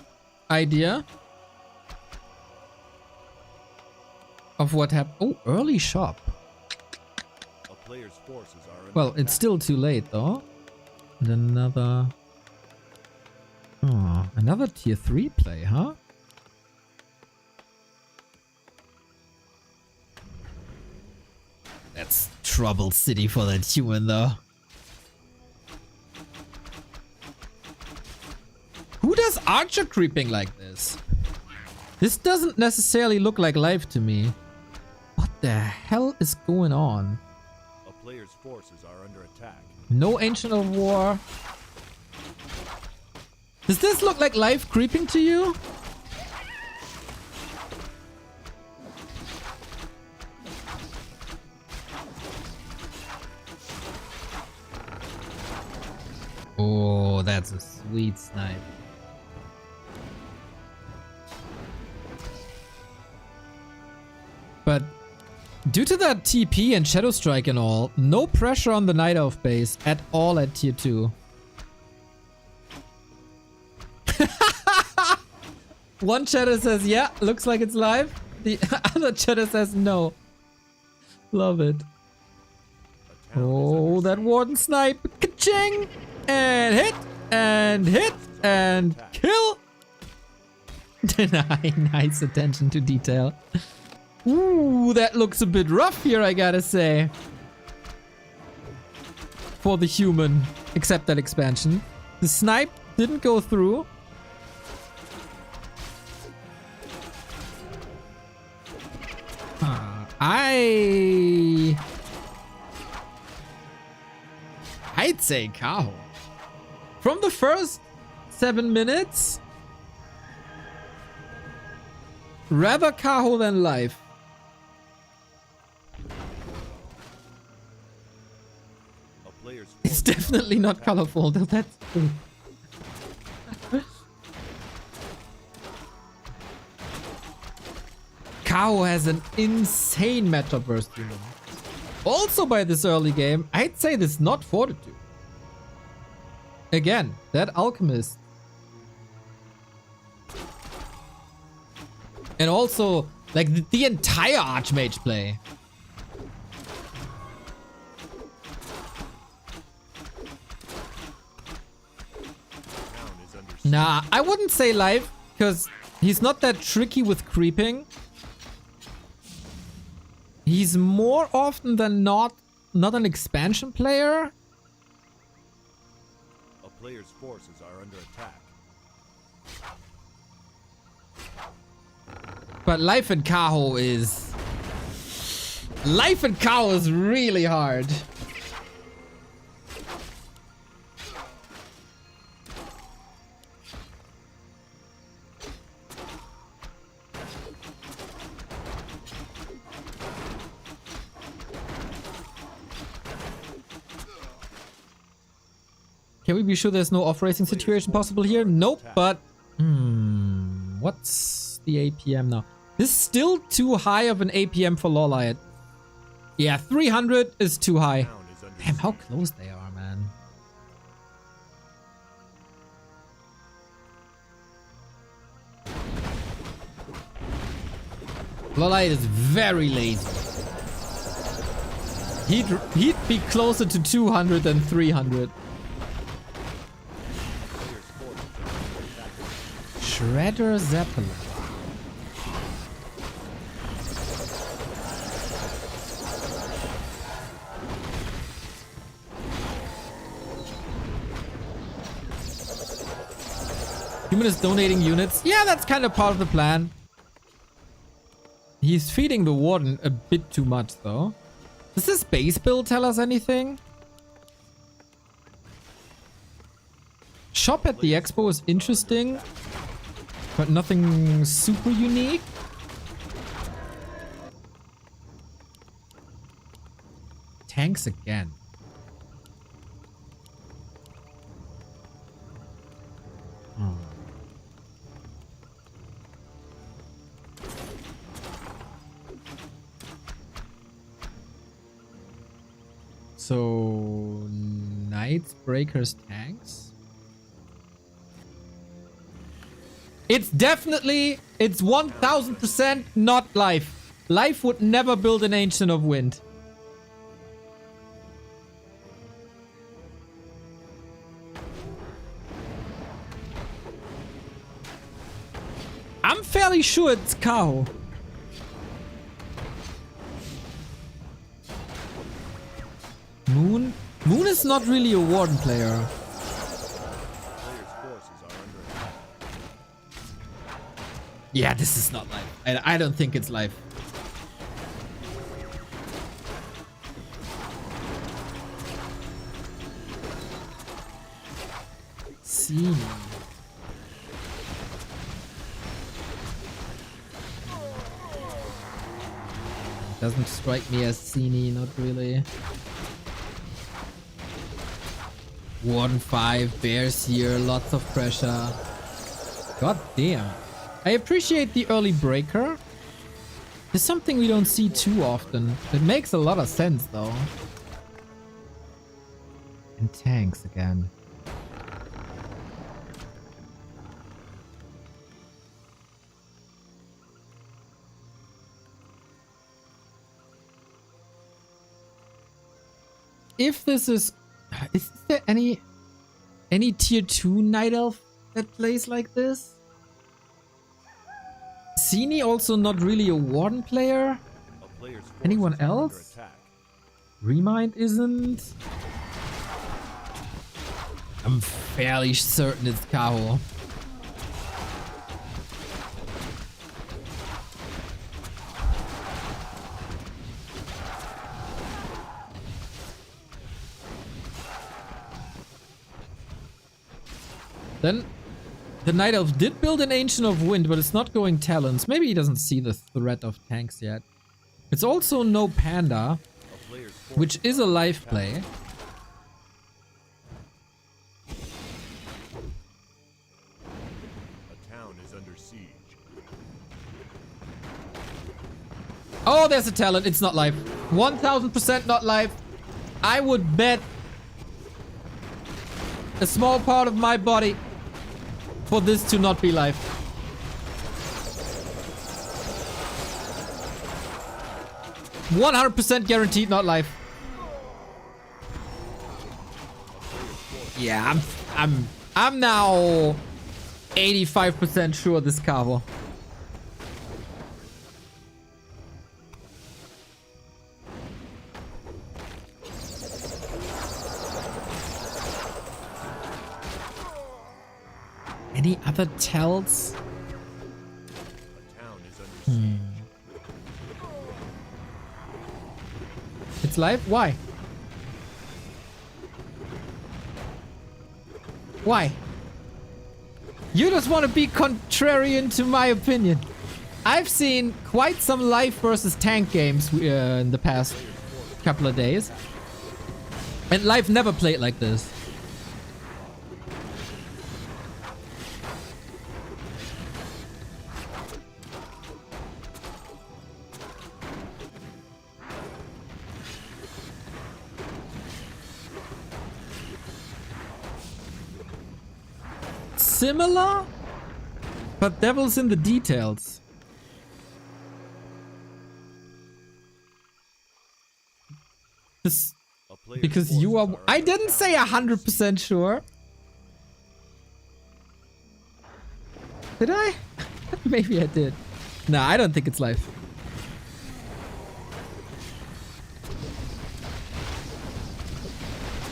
idea of what happened. Oh, early shop. A player's forces are under Well, it's still too late though. And another... Oh, another tier 3 play, huh? That's trouble city for that human though. Who does archer creeping like this? This doesn't necessarily look like life to me. What the hell is going on? A player's forces are under attack. No Ancient of War. Does this look like life creeping to you? Oh, that's a sweet snipe. But due to that TP and Shadow Strike and all, no pressure on the Night Elf base at all at tier 2. One chatter says, yeah, looks like it's live. The other chatter says, no. Love it. Oh, that Warden snipe. Ka-ching! And hit! And hit! And kill! Nice attention to detail. Ooh, that looks a bit rough here, I gotta say. For the human, except that expansion. The snipe didn't go through. I'd say Kaho. From the first 7 minutes, rather Kaho than life. A player's It's forces definitely are not under colorful, though. That's true. Kao has an insane meta burst unit. Also by this early game, I'd say this is not Fortitude. Again, that Alchemist. And also, like, the entire Archmage play. town is under siege. Nah, I wouldn't say live, because he's not that tricky with creeping. He's more often than not an expansion player. A player's forces are under attack. But life in Kaho is... Life in Kaho is really hard. Can we be sure there's no off-racing situation possible here? Nope, but... what's the APM now? This is still too high of an APM for Lawlight. Yeah, 300 is too high. Town is under Damn, how siege. close they are, man. Lawlight is very lazy. He'd be closer to 200 than 300. Player's forces are under attack. Shredder Zeppelin. Human is donating units. Yeah, that's kind of part of the plan. He's feeding the warden a bit too much, though. Does this base build tell us anything? Shop at the expo is interesting, but nothing super unique. Tanks again. Oh. So, Knights, Breakers, Tanks? It's definitely, it's 1000% not Life. Life would never build an Ancient of Wind. I'm fairly sure it's Kao. Moon? Moon is not really a Warden player. Player's forces are under attack. Yeah, this is not live. I don't think it's live. See. Doesn't strike me as Cini, not really. Warden 5, Bears here, lots of pressure. God damn. I appreciate the early breaker. It's something we don't see too often. It makes a lot of sense though. And tanks again. If this is there any tier 2 Night Elf that plays like this? Cini also not really a Warden player. A player's forces Anyone are under else? attack. Remind isn't. I'm fairly certain it's Kaho. Then the Night Elf did build an Ancient of Wind, but it's not going Talons. Maybe he doesn't see the threat of tanks yet. It's also no Panda, A player's forces which is are a under live attack. play. Oh, there's a talent. It's not live. 1000% not live. I would bet a small part of my body for this to not be live. %100% guaranteed not live. Yeah, I'm now 85% sure this Cavo. Any other tells? A town is under siege. It's live? Why? Why? You just want to be contrarian to my opinion. I've seen quite some live versus tank games in the past couple of days. And live never played like this. Similar, but devil's in the details. This, A player's because you forces are... I didn't say 100% sure. Did I? Maybe I did. Nah, I don't think it's live.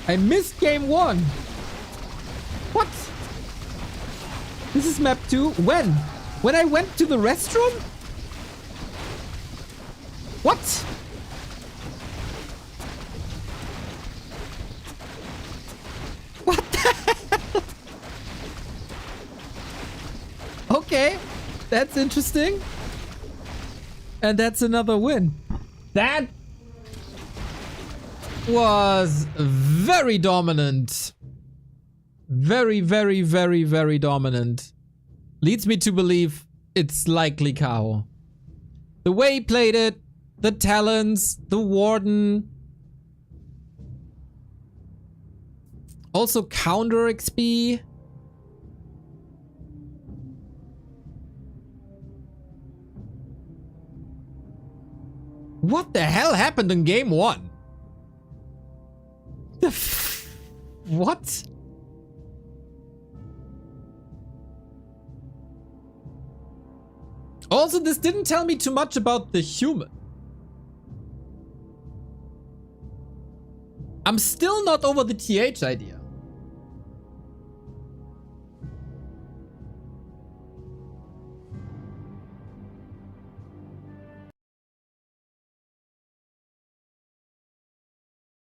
I missed game 1. What? This is map 2? When? When I went to the restroom? What? What the hell? Okay, that's interesting. And that's another win. That was very dominant. Very, very, very, very dominant. Leads me to believe it's likely Kao. The way he played it, the talents, the warden. Also counter XP. What the hell happened in game 1? What? Also, this didn't tell me too much about the human. I'm still not over the TH idea.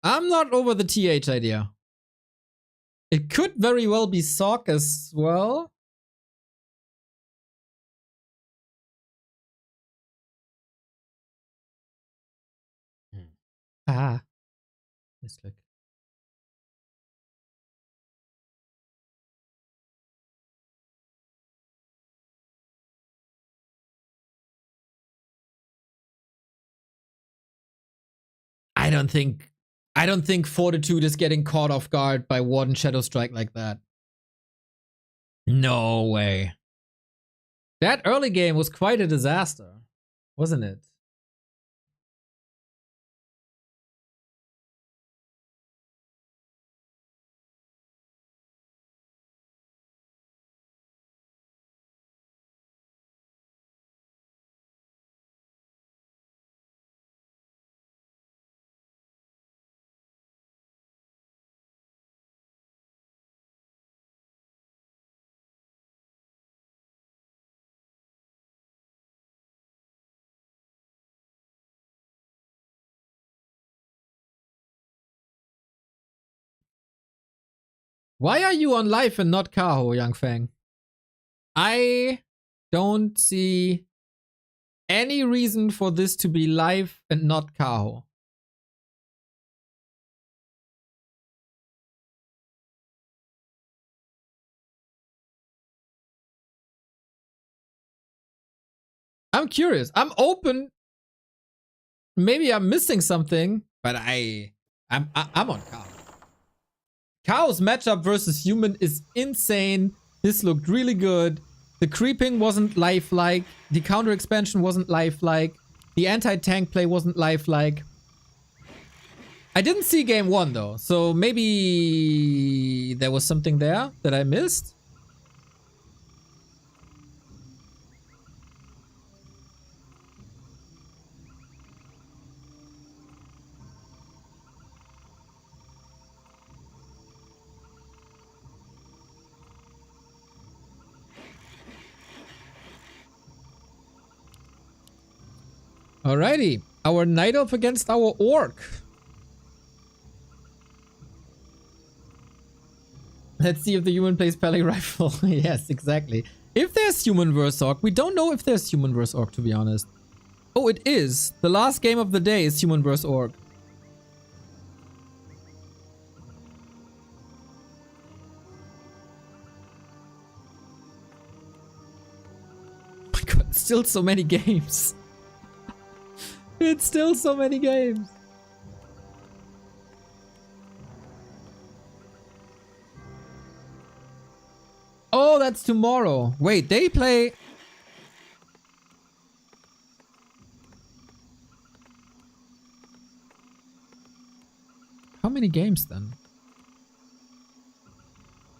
I'm not over the TH idea. It could very well be Sock as well. Ah. Misclick. I don't think Fortitude is getting caught off guard by Warden Shadow Strike like that. No way. That early game was quite a disaster, wasn't it? Why are you on live and not Kaho, Young Fang? I don't see any reason for this to be live and not Kaho. I'm curious. I'm open maybe I'm missing something, but I'm on Cow. Cow's matchup versus human is insane. This looked really good. The creeping wasn't lifelike. The counter expansion wasn't lifelike. The anti-tank play wasn't lifelike. I didn't see game 1 though, so maybe there was something there that I missed. Alrighty, our Night Elf against our Orc. Let's see if the human plays Pele Rifle. Yes, exactly. If there's human versus Orc, we don't know if there's human versus Orc, to be honest. Oh, it is. The last game of the day is human versus Orc. Oh my god, still so many games. It's still so many games. Oh, that's tomorrow. Wait, they play... How many games then?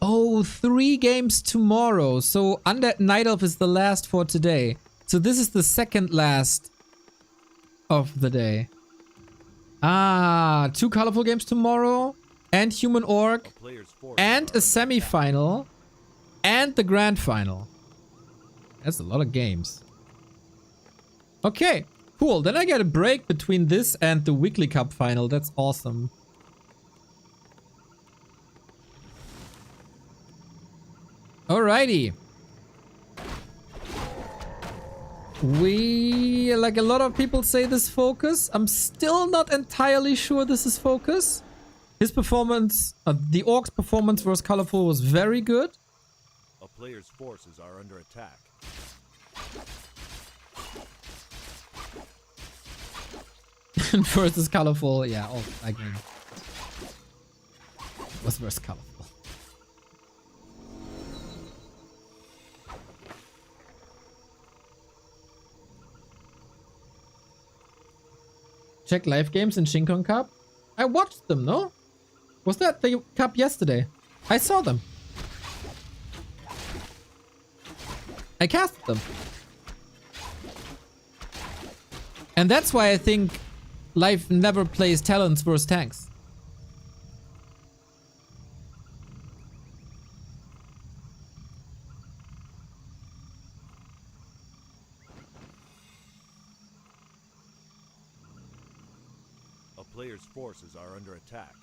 Oh, 3 games tomorrow. So Undead Night Elf is the last for today. So this is the second last of the day. Ah, 2 colorful games tomorrow, and human orc, and a semi-final, and the grand final. That's a lot of games. Okay, cool. Then I get a break between this and the weekly cup final. That's awesome. Alrighty. We, like a lot of people say, this focus. I'm still not entirely sure this is focus. His performance, the Orc's performance versus Colorful was very good. A player's forces are under attack. Versus Colorful, yeah, oh, I agree. Was versus Colorful. Check live games in Shinkong Cup. I watched them, no? Was that the cup yesterday? I saw them. I casted them. And that's why I think live never plays talents versus tanks. Players' forces are under attack.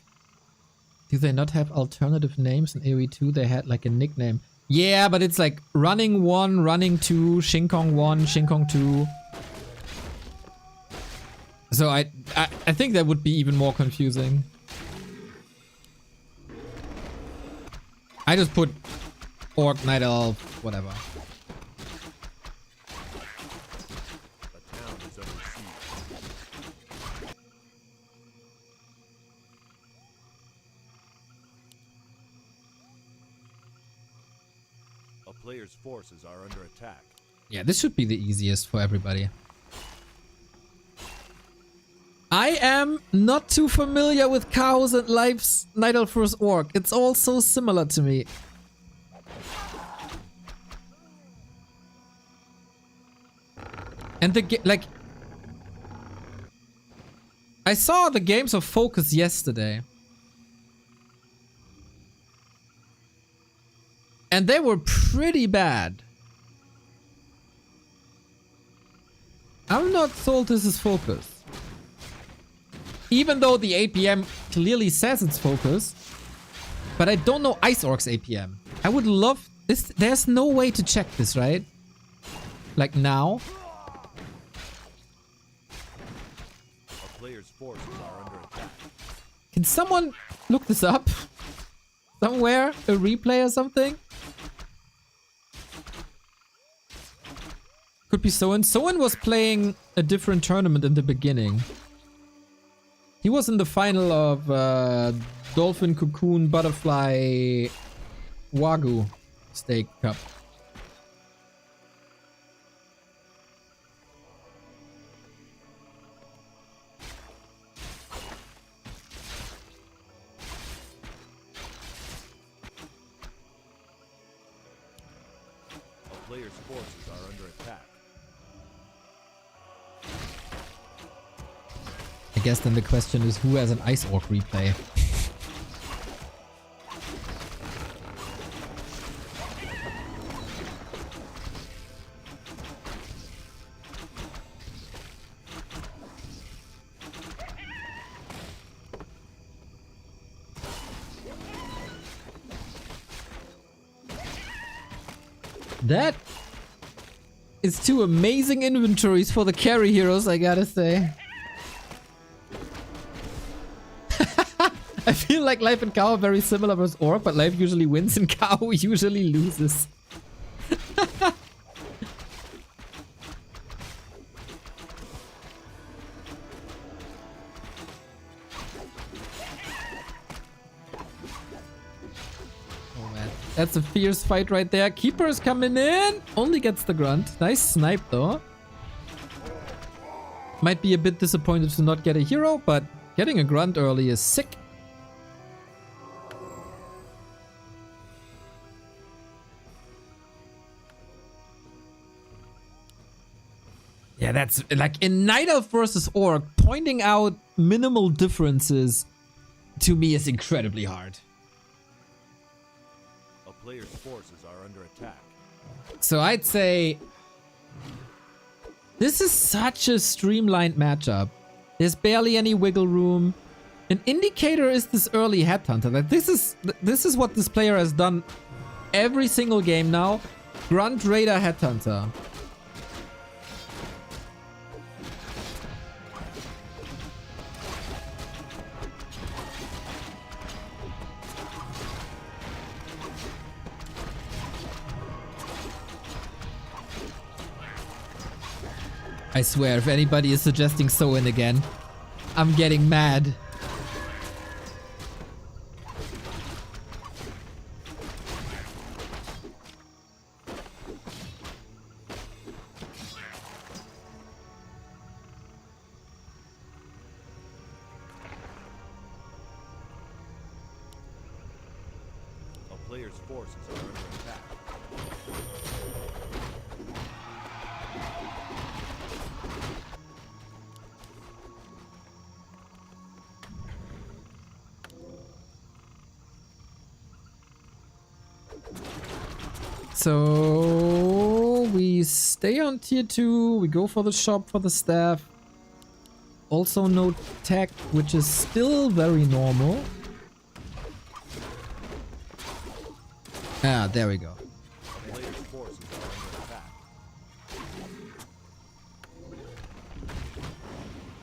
Do they not have alternative names in AoE 2? They had like a nickname. Yeah, but it's like running 1, running 2, Shinkong 1, Shinkong 2. So I think that would be even more confusing. I just put Orc, Night Elf, whatever. The town is under siege. A player's forces are under attack. Yeah, this should be the easiest for everybody. I am not too familiar with Chaos and Life's Night Elf vs. Orc. It's all so similar to me. And like... I saw the games of Focus yesterday. And they were pretty bad. I'm not sold this is Focus. Even though the APM clearly says it's Focus. But I don't know Ice Orc's APM. I would love this. There's no way to check this, right? Like now. A player's forces are under attack. Can someone look this up? Somewhere? A replay or something? Could be Soen. Soen was playing a different tournament in the beginning. He was in the final of Dolphin Cocoon Butterfly Wagyu Steak Cup. A player's forces are under attack. I guess then the question is who has an Ice Orc replay? That is two amazing inventories for the carry heroes, I gotta say. I feel like Life and Cow are very similar versus Orc, but Life usually wins and Cow usually loses. That's a fierce fight right there. Keeper's coming in. Only gets the grunt. Nice snipe though. Might be a bit disappointed to not get a hero, but getting a grunt early is sick. Yeah, that's like in Night Elf versus Orc, pointing out minimal differences to me is incredibly hard. Player's forces are under attack. So I'd say this is such a streamlined matchup. There's barely any wiggle room. An indicator is this early headhunter. Like this is what this player has done every single game now. Grunt Raider headhunter. I swear, if anybody is suggesting Soin again, I'm getting mad. A player's forces are under attack. So we stay on tier 2, we go for the shop for the staff. Also no tech, which is still very normal. Ah, there we go. Player's forces are under attack.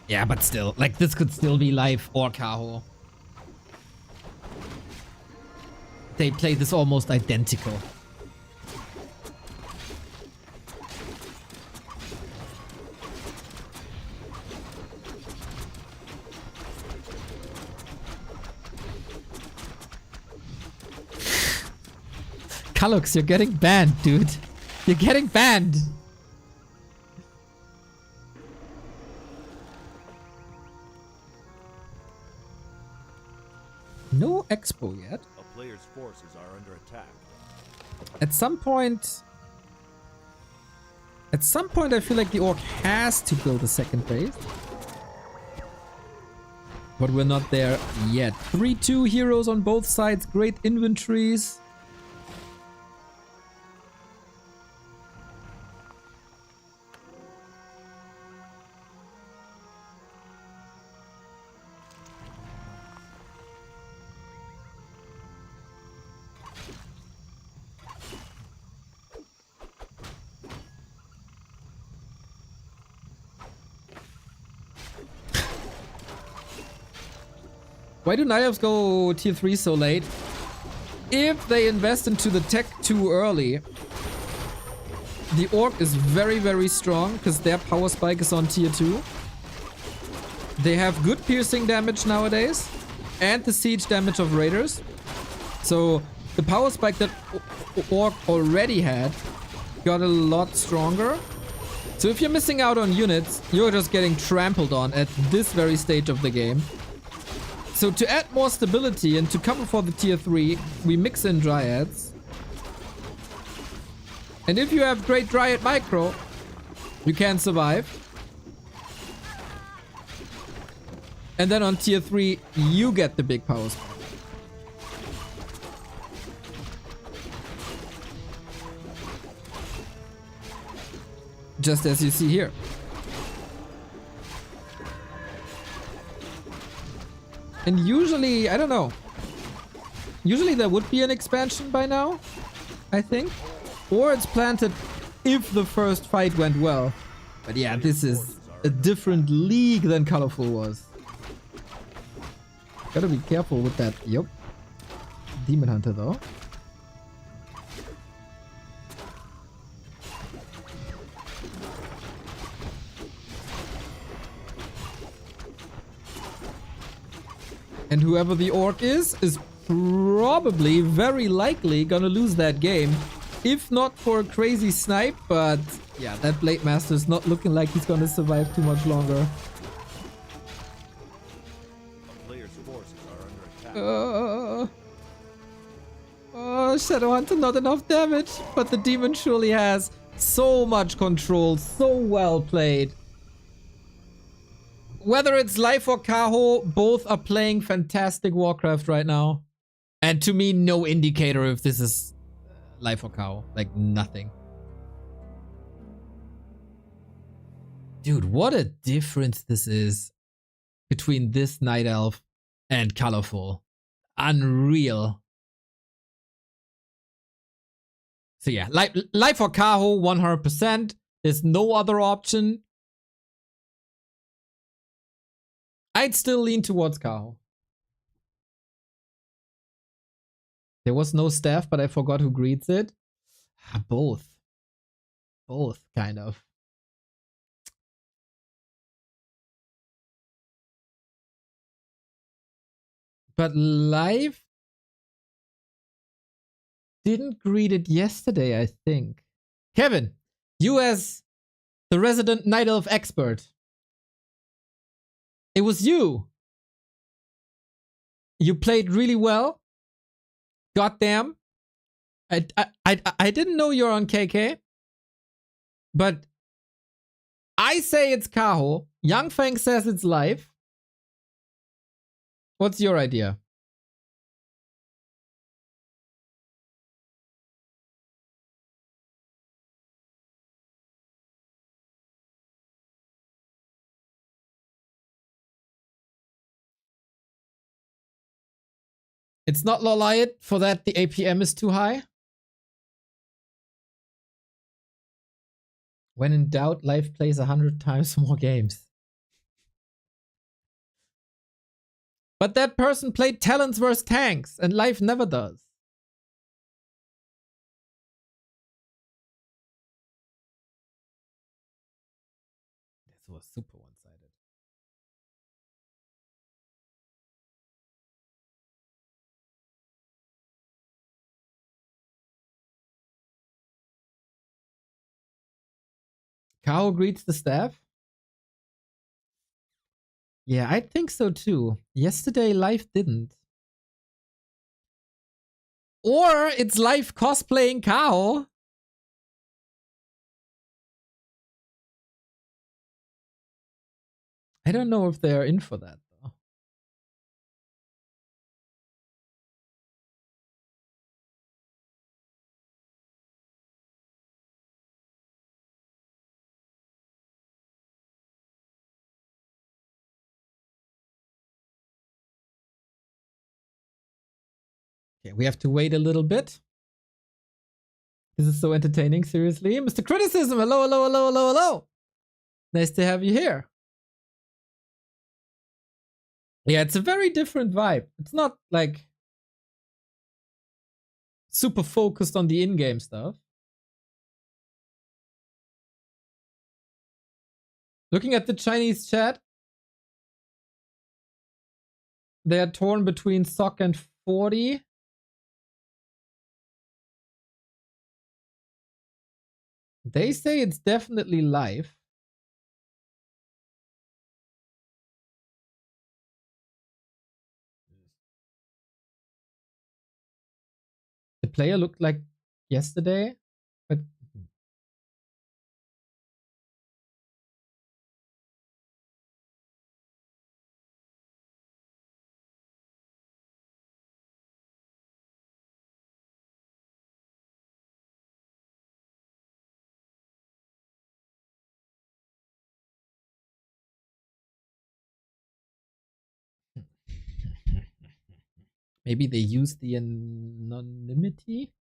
Yeah, but still, like this could still be Life or Kaho. They play this almost identical. Kalux, you're getting banned, dude. You're getting banned. No expo yet. A player's forces are under attack. At some point, I feel like the Orc has to build a second base. But we're not there yet. 3-2 heroes on both sides. Great inventories. Why do Night Elves go tier 3 so late? If they invest into the tech too early, the Orc is very, very strong because their power spike is on tier 2. They have good piercing damage nowadays and the siege damage of raiders. So the power spike that Orc already had got a lot stronger. So if you're missing out on units, you're just getting trampled on at this very stage of the game. So to add more stability and to cover for the tier 3, we mix in Dryads. And if you have great Dryad micro, you can survive. And then on tier 3, you get the big power spike. Just as you see here. And usually, I don't know. Usually there would be an expansion by now, I think. Or it's planted if the first fight went well. But yeah, this is a different league than Colorful was. Gotta be careful with that. Yup. Demon Hunter though. And whoever the orc is probably very likely gonna lose that game. If not for a crazy snipe, but yeah, that Blade Master is not looking like he's gonna survive too much longer. A player's forces are under attack. Oh, Shadowhunter, not enough damage. But the demon surely has so much control. So well played. Whether it's Life or Kaho, both are playing fantastic Warcraft right now. And to me, no indicator if this is Life or Kaho. Like, nothing. Dude, what a difference this is between this Night Elf and Colorful. Unreal. So yeah, Life or Kaho, 100%. There's no other option. I'd still lean towards Kaho. There was no staff, but I forgot who greets it. Both. Both, kind of. But Live didn't greet it yesterday, I think. Kevin, you as the resident Night Elf expert. It was you. You played really well. Goddamn. I didn't know you're on KK. But I say it's Kaho. Young Fang says it's Live. What's your idea? It's not Loliot. For that, the APM is too high. When in doubt, Live plays 100 times more games. But that person played Talents vs. Tanks, and Live never does. This was super one-sided. Kao greets the staff. Yeah, I think so too. Yesterday, Live didn't. Or it's Live cosplaying Kao. I don't know if they're in for that though. Okay, we have to wait a little bit. This is so entertaining, seriously. Mr. Criticism, hello, hello, hello, hello, hello. Nice to have you here. Yeah, it's a very different vibe. It's not like super focused on the in-game stuff. Looking at the Chinese chat, They're torn between Sock and 40. They say it's definitely live. The player looked like yesterday, but maybe they use the anonymity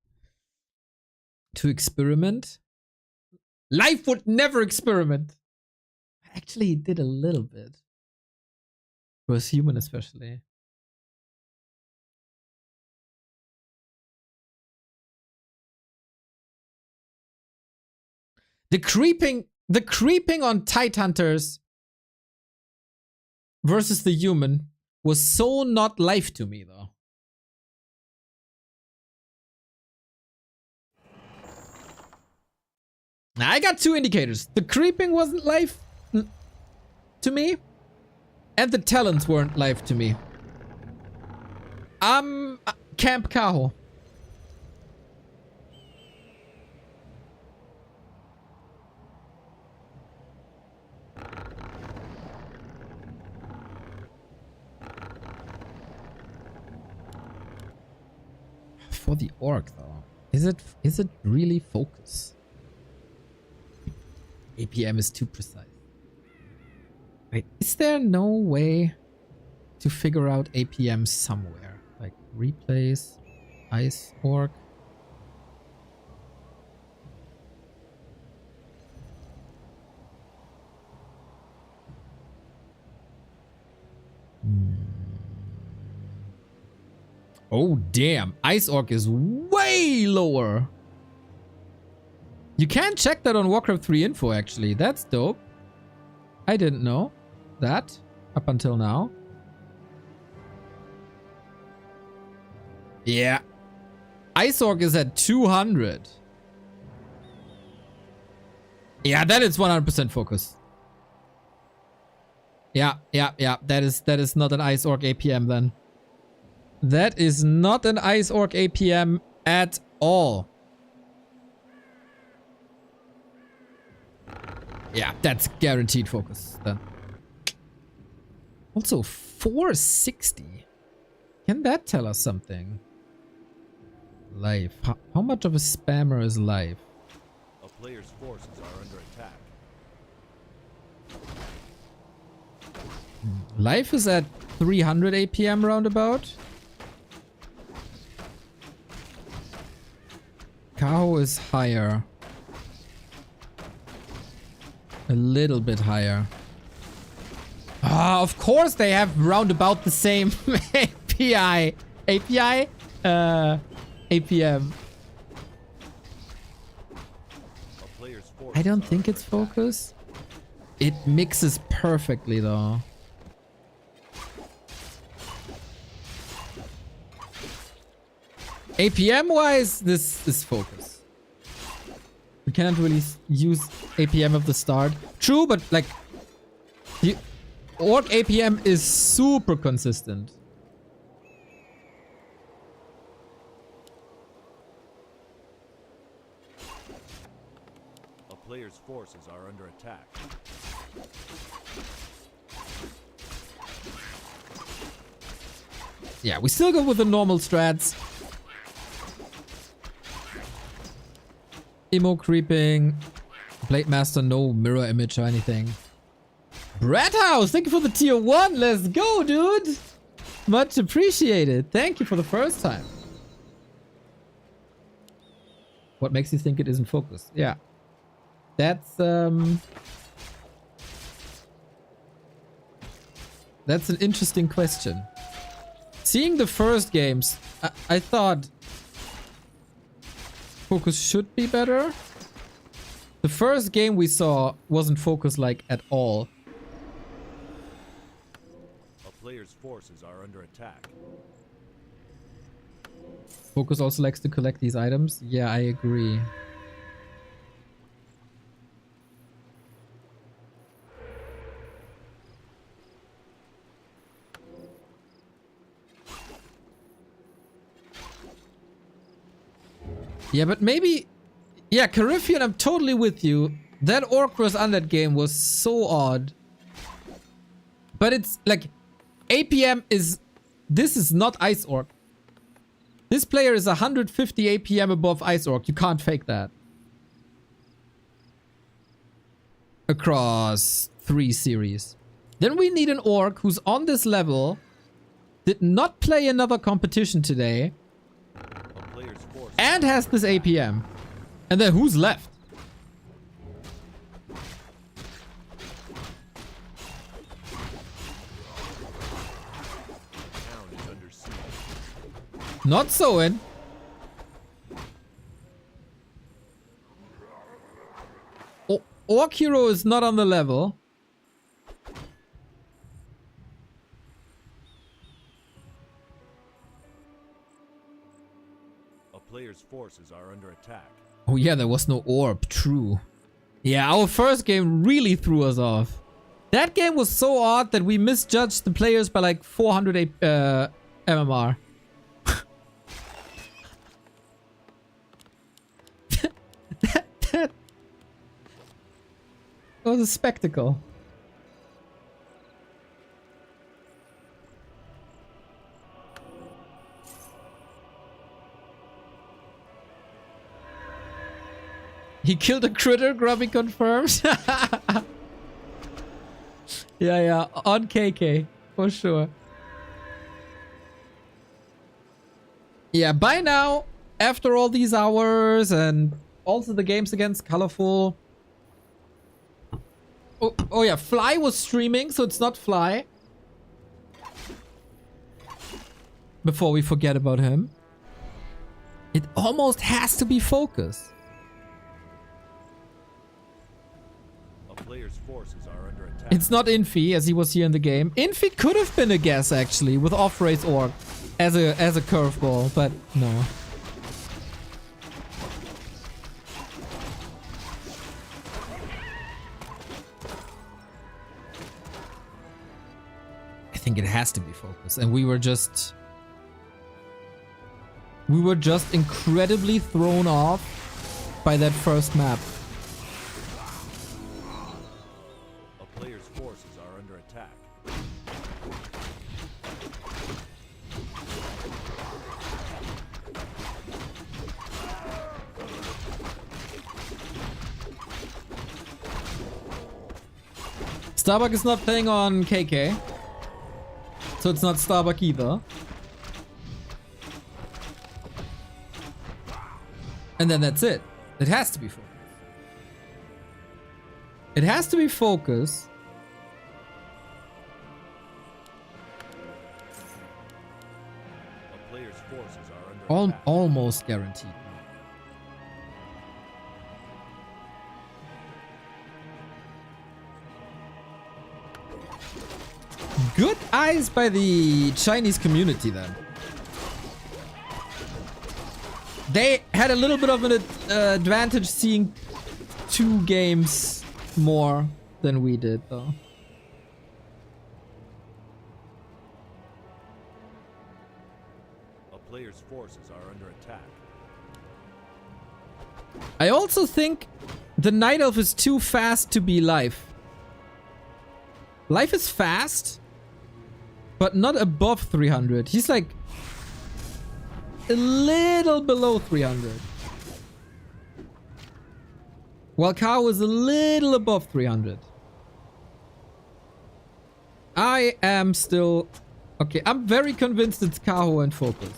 to experiment. Life would never experiment. Actually, he did a little bit. For a human, especially. The creeping on Tidehunters versus the human was so not life to me, though. Now, I got two indicators. The creeping wasn't live to me, and the talents weren't live to me. Camp Cajo. For the orc, though, is it really focus? APM is too precise. Wait, is there no way to figure out APM somewhere? Like replays, ice orc. Oh, damn. Ice Orc is way lower. You can check that on Warcraft 3 info, actually. That's dope. I didn't know that up until now. Yeah. Ice Orc is at 200. Yeah, that is 100% focus. Yeah. That is not an Ice Orc APM then. That is not an Ice Orc APM at all. Yeah, that's guaranteed focus then. Also, 460. Can that tell us something? Live. How much of a spammer is live? A player's forces are under attack. Live is at 300 APM roundabout. Cajo is higher. A little bit higher. Ah, of course they have roundabout the same API. API? APM. I don't think it's focus. It mixes perfectly though. APM wise, this is focus. We cannot really use APM at the start. True, but like the Orc APM is super consistent. A player's forces are under attack. Yeah, we still go with the normal strats. Emo creeping. Blade Master, no mirror image or anything. Brad House, thank you for the tier 1. Let's go, dude. Much appreciated. Thank you for the first time. What makes you think it isn't focused? Yeah. That's an interesting question. Seeing the first games, I thought focus should be better. The first game we saw wasn't focused like at all. player's forces are under attack. Focus also likes to collect these items. Yeah, I agree. Yeah, but maybe... Yeah, Cariffian, I'm totally with you. That Orc vs. Undead game was so odd. But it's like... APM is... This is not Ice Orc. This player is 150 APM above Ice Orc. You can't fake that. Across 3 series. Then we need an Orc who's on this level. Did not play another competition today. And has this APM. And then who's left? Not so in. Orc Hero is not on the level. A player's forces are under attack. Oh yeah, there was no orb. True. Yeah, our first game really threw us off. That game was so odd that we misjudged the players by like 400 MMR. that was a spectacle. He killed a critter, Grubby confirms. Yeah, on KK, for sure. Yeah, by now, after all these hours and also the games against Colorful. Oh yeah, Fly was streaming, so it's not Fly. Before we forget about him. It almost has to be Focus. Player's forces are under attack. It's not Infi, as he was here in the game. Infi could have been a guess, actually, with off-race Orc as a curveball, but no. I think it has to be Focus, and we were just incredibly thrown off by that first map. Starbuck is not playing on KK. So it's not Starbuck either. And then that's it. It has to be Focus. It has to be Focus. A player's forces are under attack. Almost guaranteed. Good eyes by the Chinese community then. They had a little bit of an advantage seeing 2 games more than we did though. A player's forces are under attack. I also think the Night Elf is too fast to be Life. Life is fast, but not above 300. He's like a little below 300. While Kao is a little above 300. I am still... Okay, I'm very convinced it's Kaho and Focus.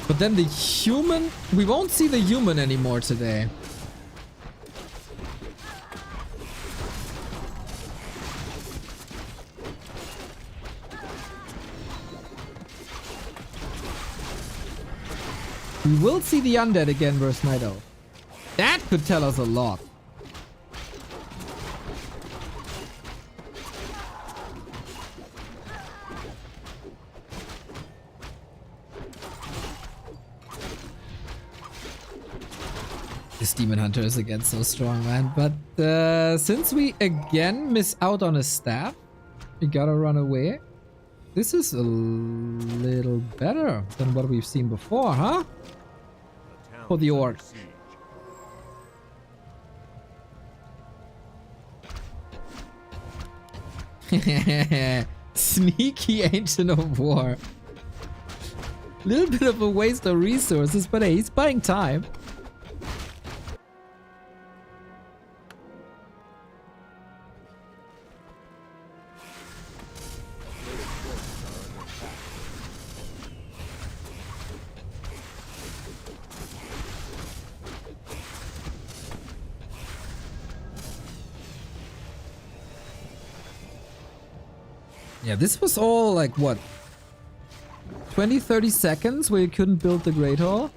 But then the human... We won't see the human anymore today. We will see the undead again versus Night Elf. That could tell us a lot. This Demon Hunter is again so strong, man. But since we again miss out on a staff, we gotta run away. This is a little better than what we've seen before, huh? For the orc. Sneaky Ancient of War. Little bit of a waste of resources, but hey, he's buying time. Yeah, this was all like what? 20-30 seconds where you couldn't build the Great Hall?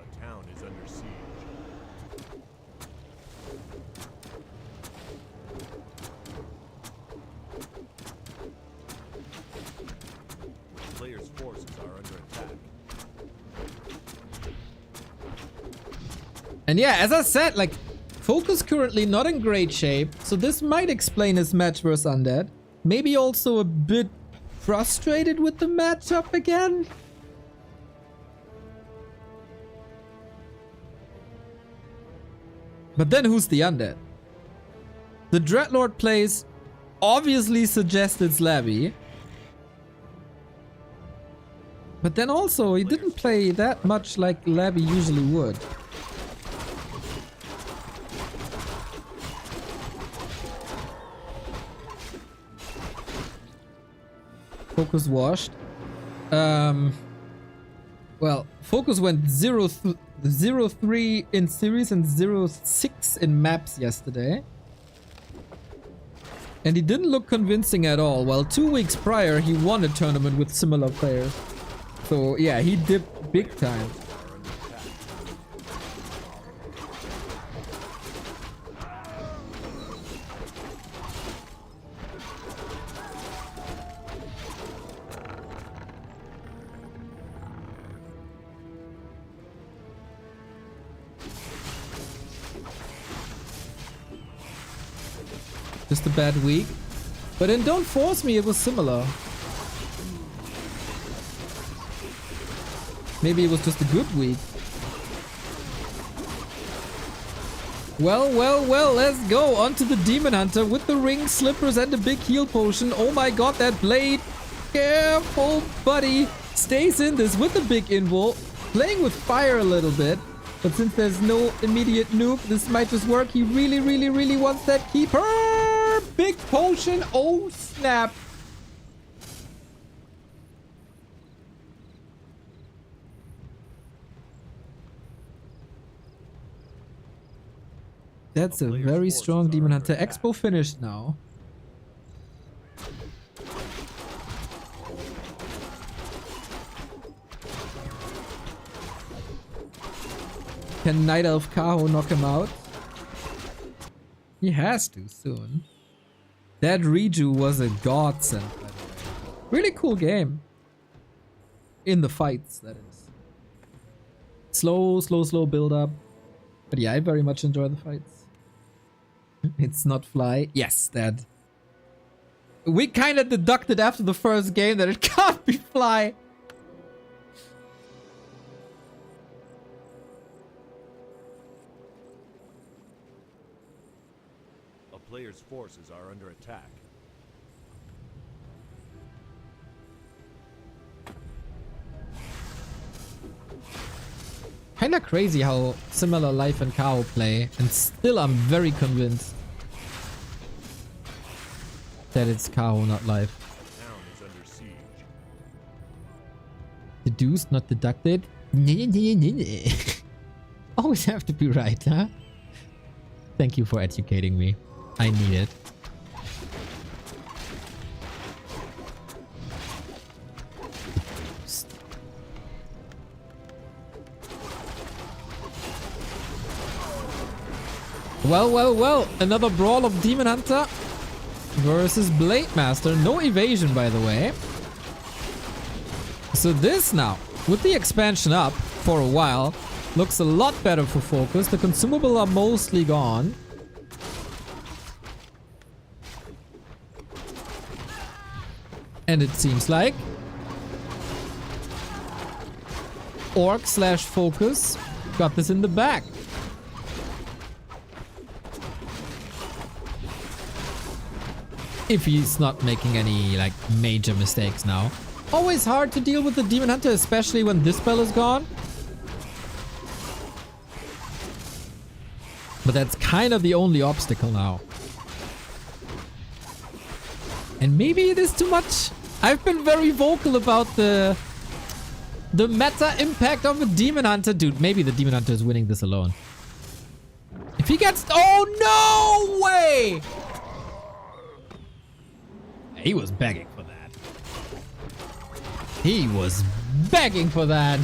A town is under siege. Players' forces are under attack. And yeah, as I said, like, Focus currently not in great shape, so this might explain his match versus Undead. Maybe also a bit frustrated with the matchup again? But then who's the Undead? The Dreadlord plays obviously suggests it's Labby. But then also, he didn't play that much like Labby usually would. Focus washed. Well, Focus went 0-3 in series and 0-6 in maps yesterday. And he didn't look convincing at all, while 2 weeks prior he won a tournament with similar players. So yeah, he dipped big time. Just a bad week. But in Don't Force Me, it was similar. Maybe it was just a good week. Well, let's go on to the Demon Hunter with the ring, slippers, and a big heal potion. Oh my god, that blade. Careful, buddy. Stays in this with the big invo. Playing with fire a little bit. But since there's no immediate nuke, this might just work. He really wants that keeper. Big potion. Oh, snap. That's a very strong Demon Hunter. Expo finished now. Can Night Elf Kaho knock him out? He has to soon. That Reju was a godsend, by the way. Really cool game. In the fights, that is. Slow build up. But yeah, I very much enjoy the fights. It's not Fly. Yes, that. We kind of deducted after the first game that it can't be Fly. A player's forces are under attack. Kinda crazy how similar Life and Kao play, and still I'm very convinced that it's Kao, not Life. The town is under siege. Deduced, not deducted. Always have to be right, huh? Thank you for educating me. I need it. Well, well, well. Another brawl of Demon Hunter versus Blade Master. No evasion, by the way. So this now, with the expansion up for a while, looks a lot better for focus. The consumables are mostly gone. And it seems like Orc / Focus got this in the back. If he's not making any like major mistakes now. Always hard to deal with the Demon Hunter, especially when this spell is gone. But that's kind of the only obstacle now. And maybe it is too much. I've been very vocal about the meta impact of a Demon Hunter. Dude, maybe the Demon Hunter is winning this alone. If he gets... Oh, no way! He was begging for that. He was begging for that.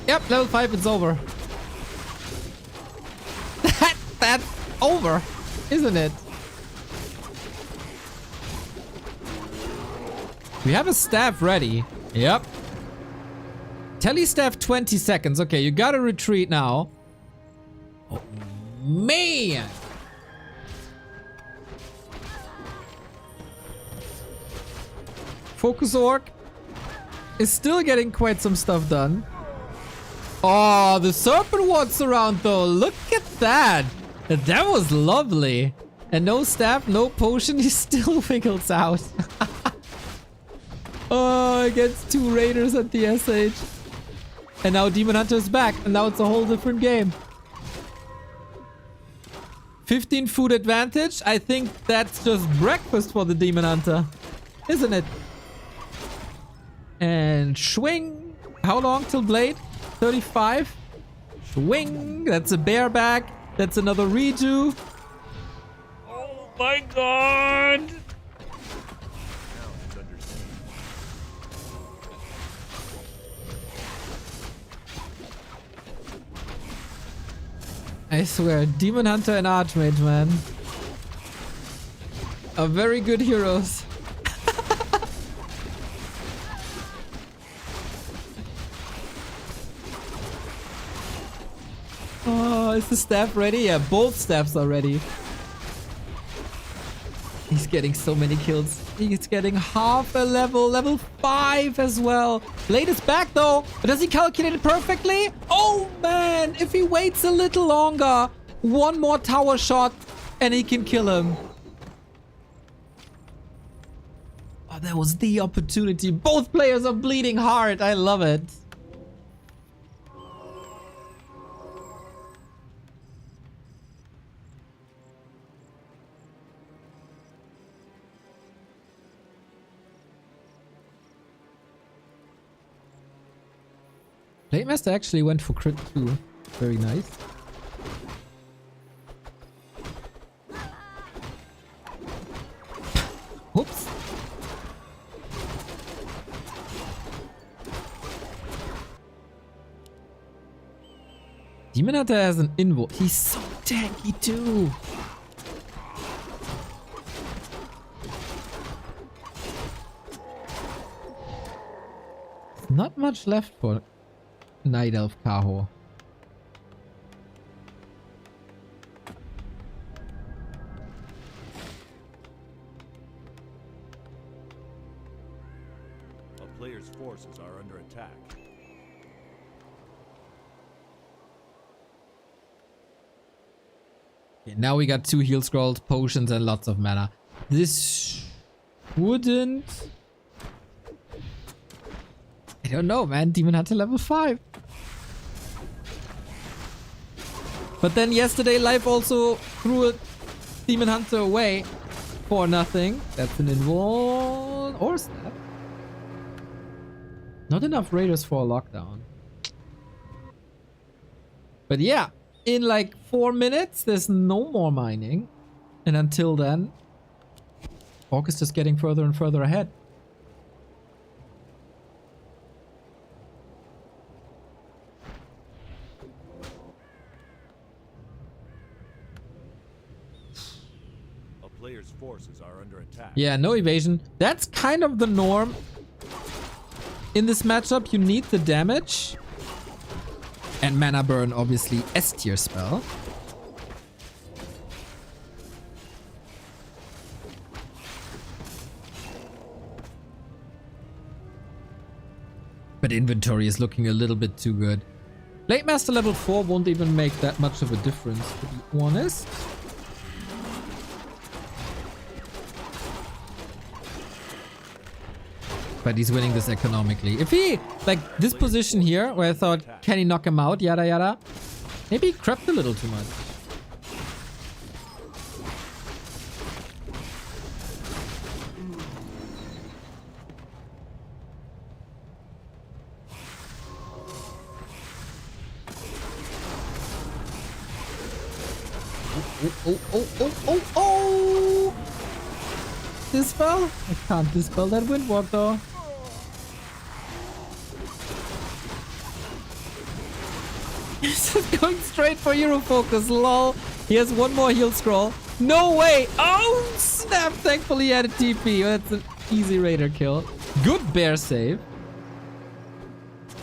Yep, level 5, it's over. That's over, isn't it? We have a staff ready. Yep. Tele staff 20 seconds. Okay, you gotta retreat now. Oh, man. Focus Orc is still getting quite some stuff done. Oh, the Serpent walks around though. Look at that. That was lovely. And no staff, no potion. He still wiggles out. Oh, against 2 raiders at the SH. And now Demon Hunter is back. And now it's a whole different game. 15 food advantage. I think that's just breakfast for the Demon Hunter. Isn't it? And swing. How long till Blade? 35. Swing. That's a bareback. That's another redo. Oh my god. I swear, Demon Hunter and Archmage, man, are very good heroes. Oh, is the staff ready? Yeah, both staffs are ready. He's getting so many kills. He's getting half a level, level 5 as well. Blade is back though. But does he calculate it perfectly? Oh man, if he waits a little longer, one more tower shot and he can kill him. Oh, that was the opportunity. Both players are bleeding hard. I love it. Blade Master actually went for crit too. Very nice. Whoops. Demon Hunter has an invo. He's so tanky too. Not much left for Night Elf Kaho. A player's forces are under attack. Okay, now we got 2 heal scrolls, potions, and lots of mana. This wouldn't... I don't know, man. Demon Hunter level 5. But then yesterday life also threw a Demon Hunter away for nothing. That's an invul or snap. Not enough raiders for a lockdown. But yeah, in like 4 minutes, there's no more mining. And until then, Orc is just getting further and further ahead. are under attack. Yeah, no evasion. That's kind of the norm. In this matchup, you need the damage. And mana burn, obviously, S tier spell. But inventory is looking a little bit too good. Blade Master level 4 won't even make that much of a difference, to be honest. But he's winning this economically. If he, like this position here, where I thought, can he knock him out, yada yada. Maybe he crept a little too much. Oh! Dispel? I can't dispel that windwalk though. He's just going straight for Hero Focus, lol. He has one more heal scroll. No way! Oh snap! Thankfully he had a TP. That's an easy raider kill. Good bear save.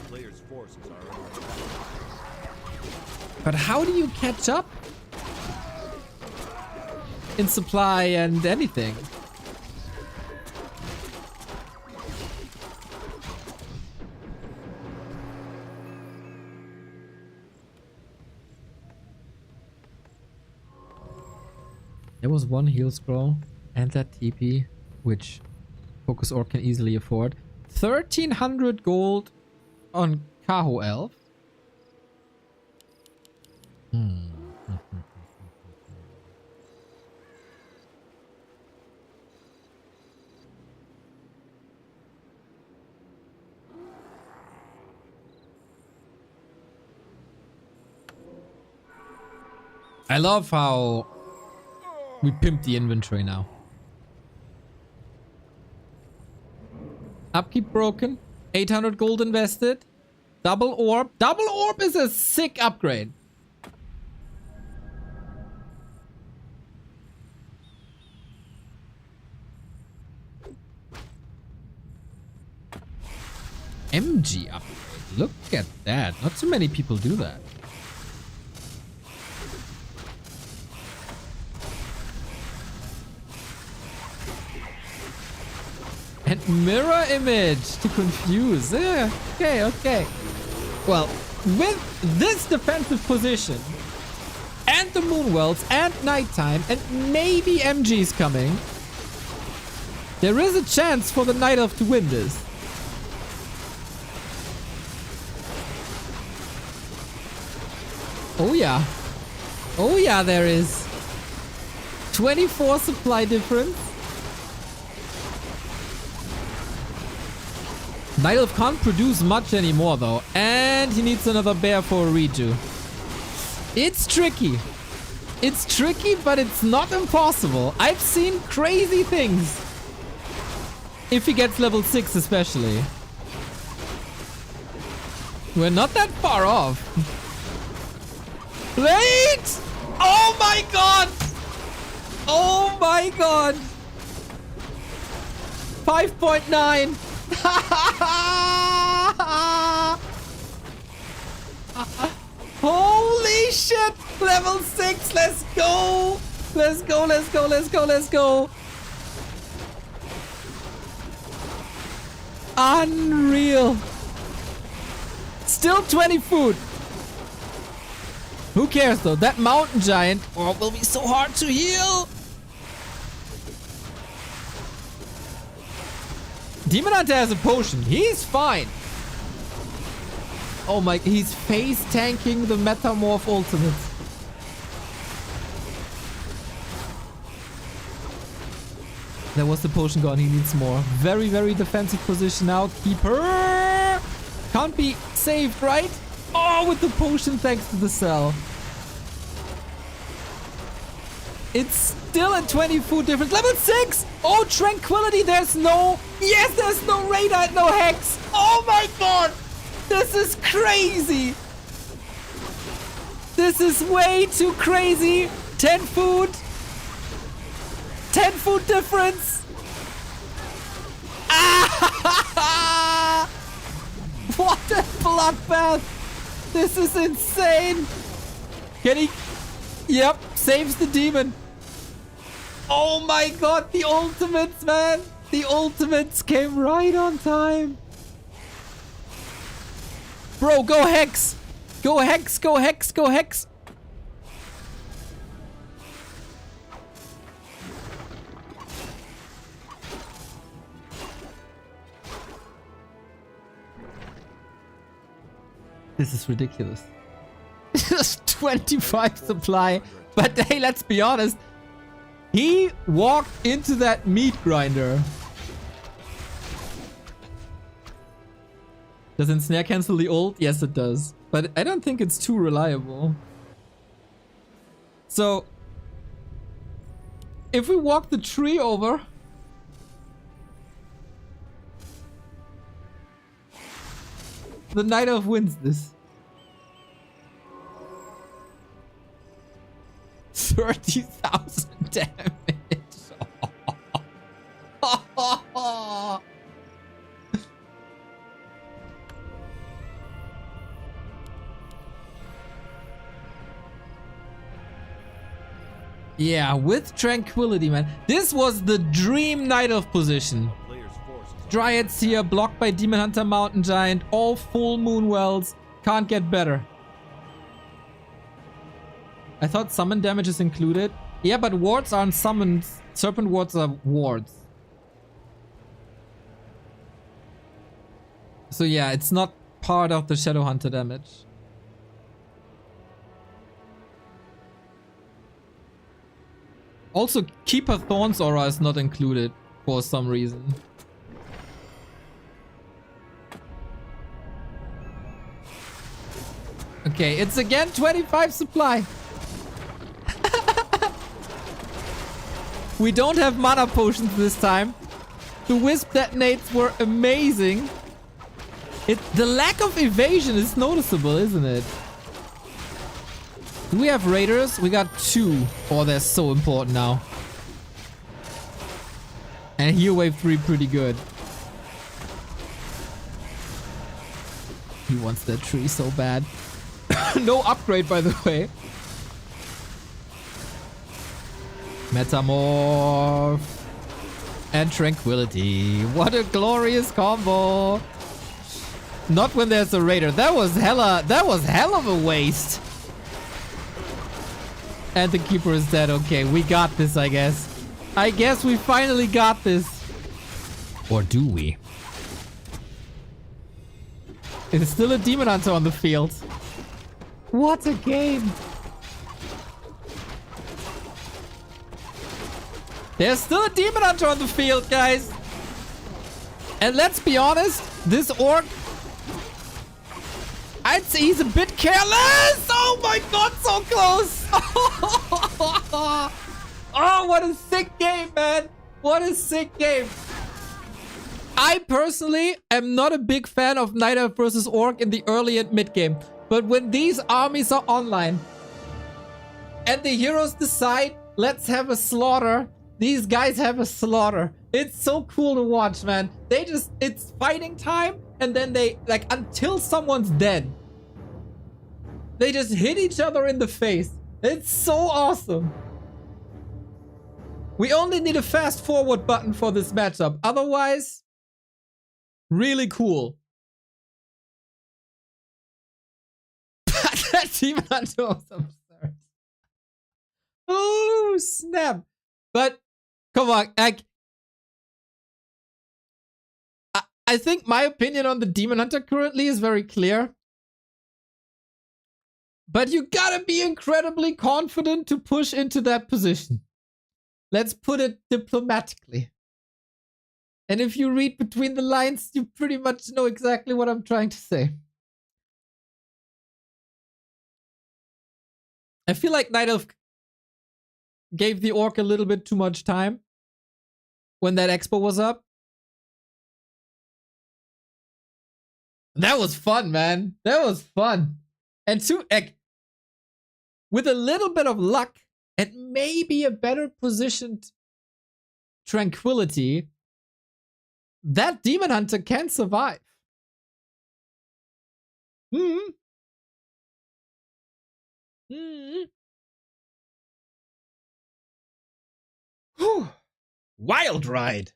Players' forces are under attack. But how do you catch up? In supply and anything. There was one heal scroll and that TP, which Focus Orc can easily afford. 1300 gold on Kaho Elf. I love how we pimp the inventory now. Upkeep broken. 800 gold invested. Double orb. Double orb is a sick upgrade. MG upgrade. Look at that. Not too many people do that. And mirror image to confuse. Okay. Well, with this defensive position and the moon wells and nighttime and maybe MG's coming, there is a chance for the Night Elf to win this. Oh yeah. Oh yeah, there is. 24 supply difference. Night Elf can't produce much anymore though. And he needs another bear for a redo. It's tricky. It's tricky, but it's not impossible. I've seen crazy things. If he gets level 6 especially. We're not that far off. Wait! Oh my god! Oh my god! 5.9! Holy shit! Level 6! Let's go! Let's go, let's go, let's go, let's go! Unreal! Still 20 food! Who cares though? That mountain giant will be so hard to heal! Demon Hunter has a potion. He's fine. Oh my, he's face tanking the Metamorph ultimate. There was the potion gone. He needs more. Very, very defensive position now. Keeper can't be saved, right? Oh, with the potion thanks to the cell. It's still a 20 food difference. Level 6! Oh, Tranquility, there's no... Yes, there's no radar, no hex. Oh my god! This is crazy! This is way too crazy. 10 food. 10-foot difference! Ah! What a bloodbath! This is insane! Can he... Yep, saves the demon. Oh my god, the ultimates, man! The ultimates came right on time. Bro, go Hex! Go Hex, go Hex, go Hex! This is ridiculous. Just 25 supply. But hey, let's be honest. He walked into that meat grinder. Does Ensnare cancel the ult? Yes, it does. But I don't think it's too reliable. So, if we walk the tree over... The Night Elf wins this. 30,000 damage. Yeah, with tranquility, man. This was the dream Night Elf position. Dryads here, blocked by Demon Hunter, Mountain Giant, all full moon wells. Can't get better. I thought summon damage is included. Yeah, but wards aren't summoned. Serpent wards are wards. So yeah, it's not part of the Shadow Hunter damage. Also, Keeper Thorn's aura is not included for some reason. Okay, it's again 25 supply. We don't have mana potions this time. The wisp detonates were amazing. The lack of evasion is noticeable, isn't it? Do we have raiders? We got 2. Oh, they're so important now. And heal wave 3 pretty good. He wants that tree so bad. No upgrade, by the way. Metamorph. And Tranquility. What a glorious combo. Not when there's a raider. That was hell of a waste. And the keeper is dead. Okay, we got this, I guess. I guess we finally got this. Or do we? It's still a Demon Hunter on the field. What a game. There's still a Demon Hunter on the field, guys. And let's be honest, this orc, I'd say he's a bit careless. Oh my god, so close. Oh, what a sick game, man. What a sick game. I personally am not a big fan of Night Elf versus Orc in the early and mid game. But when these armies are online and the heroes decide, let's have a slaughter, these guys have a slaughter. It's so cool to watch, man. They just, it's fighting time and then they, like, until someone's dead, they just hit each other in the face. It's so awesome. We only need a fast forward button for this matchup. Otherwise, really cool. That Demon Hunter was absurd. Oh, snap. But, come on, I think my opinion on the Demon Hunter currently is very clear. But you gotta be incredibly confident to push into that position. Let's put it diplomatically. And if you read between the lines, you pretty much know exactly what I'm trying to say. I feel like Night Elf gave the Orc a little bit too much time when that expo was up. That was fun, man. That was fun. And with a little bit of luck and maybe a better positioned tranquility, that Demon Hunter can survive. Hmm. Hmm. Whew. Wild ride.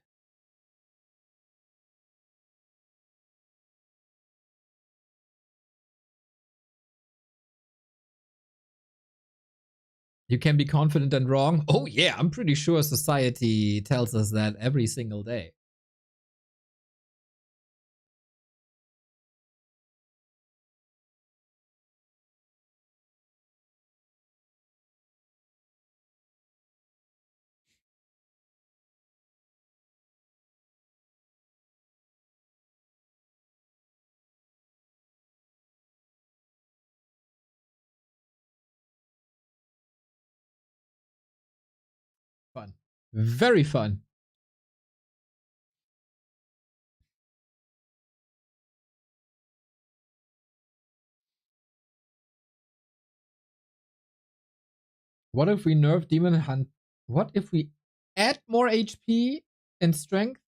You can be confident and wrong. Oh yeah, I'm pretty sure society tells us that every single day. Fun. Very fun. What if we nerf Demon Hunt? What if we add more HP and strength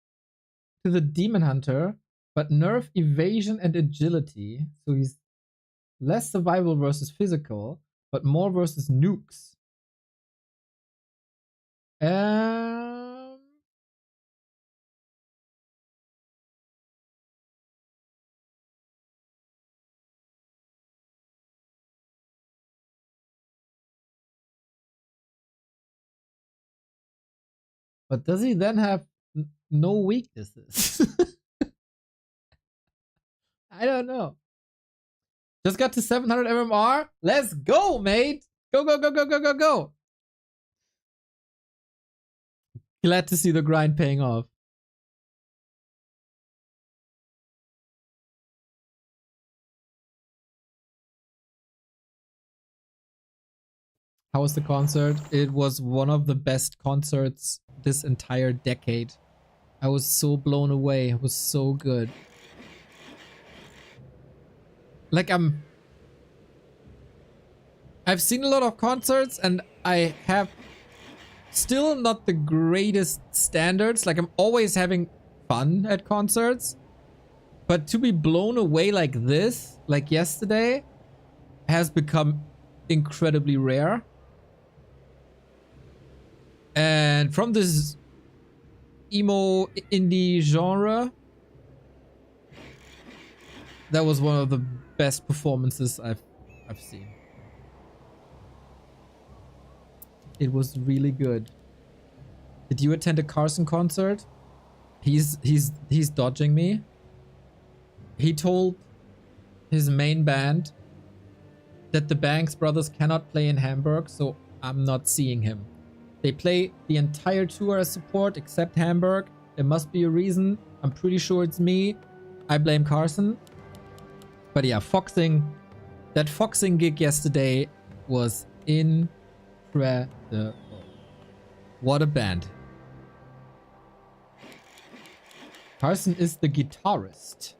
to the Demon Hunter, but nerf evasion and agility? So he's less survival versus physical, but more versus nukes. Um, but does he then have no weaknesses? I don't know. Just got to 700 MMR. Let's go, mate. Go, go, go, go, go, go, go. Glad to see the grind paying off. How was the concert? It was one of the best concerts this entire decade. I was so blown away. It was so good. Like I've seen a lot of concerts and I have still not the greatest standards. Like I'm always having fun at concerts. But to be blown away like this, like yesterday, has become incredibly rare. And from this emo indie genre, that was one of the best performances I've seen. It was really good. Did you attend a Carson concert? He's dodging me. He told his main band that the Banks brothers cannot play in Hamburg, so I'm not seeing him. They play the entire tour as support except Hamburg. There must be a reason. I'm pretty sure it's me. I blame Carson. But yeah, Foxing. That Foxing gig yesterday was incredible. What a band. Carson is the guitarist.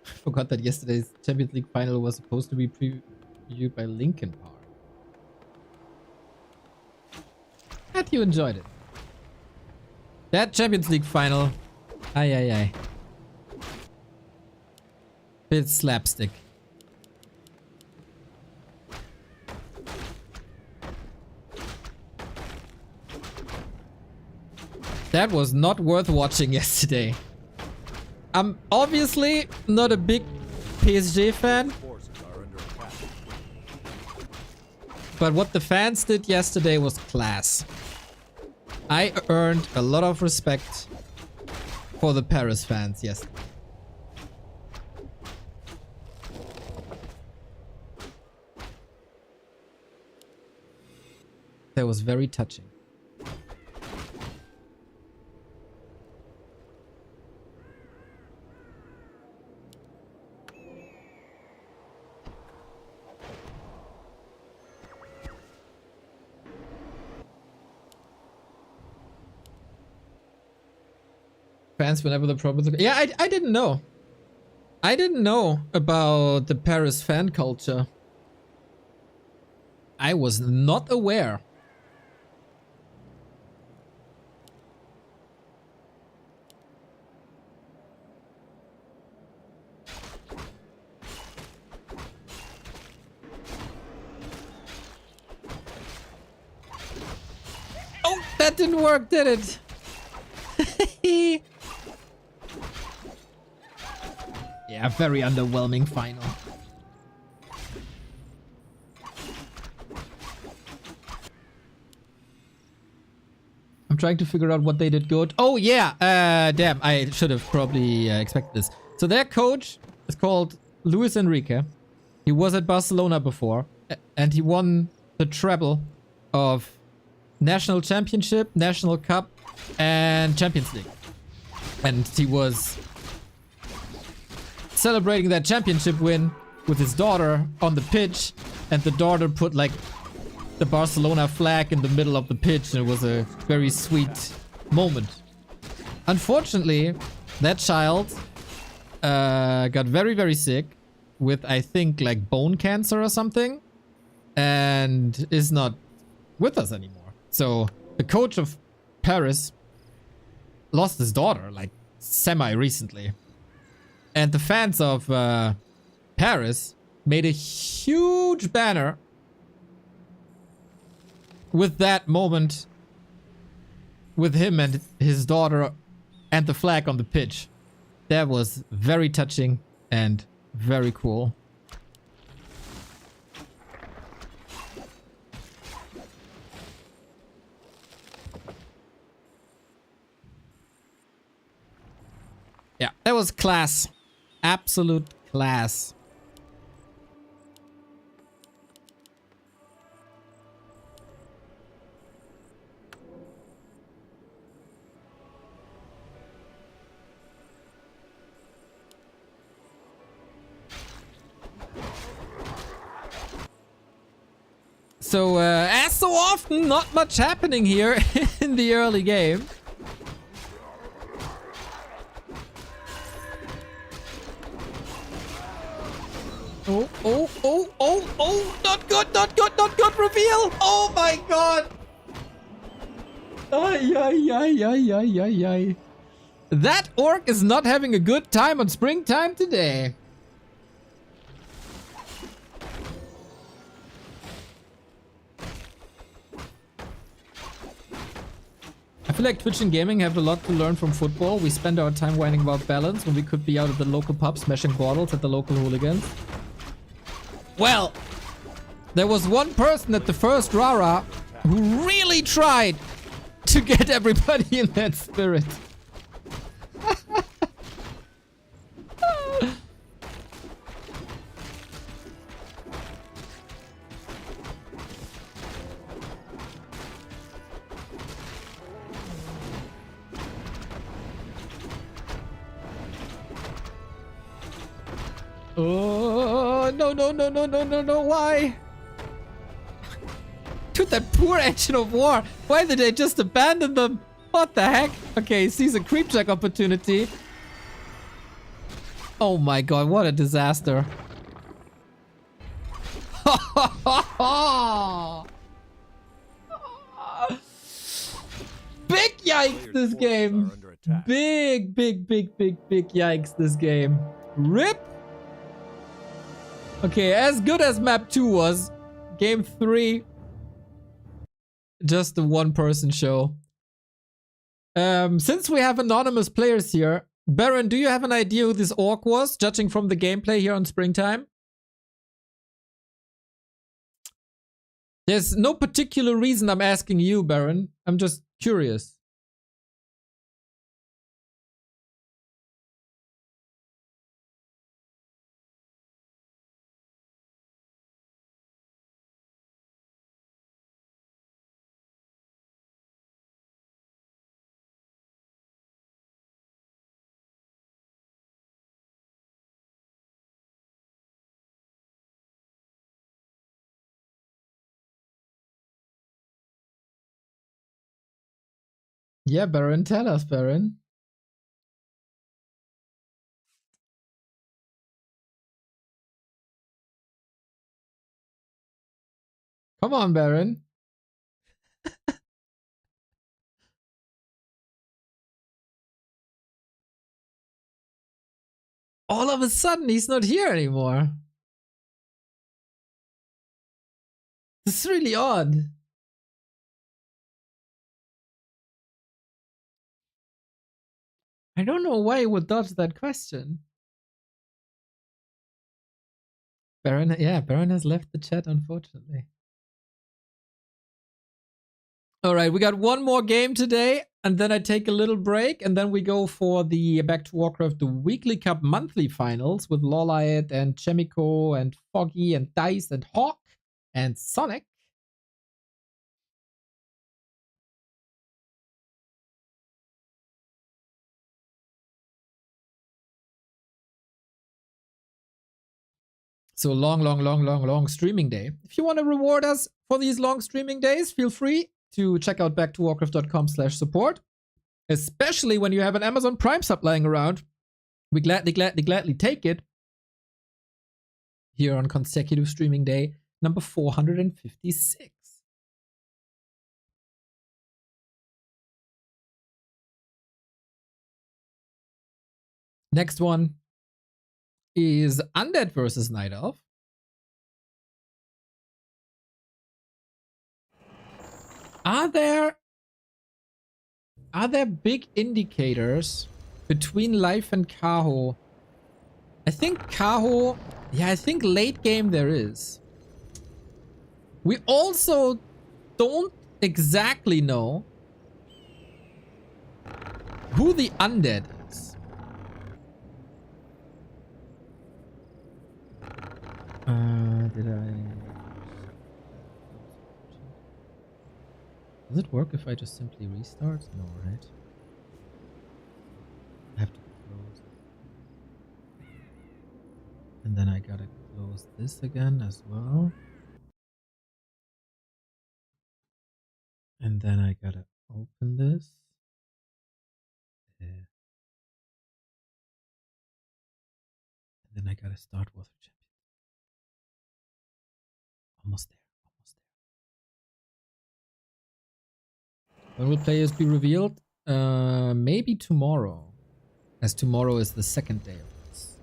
Forgot that yesterday's Champions League final was supposed to be previewed by Linkin Park. Glad you enjoyed it. That Champions League final. Ay, ay, ay. Bit slapstick. That was not worth watching yesterday. I'm obviously not a big PSG fan. But what the fans did yesterday was class. I earned a lot of respect for the Paris fans yesterday. That was very touching. Fans whenever the problems. Yeah, I didn't know. I didn't know about the Paris fan culture. I was not aware. Oh, that didn't work, did it? Yeah, very underwhelming final. I'm trying to figure out what they did good. Oh, yeah. Damn, I should have probably expected this. So their coach is called Luis Enrique. He was at Barcelona before, and he won the treble of National Championship, National Cup, and Champions League. And he was celebrating that championship win with his daughter on the pitch, and the daughter put like the Barcelona flag in the middle of the pitch, and it was a very sweet moment. Unfortunately, that child got very, very sick with, I think, like bone cancer or something, and is not with us anymore. So the coach of Paris lost his daughter like semi-recently. And the fans of Paris made a huge banner with that moment with him and his daughter and the flag on the pitch. That was very touching and very cool. Yeah, that was class. Absolute class. So, as so often, not much happening here in the early game. Oh, oh, oh, oh, oh, not good, not good, not good, reveal! Oh my god! Ay, ay, ay, ay, ay, ay, ay. That orc is not having a good time on springtime today. I feel like Twitch and gaming have a lot to learn from football. We spend our time whining about balance when we could be out at the local pub smashing bottles at the local hooligans. Well, there was one person at the first Rara who really tried to get everybody in that spirit. Oh, no, no, no, no, no, no, no, why? Dude, that poor engine of war. Why did they just abandon them? What the heck? Okay, he sees a creep check opportunity. Oh my god, what a disaster. Big yikes this game. Big, big, big, big, big yikes this game. RIP. Okay, as good as map 2 was, game 3, just a one-person show. Since we have anonymous players here, Baron, do you have an idea who this orc was, judging from the gameplay here on Springtime? There's no particular reason I'm asking you, Baron. I'm just curious. Yeah, Baron, tell us, Baron. Come on, Baron. All of a sudden, he's not here anymore. This is really odd. I don't know why he would dodge that question. Baron, yeah, Baron has left the chat, unfortunately. All right, we got one more game today, and then I take a little break, and then we go for the Back to Warcraft, the Weekly Cup monthly finals with Lolliot and Chemico and Foggy and Dice and Hawk and Sonic. So long streaming day. If you want to reward us for these long streaming days, feel free to check out backtowarcraft.com/support. Especially when you have an Amazon Prime sub lying around. We gladly take it. Here on consecutive streaming day number 456. Next one is Undead versus Night Elf. Are there big indicators between Life and Kaho? I think Kaho, yeah, I think late game there is. We also don't exactly know who the undead is. Did I... Does it work if I just simply restart? No, right? I have to close. And then I gotta close this again as well. And then I gotta open this. And then I gotta start Warcraft Champion. Almost there. When will players be revealed? Maybe tomorrow. As tomorrow is the second day of this.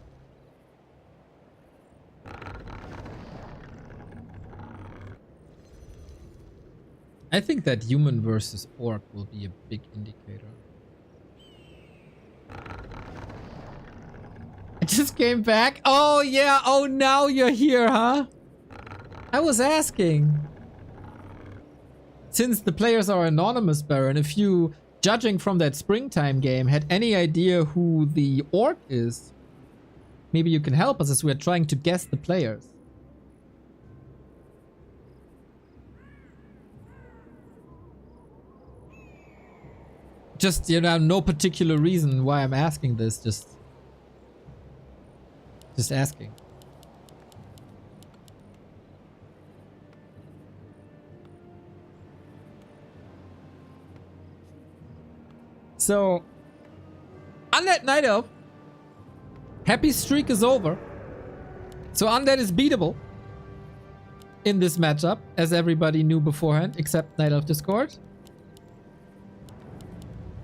I think that human versus orc will be a big indicator. I just came back. Oh yeah, oh now you're here, huh? I was asking. Since the players are anonymous, Baron, if you, judging from that springtime game, had any idea who the orc is, maybe you can help us as we're trying to guess the players. Just, you know, no particular reason why I'm asking this, just asking. So, Undead Night Elf, happy streak is over. So Undead is beatable in this matchup, as everybody knew beforehand, except Night Elf Discord.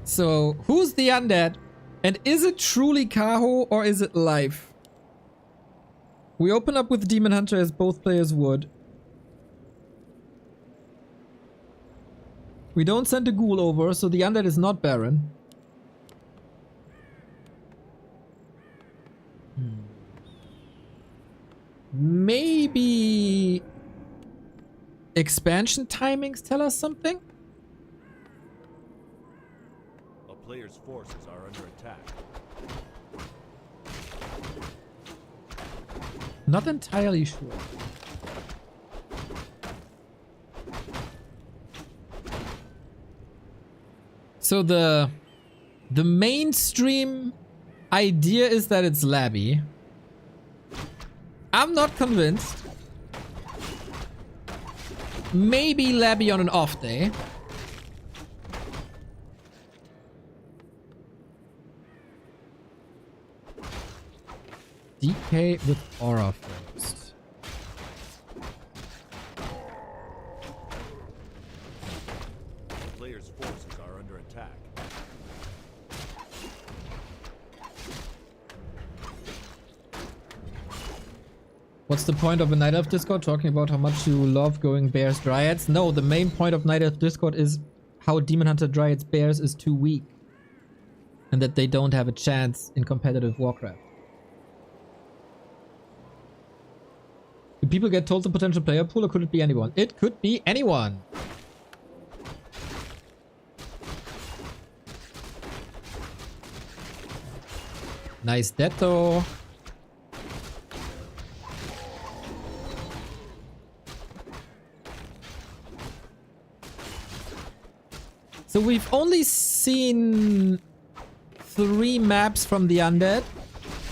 So, who's the Undead? And is it truly Kaho or is it Life? We open up with Demon Hunter as both players would. We don't send a ghoul over, so the undead is not Baron. Maybe expansion timings tell us something? A player's forces are under attack. Not entirely sure. So the mainstream idea is that it's Labby. I'm not convinced. Maybe Labby on an off day. DK with Aura first. What's the point of a Night Elf Discord? Talking about how much you love going Bears Dryads? No, the main point of Night Elf Discord is how Demon Hunter Dryads Bears is too weak. And that they don't have a chance in competitive Warcraft. Do people get told the potential player pool, or could it be anyone? It could be anyone. Nice Detto. So we've only seen 3 maps from the undead.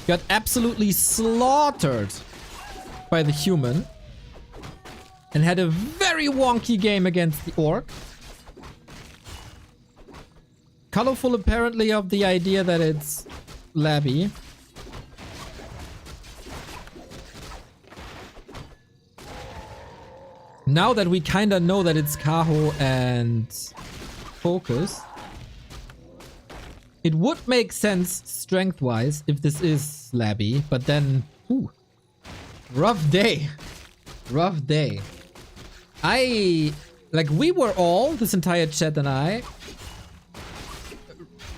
Got absolutely slaughtered by the human. And had a very wonky game against the orc. Colorful apparently of the idea that it's Labby. Now that we kinda know that it's Kaho and Focus, it would make sense strength-wise if this is Labby, but then, ooh, rough day. Rough day. We were all, this entire chat and I,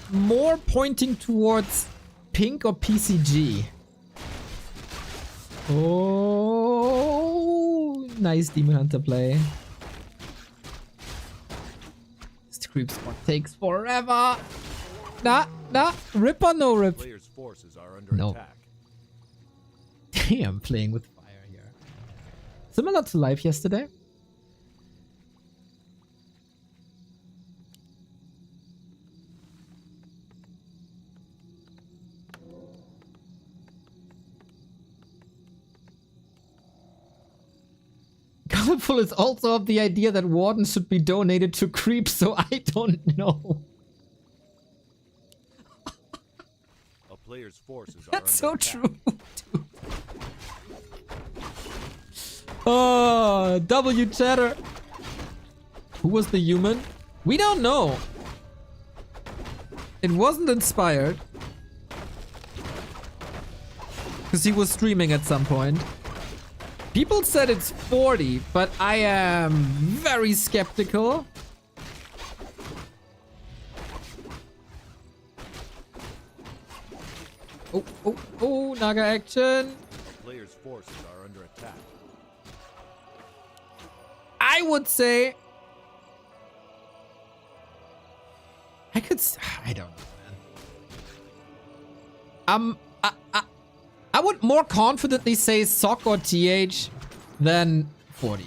more pointing towards pink or PCG. Oh, nice Demon Hunter play. This creep spot takes forever. Nah, rip or no rip? Players' forces are under No. attack. Damn, playing with fire here. Similar to live yesterday. Colorful is also of the idea that wardens should be donated to creeps, so I don't know. A player's forces are That's so under attack. true. Dude. Oh, W chatter. Who was the human? We don't know. It wasn't inspired. Because he was streaming at some point. People said it's 40, but I am very skeptical. Oh, Naga action. Players' forces are under attack. I would say... I don't know, man. I would more confidently say Sock or TH than 40.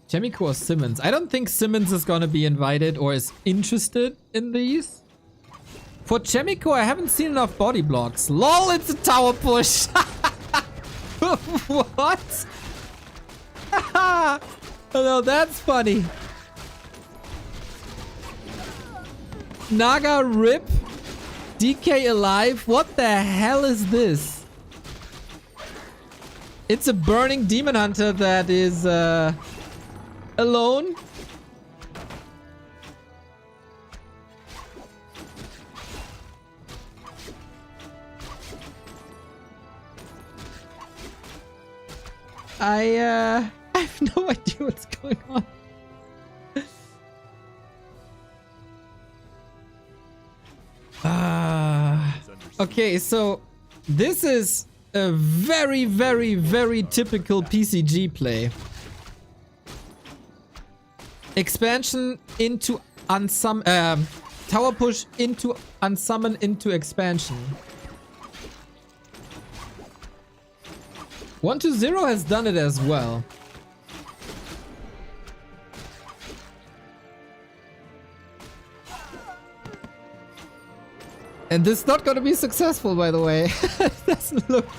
Chemico or Simmons? I don't think Simmons is gonna be invited or is interested in these. For Chemico, I haven't seen enough body blocks. LOL, it's a tower push! What? Oh, no, that's funny. Naga rip? DK alive? What the hell is this? It's a burning demon hunter that is alone. I have no idea what's going on. Okay, so this is a very, very, very typical PCG play. Expansion into unsummon, tower push into unsummon into expansion. 1-0 has done it as well. And this is not going to be successful, by the way. It doesn't look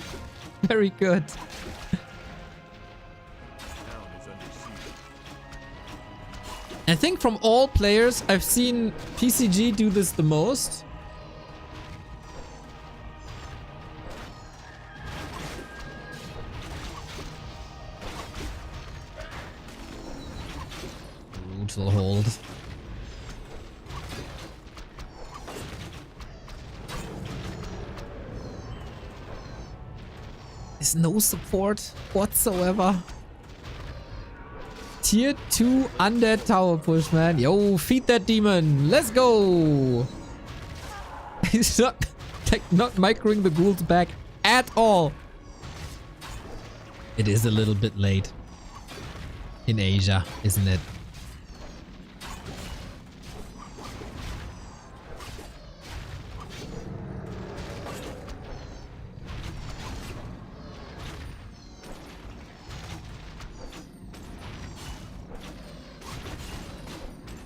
very good. Town is under siege. I think from all players, I've seen PCG do this the most. Brutal hold. There's no support whatsoever. Tier 2 undead tower push, man. Yo, feed that demon. Let's go. He's not microing the ghouls back at all. It is a little bit late in Asia, isn't it?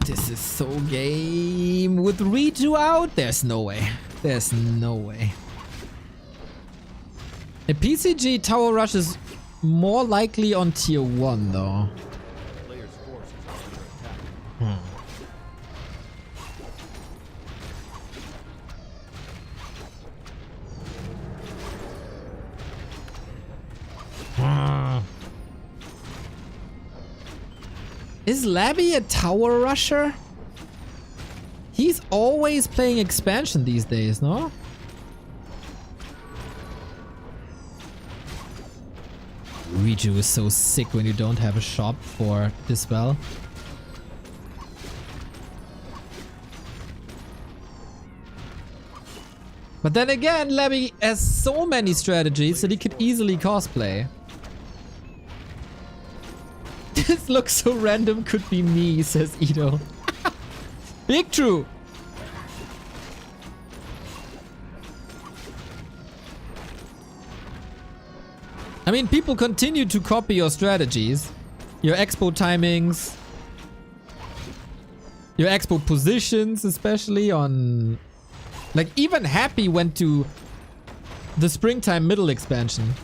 This is so game. With Riju out, there's no way. There's no way. A PCG tower rush is more likely on tier 1 though. Player's forces are under attack. Is Labby a tower rusher? He's always playing expansion these days, no? Riju is so sick when you don't have a shop for Dispel. But then again, Labby has so many strategies that he could easily cosplay. This looks so random, could be me, says Ito. Big true. I mean, people continue to copy your strategies, your expo timings, your expo positions, especially on... Like, even Happy went to the springtime middle expansion.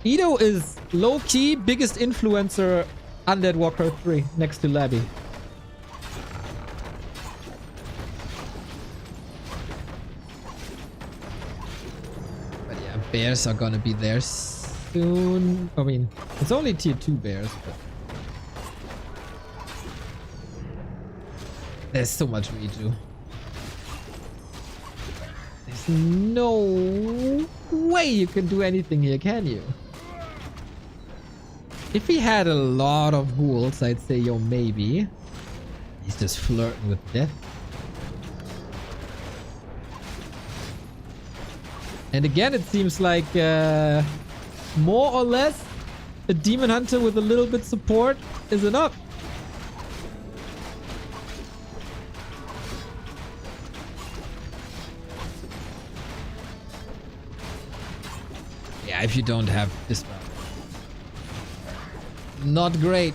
Ito is low-key biggest influencer Undead Warcraft 3 next to Labby. But yeah, bears are gonna be there soon. I mean, it's only tier 2 bears, but... There's so much Riju. There's no way you can do anything here, can you? If he had a lot of ghouls, I'd say, yo, maybe. He's just flirting with death. And again, it seems like more or less a demon hunter with a little bit support is enough. Yeah, if you don't have this. Not great.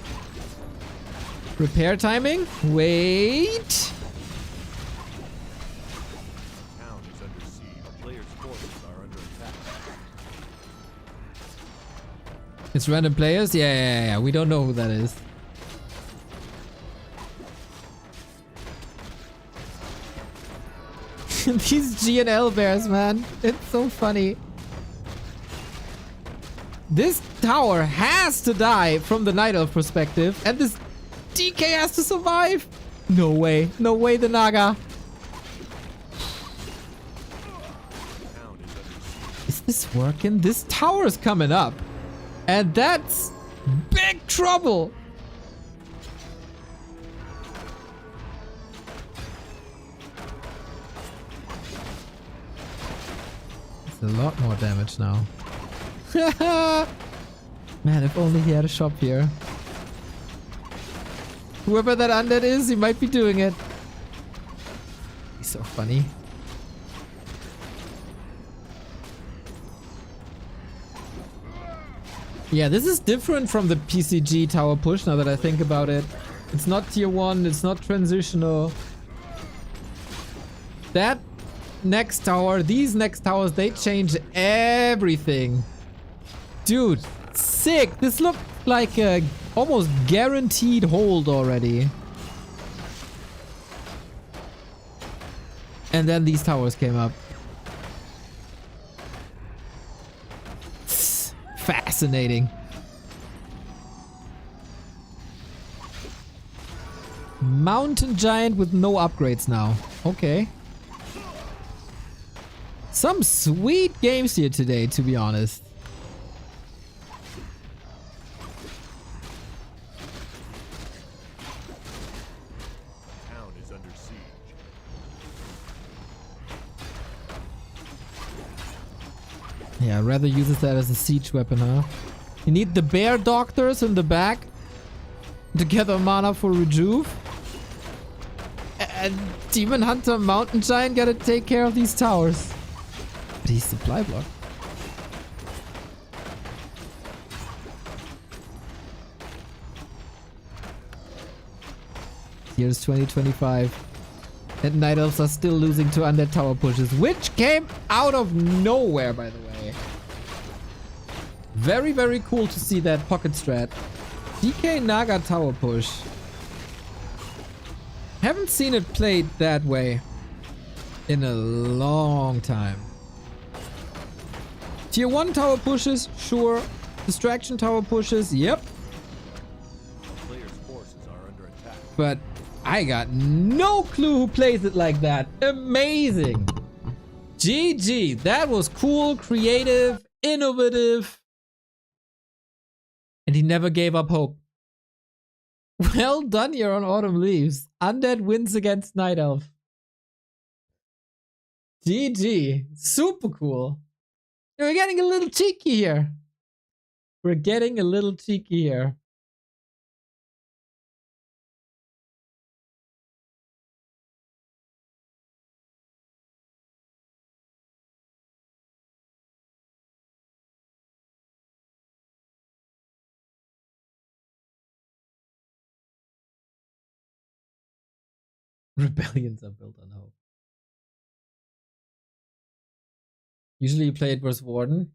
Repair timing? Wait. Town is under siege. Player's forces are under attack. It's random players? Yeah. We don't know who that is. These GNL bears, man. It's so funny. This tower has to die from the Night Elf perspective, and this DK has to survive. No way. No way, the Naga. Is this working? This tower is coming up, and that's big trouble. It's a lot more damage now. Man, if only he had a shop here. Whoever that undead is, he might be doing it. He's so funny. Yeah, this is different from the PCG tower push now that I think about it. It's not tier 1, it's not transitional. That next tower, these next towers, they change everything. Dude, sick. This looked like a almost guaranteed hold already. And then these towers came up. Fascinating. Mountain giant with no upgrades now. Okay. Some sweet games here today, to be honest. siege. Yeah, rather uses that as a siege weapon, huh? You need the bear doctors in the back to gather mana for rejuve. And Demon Hunter Mountain Giant gotta take care of these towers. But he's supply block. Here's 2025. And Night Elves are still losing to undead tower pushes, which came out of nowhere, by the way. Very, very cool to see that pocket strat. DK Naga tower push. Haven't seen it played that way in a long time. Tier 1 tower pushes, sure. Distraction tower pushes, yep. The player's forces are under attack. But I got no clue who plays it like that. Amazing. GG. That was cool, creative, innovative. And he never gave up hope. Well done here on Autumn Leaves. Undead wins against Night Elf. GG. Super cool. We're getting a little cheeky here. We're getting a little cheeky here. Rebellions are built on hope. Usually you play it versus Warden.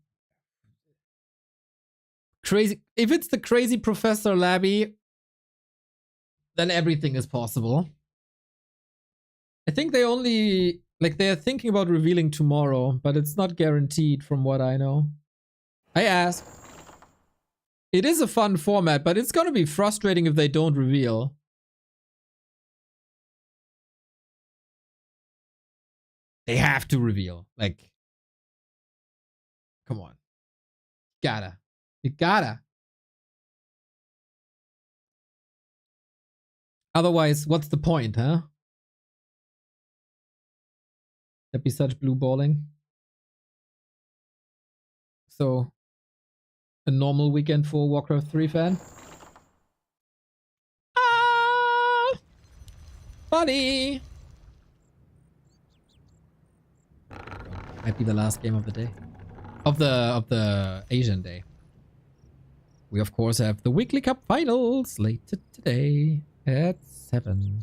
Crazy. If it's the crazy Professor Labby, then everything is possible. I think they only, like, they're thinking about revealing tomorrow, but it's not guaranteed from what I know. I asked. It is a fun format, but it's gonna be frustrating if they don't reveal. They have to reveal. Like, come on. Gotta. You gotta. Otherwise, what's the point, huh? That'd be such blue balling. So, a normal weekend for Warcraft 3 fan. Ah! Funny! Might be the last game of the day. Of the Asian day. We of course have the weekly cup finals later today at 7.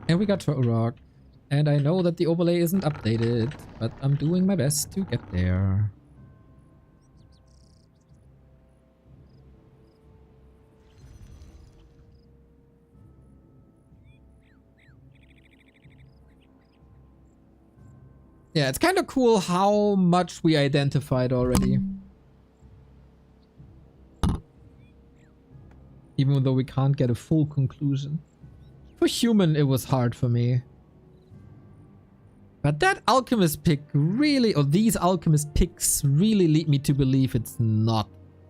And we got Turok. And I know that the overlay isn't updated, but I'm doing my best to get there. Yeah, it's kind of cool how much we identified already. Even though we can't get a full conclusion. For human, it was hard for me. But that alchemist pick really, or these alchemist picks really lead me to believe it's not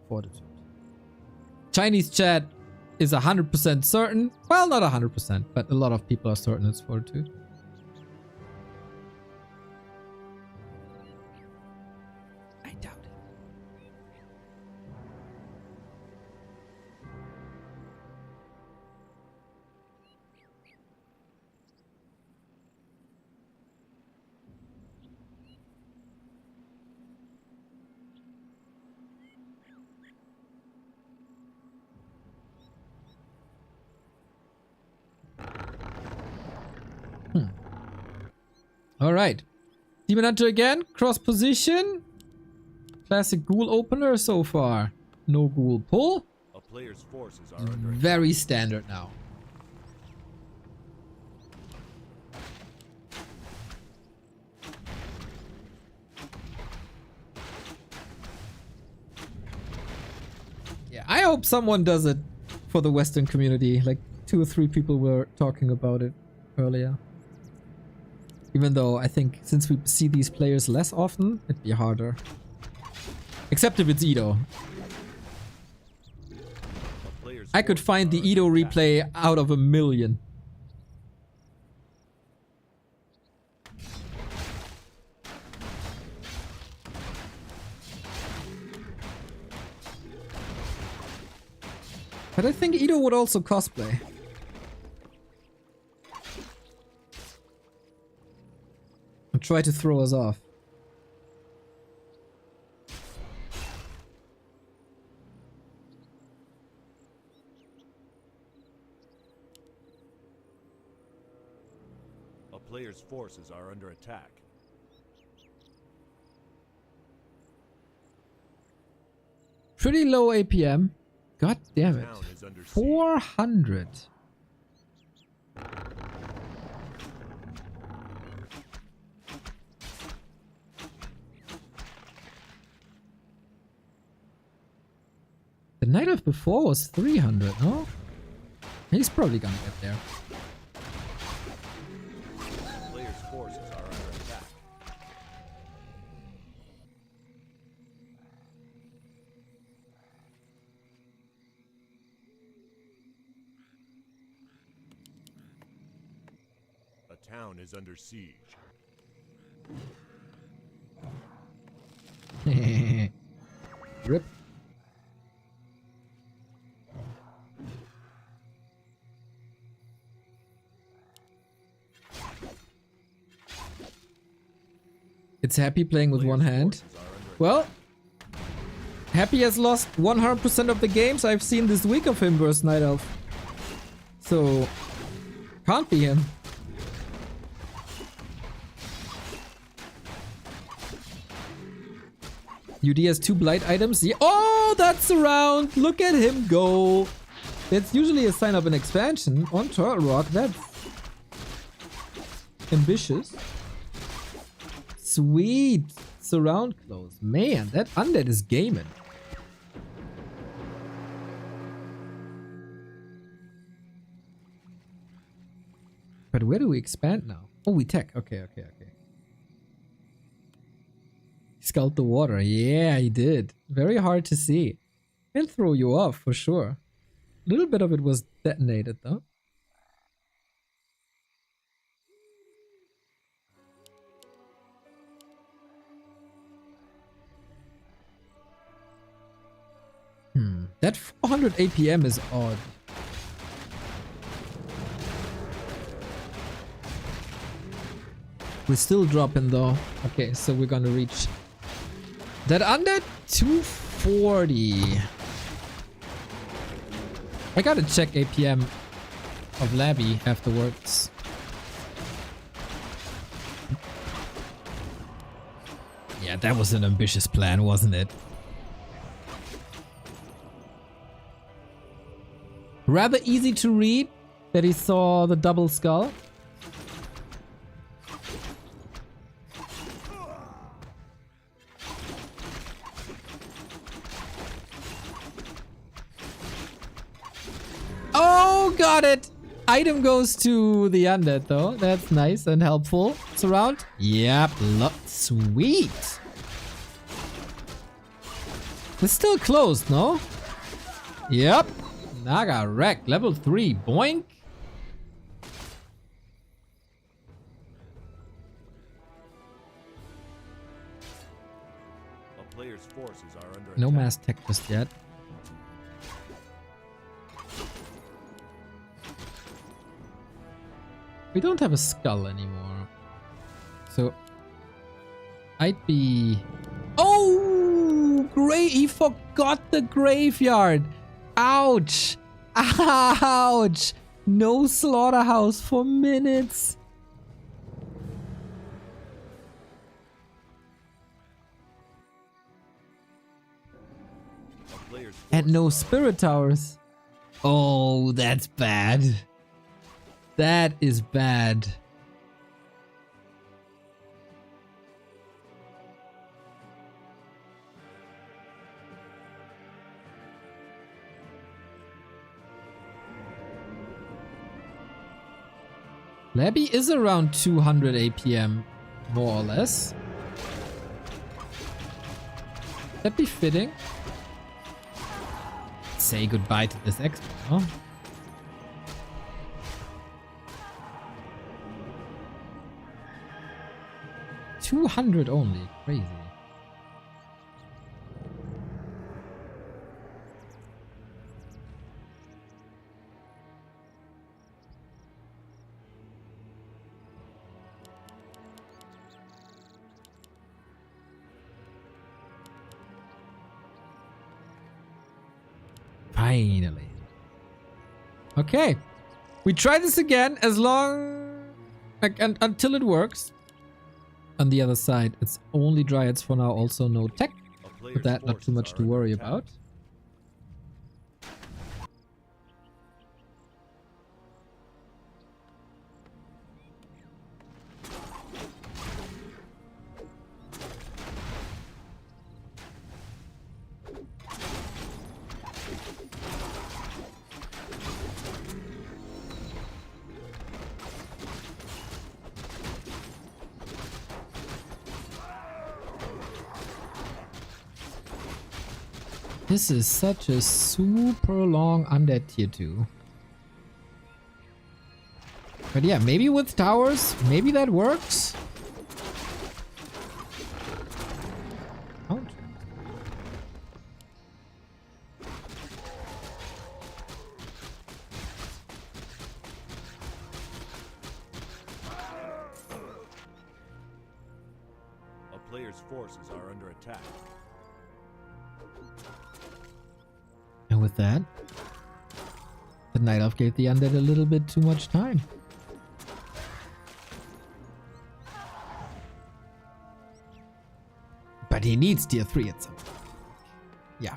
fortitude. Chinese chat is 100% certain. Well, not 100%, but a lot of people are certain it's fortitude. I doubt it. Alright. Demon Hunter again. Cross position. Classic ghoul opener so far. No ghoul pull. A player's forces are under attack. Very standard now. Yeah, I hope someone does it for the Western community. Like 2 or 3 people were talking about it earlier. Even though I think since we see these players less often, it'd be harder. Except if it's Edo. I could find the Edo replay out of a million. But I think Ido would also cosplay. And try to throw us off. A player's forces are under attack. Pretty low APM. God damn it. Town is under siege. 400. The night of before was 300, no? He's probably gonna get there. Player's forces are under attack. A town is under siege. Rip. It's Happy playing with one hand. Well, Happy has lost 100% of the games I've seen this week of him versus Night Elf. So, can't be him. UD has 2 blight items. Yeah. Oh, that's around. Look at him go. That's usually a sign of an expansion on Turtle Rock. That's ambitious. Sweet. Surround close. Man, that undead is gaming. But where do we expand now? Oh, we tech. Okay. Sculpt the water. Yeah, he did. Very hard to see. Can throw you off for sure. A little bit of it was detonated though. That 400 APM is odd. We're still dropping though. Okay, so we're gonna reach that under 240. I gotta check APM of Labby afterwards. Yeah, that was an ambitious plan, wasn't it? Rather easy to read that he saw the double skull. Oh, got it! Item goes to the undead though. That's nice and helpful. Surround? Yep, sweet! It's still closed, no? Yep. Naga wreck, level 3, boink. A player's forces are under No attack. mass tech just yet. We don't have a skull anymore. So I'd be... Oh! He forgot the graveyard! Ouch! Ouch! No slaughterhouse for minutes. A player's And no forces spirit towers. Oh, that's bad. That is bad. Labby is around 200 APM, more or less. That'd be fitting. Say goodbye to this expo, huh? $200 only, crazy. Finally. Okay. We try this again as long... until it works. On the other side, it's only Dryads for now, also no tech. But that, not too much to worry about. This is such a super long undead tier 2. But yeah, maybe with towers, maybe that works. Count. A player's forces are under attack. And with that, the Night Elf gave the undead a little bit too much time. But he needs tier 3 at some point. Yeah.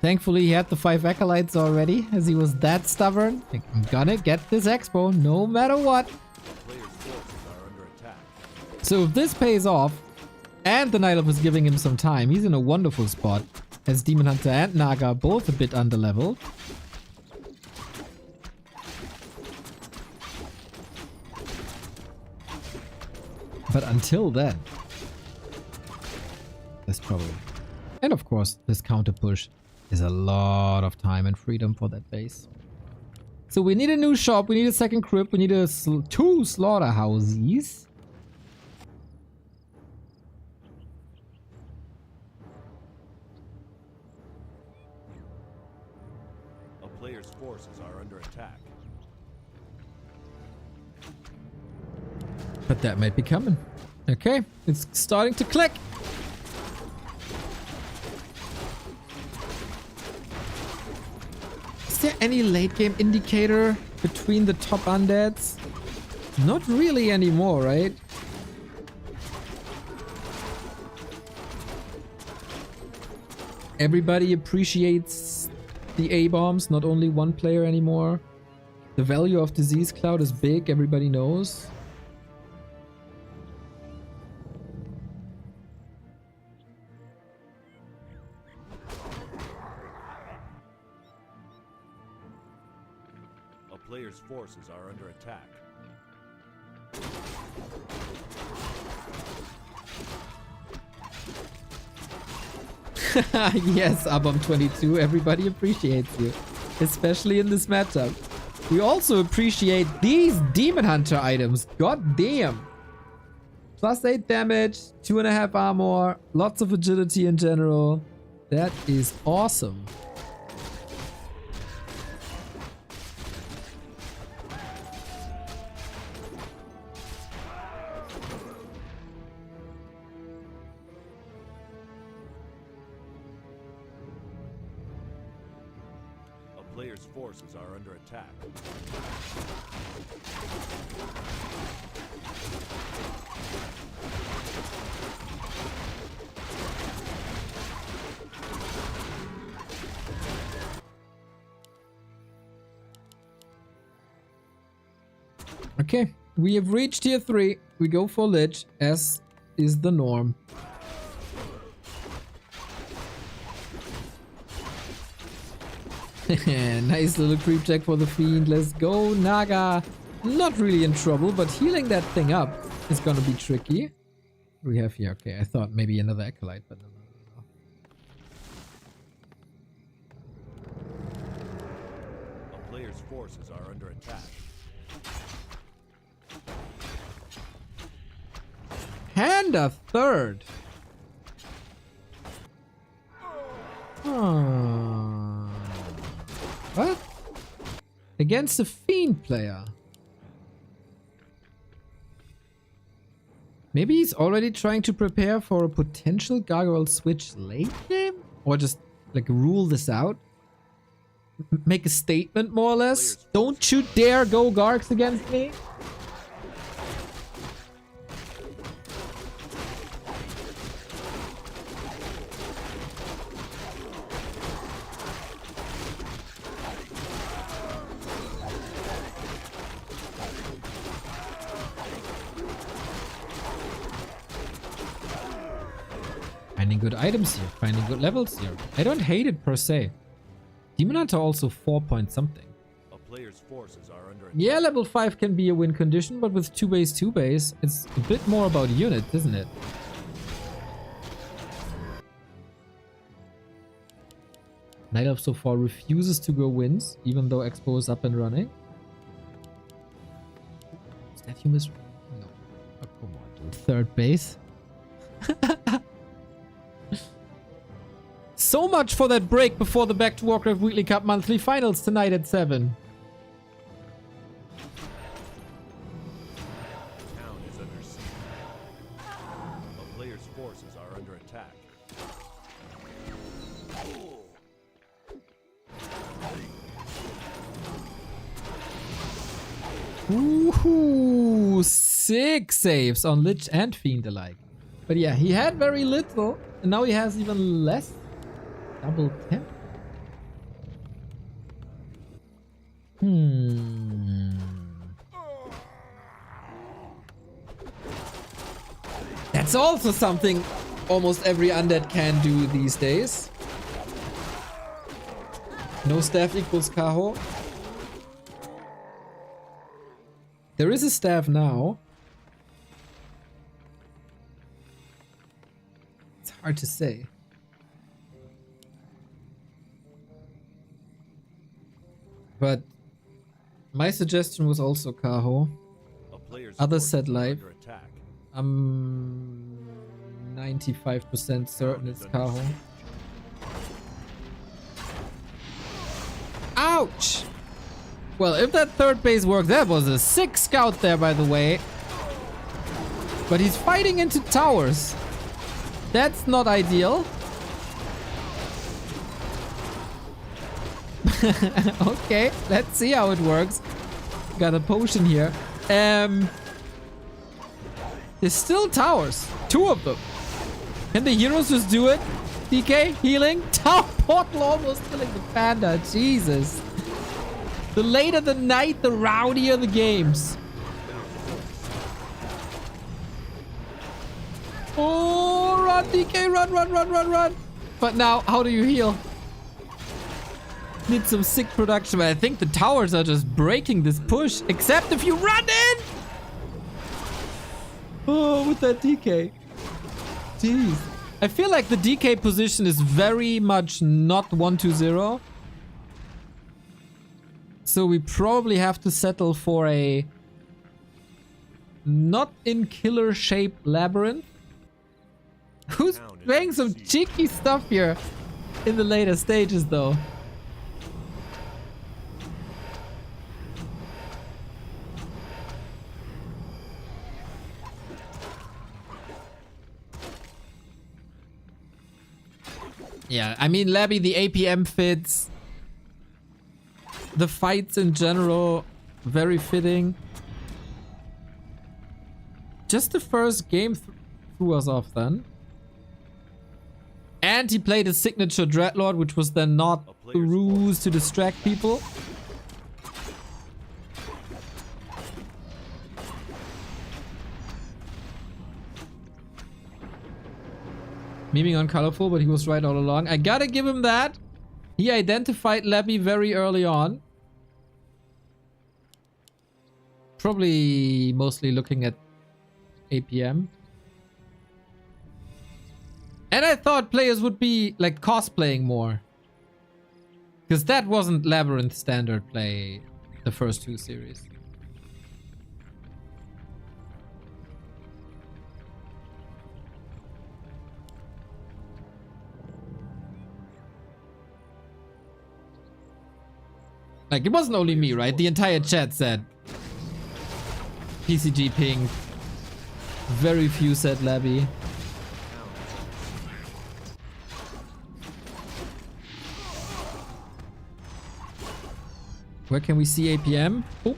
Thankfully, he had the 5 acolytes already, as he was that stubborn. Like, I'm gonna get this expo no matter what. Player's forces are under attack. So if this pays off, and the Night Elf is giving him some time, he's in a wonderful spot, as Demon Hunter and Naga are both a bit underleveled. But until then, that's probably... And of course, this counter push is a lot of time and freedom for that base. So we need a new shop, we need a second crypt, we need two slaughterhouses. A player's forces are under attack. But that might be coming. Okay, it's starting to click. Is there any late game indicator between the top undeads? Not really anymore, right? Everybody appreciates the A-bombs, not only one player anymore. The value of Disease Cloud is big, everybody knows. A player's forces are under attack. Yes, Abom22, everybody appreciates you. Especially in this matchup. We also appreciate these Demon Hunter items. God damn. Plus 8 damage, 2.5 armor, lots of agility in general. That is awesome. A player's forces are under attack. Okay, we have reached tier 3. We go for Lich, as is the norm. Nice little creep check for the Fiend. Let's go, Naga. Not really in trouble, but healing that thing up is gonna be tricky. What do we have here? Okay, I thought maybe another Acolyte, but no. A player's forces are under attack. And a third. What? Against a Fiend player. Maybe he's already trying to prepare for a potential Gargoyle switch late game? Or just, like, rule this out? Make a statement, more or less? Don't you dare go Gargs against me? Finding good items here, finding good levels here. I don't hate it per se. Demon Hunter also 4 point something. A player's forces are under attack. Yeah, level 5 can be a win condition, but with 2 base, it's a bit more about units, isn't it? Night Elf so far refuses to go wins, even though Expo is up and running. Is that Humus? No. Oh, come on, dude. Third base. So much for that break before the Back to Warcraft Weekly Cup Monthly Finals tonight at 7. The town is under siege. A player's forces are under attack. Woohoo! 6 saves on Lich and Fiend alike. But yeah, he had very little, and now he has even less. Double tap. That's also something almost every undead can do these days. No staff equals Kaho. There is a staff now. It's hard to say. But my suggestion was also Kaho. Others said live. I'm 95% certain it's Kaho. Ouch! Well, if that third base worked, that was a sick scout there, by the way. But he's fighting into towers. That's not ideal. Okay, let's see how it works. Got a potion here. There's still towers. 2 of them. Can the heroes just do it? DK, healing. Tower portal almost killing the panda. Jesus. The later the night, the rowdier the games. Oh, run, DK, run, run, run, run, run. But now, how do you heal? Need some sick production, but I think the towers are just breaking this push. Except if you run in! Oh, with that DK. Jeez. I feel like the DK position is very much not 1-2-0. So we probably have to settle for a not in killer shape labyrinth. Who's playing some cheeky stuff here in the later stages though? Yeah, I mean, Labby, the APM fits. The fights in general, very fitting. Just the first game threw us off then. And he played a signature Dreadlord, which was then not a ruse to distract people. Memeing on colorful, but he was right all along. I gotta give him that. He identified Labby very early on. Probably mostly looking at APM. And I thought players would be like cosplaying more. Because that wasn't Labyrinth standard play the first 2 series. Like, it wasn't only me, right? The entire chat said PCG ping. Very few said Labby. Where can we see APM? Oh.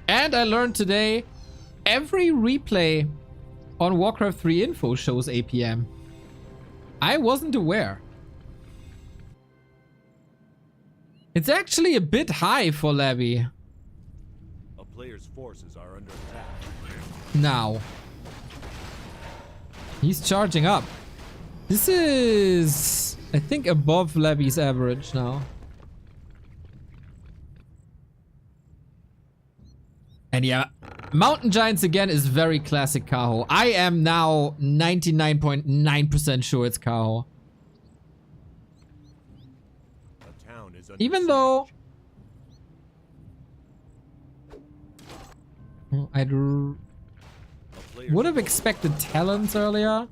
And I learned today, every replay on Warcraft 3 info shows APM. I wasn't aware. It's actually a bit high for Labby. A player's forces are under attack. Now. He's charging up. This is, I think, above Labby's average now. And yeah, Mountain Giants again is very classic Kaho. I am now 99.9% sure it's Kaho. A town is under Even siege. though I A player's would have expected talents earlier.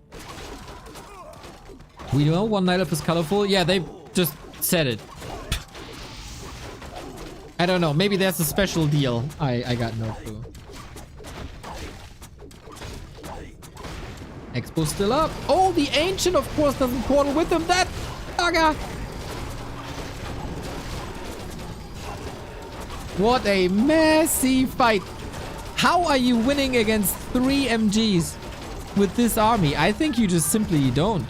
We know one night elf is colorful. Yeah, they just said it. I don't know. Maybe that's a special deal. I got no clue. Expo's still up. Oh, the Ancient, of course, doesn't portal with him. That bugger. What a messy fight. How are you winning against 3 MGs with this army? I think you just simply don't.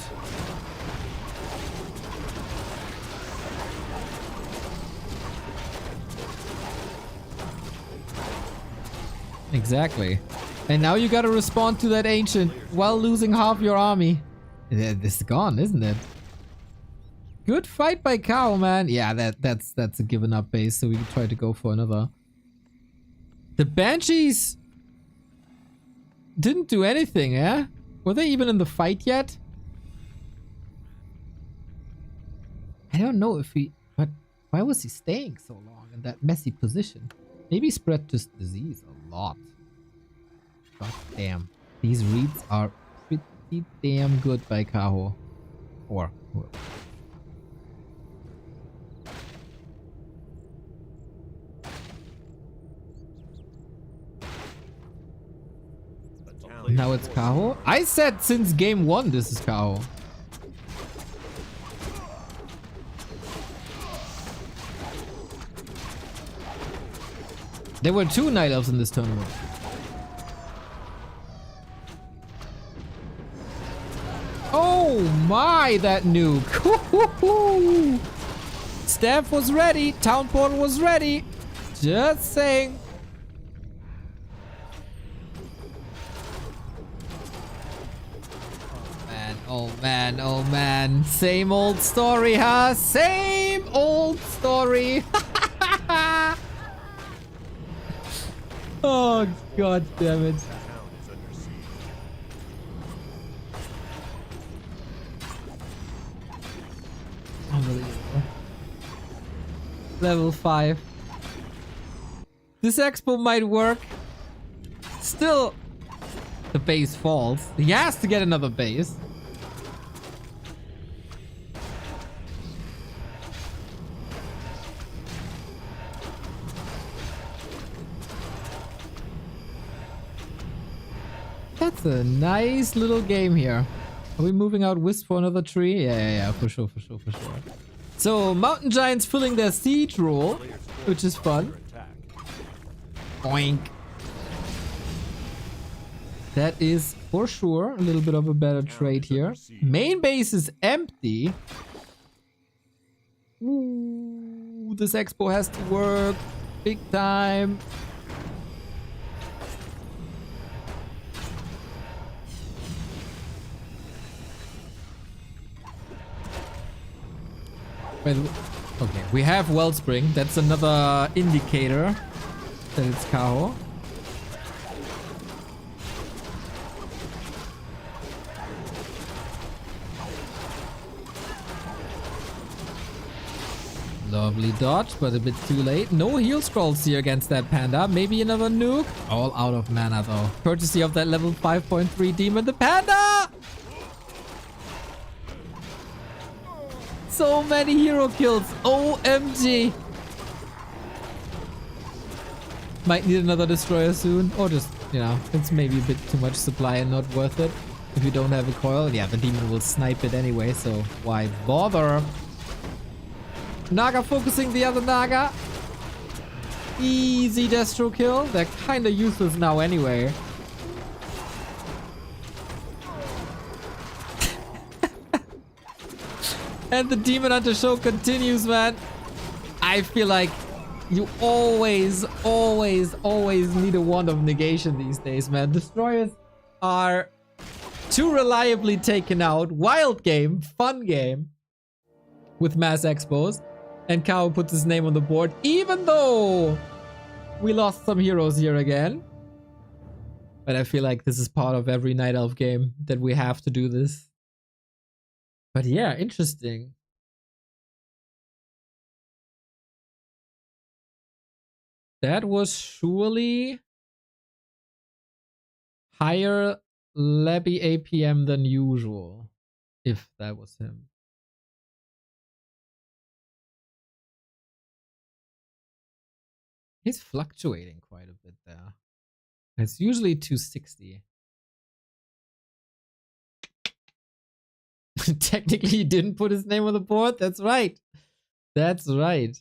Exactly. And now you gotta respond to that Ancient while losing half your army. This is gone, isn't it? Good fight by Kao, man. Yeah, that's a given up base, so we can try to go for another. The Banshees didn't do anything, eh? Were they even in the fight yet? I don't know if he... But why was he staying so long in that messy position? Maybe spread just disease a lot. God damn. These reads are pretty damn good by Kaho. Or... Now it's Kaho. I said since game 1 this is Kaho. There were 2 Night Elves in this tournament. Oh my, that nuke. Staff was ready. Town Portal was ready. Just saying. Oh man, oh man. Same old story, huh? Same old story. Oh, god damn it. Unbelievable. Level 5. This expo might work. Still, the base falls. He has to get another base. That's a nice little game here. Are we moving out Wisp for another tree? Yeah, for sure. So, Mountain Giants filling their siege role, which is fun. Boink. That is, for sure, a little bit of a better trade here. Main base is empty. Ooh, this expo has to work big time. Okay, we have Wellspring. That's another indicator that it's Kaho. Lovely dodge, but a bit too late. No heal scrolls here against that panda. Maybe another nuke. All out of mana though. Courtesy of that level 5.3 demon, the panda! So many hero kills. OMG. Might need another destroyer soon. Or just you know, it's maybe a bit too much supply and not worth it. If you don't have a coil, yeah, the demon will snipe it anyway, so why bother? Naga focusing the other Naga. Easy Destro kill. They're kind of useless now anyway. And the Demon Hunter show continues, man. I feel like you always need a wand of negation these days, man. Destroyers are too reliably taken out. Wild game, fun game with mass expos. And Kao puts his name on the board, even though we lost some heroes here again. But I feel like this is part of every Night Elf game that we have to do this. But yeah, interesting. That was surely higher Levy APM than usual, if that was him. He's fluctuating quite a bit there. It's usually 260. Technically, he didn't put his name on the board. That's right. That's right.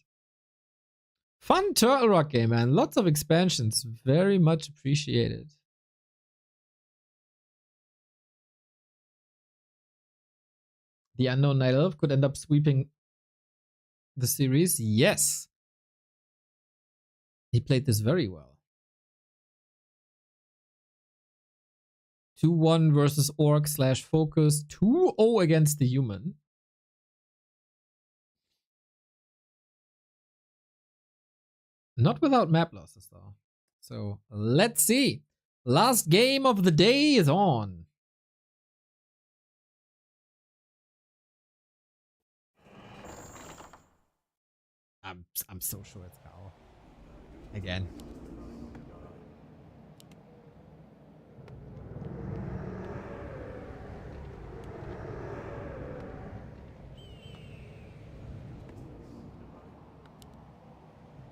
Fun Turtle Rock game, man. Lots of expansions. Very much appreciated. The Unknown Night Elf could end up sweeping the series. Yes. He played this very well. 2-1 versus Orc / Focus. 2-0 against the human. Not without map losses, though. So, let's see. Last game of the day is on. I'm so sure it's Kao. Again.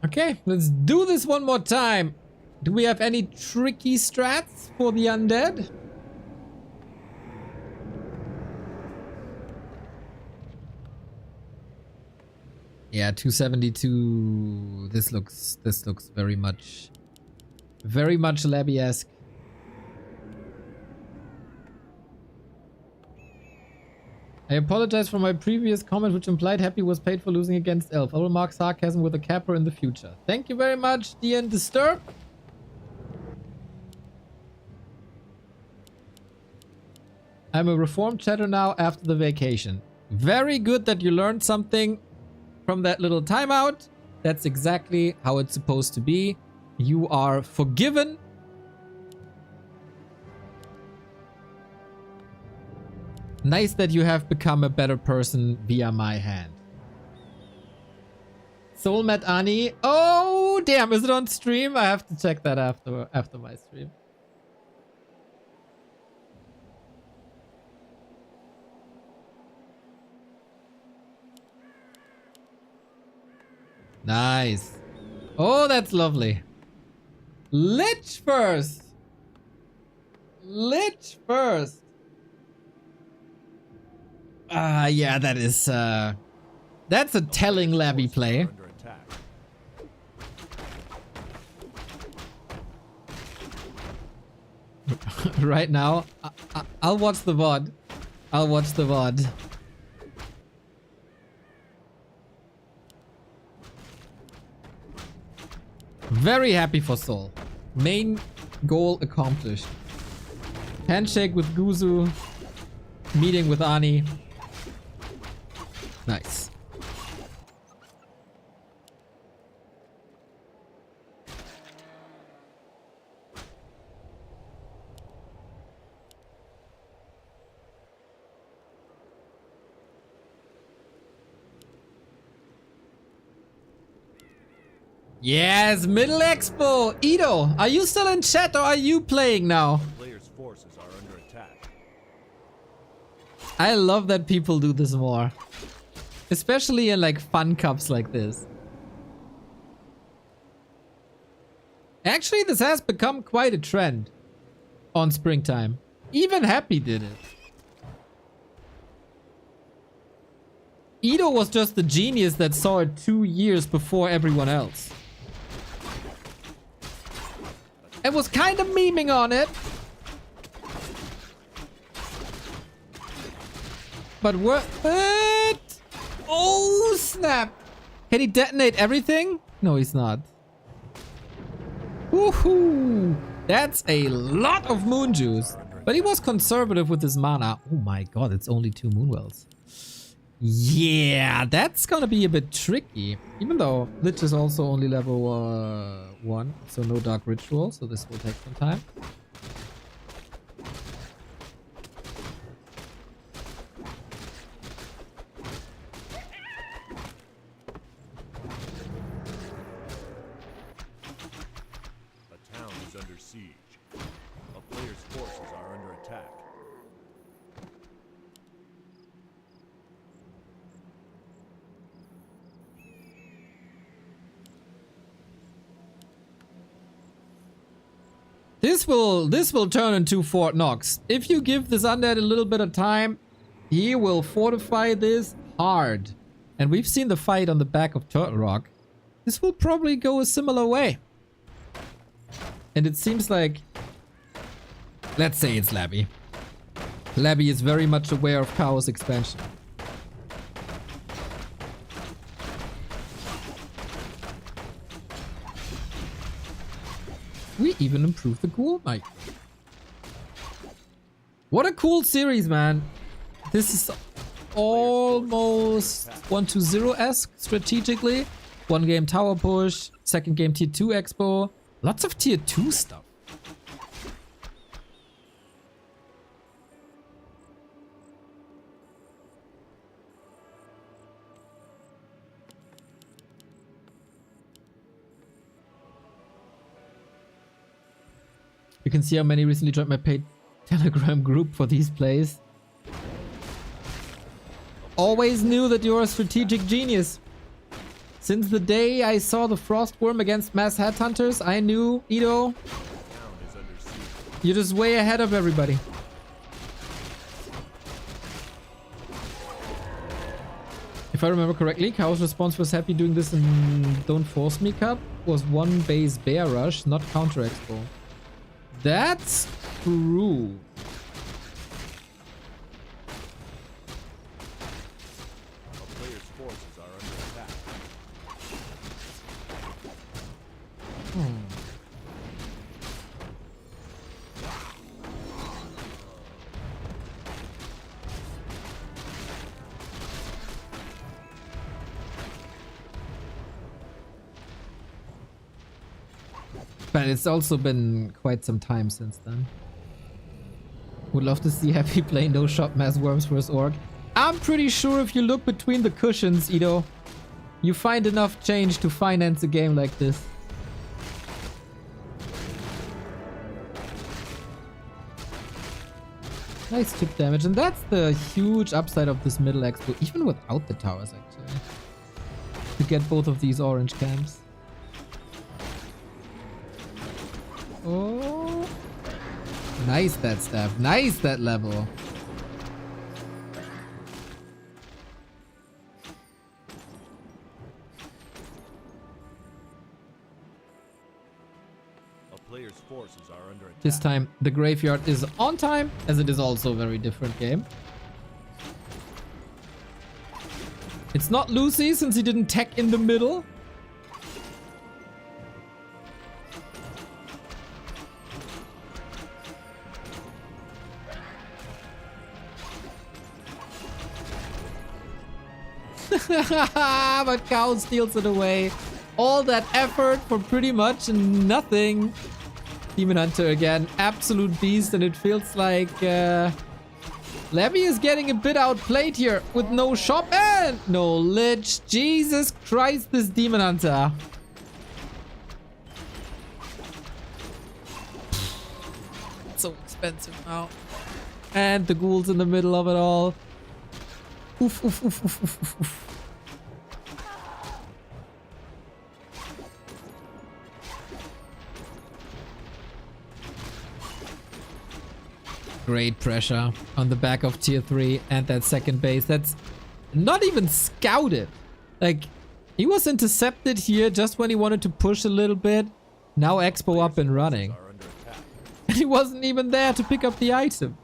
Okay, let's do this one more time. Do we have any tricky strats for the undead? Yeah, 272. This looks very much Labby-esque. I apologize for my previous comment, which implied Happy was paid for losing against Elf. I will mark sarcasm with a capper in the future. Thank you very much, DN Disturb. I'm a reformed chatter now after the vacation. Very good that you learned something from that little timeout. That's exactly how it's supposed to be. You are forgiven. Nice that you have become a better person via my hand. Soul met Ani. Oh, damn. Is it on stream? I have to check that after my stream. Nice. Oh, that's lovely. Lich first. Lich first. Yeah, that is, that's a telling Labby play. Right now, I'll watch the VOD. I'll watch the VOD. Very happy for Soul. Main goal accomplished. Handshake with Guzu. Meeting with Ani. Nice. Yes, Middle Expo! Ito, are you still in chat or are you playing now? Players' forces are under attack. I love that people do this more. Especially in like fun cups like this. Actually, this has become quite a trend on Springtime. Even Happy did it. Ito was just the genius that saw it 2 years before everyone else. And was kind of memeing on it. But what? Oh, snap. Can he detonate everything? No, he's not. Woohoo! That's a lot of moon juice. But he was conservative with his mana. Oh my god, it's only 2 moonwells. Yeah, that's gonna be a bit tricky. Even though Lich is also only level 1, so no Dark Ritual, so this will take some time. A town is under siege. A player's forces are under attack. This will turn into Fort Knox. If you give this undead a little bit of time, he will fortify this hard. And we've seen the fight on the back of Turtle Rock. This will probably go a similar way. And it seems like... Let's say it's Labby. Labby is very much aware of Chaos expansion. We even improved the ghoul mic. What a cool series, man. This is almost 1-0-esque strategically. 1 game tower push, 2nd game tier 2 expo. Lots of tier 2 stuff. You can see how many recently joined my paid Telegram group for these plays. Always knew that you're a strategic genius. Since the day I saw the Frostworm against Mass Headhunters, I knew, Ito, you're just way ahead of everybody. If I remember correctly, Chaos response was happy doing this in Don't Force Me Cup. Was 1 base Bear Rush, not Counter Expo. That's true. A player's forces are under attack. But it's also been quite some time since then. Would love to see Happy play no shot mass worms vs orc. I'm pretty sure if you look between the cushions, Ito, you find enough change to finance a game like this. Nice chip damage, and that's the huge upside of this middle expo, even without the towers actually. To get both of these orange camps. Oh, nice that staff, nice that level. A player's forces are under attack. This time the graveyard is on time, as it is also a very different game. It's not Lucy since he didn't tech in the middle. But Cow steals it away. All that effort for pretty much nothing. Demon Hunter again, absolute beast, and it feels like Levy is getting a bit outplayed here with no shop and no Lich. Jesus Christ, this Demon Hunter. It's so expensive now. And the ghouls in the middle of it all. Oof, oof, oof, oof, oof, oof, oof. great pressure on the back of tier 3 and that second base. That's not even scouted. Like, he was intercepted here just when he wanted to push a little bit. Now Expo up and running. Are under attack. And he wasn't even there to pick up the item.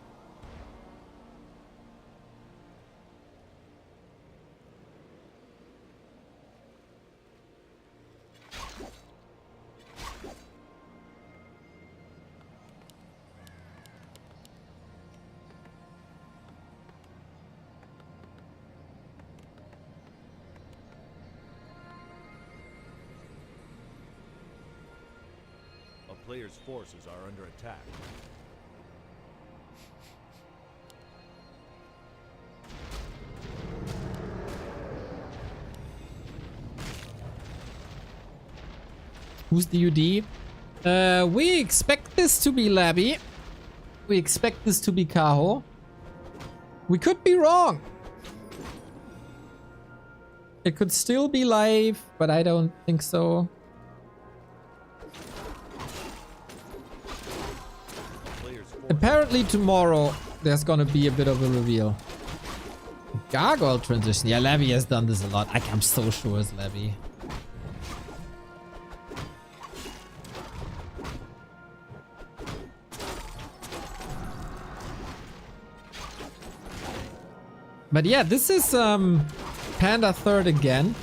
A player's forces are under attack. Who's the UD? We expect this to be Labby. We expect this to be Kaho. We could be wrong. It could still be live, but I don't think so. Apparently tomorrow there's gonna be a bit of a reveal. Gargoyle transition. Yeah, Labby has done this a lot. I'm so sure it's Labby. But yeah, this is Panda third again.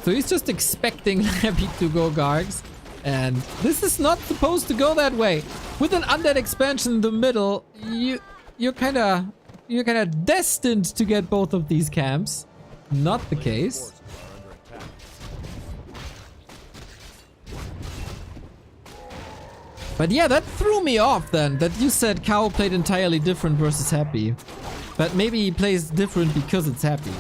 So he's just expecting Labby to go Gargs. And this is not supposed to go that way. With an undead expansion in the middle, you're kinda destined to get both of these camps. Not the case. Forces are under attack. But yeah, that threw me off then, that you said Cow played entirely different versus Happy. But maybe he plays different because it's Happy.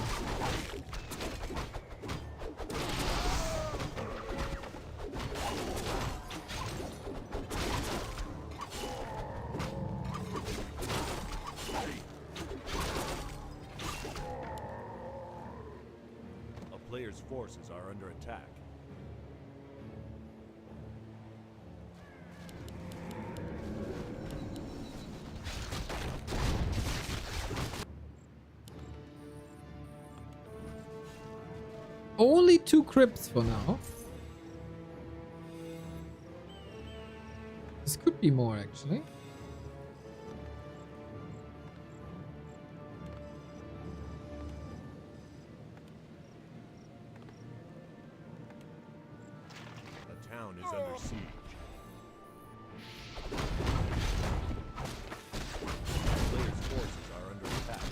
A player's forces are under attack. Only 2 crypts for now. This could be more actually. The town is under siege. A player's forces are under attack.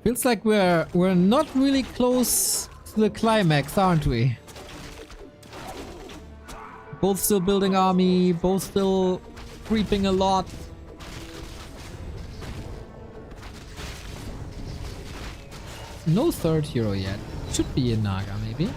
Feels like we're not really close to the climax, aren't we? Both still building army, both still creeping a lot. No third hero yet. Should be a Naga maybe.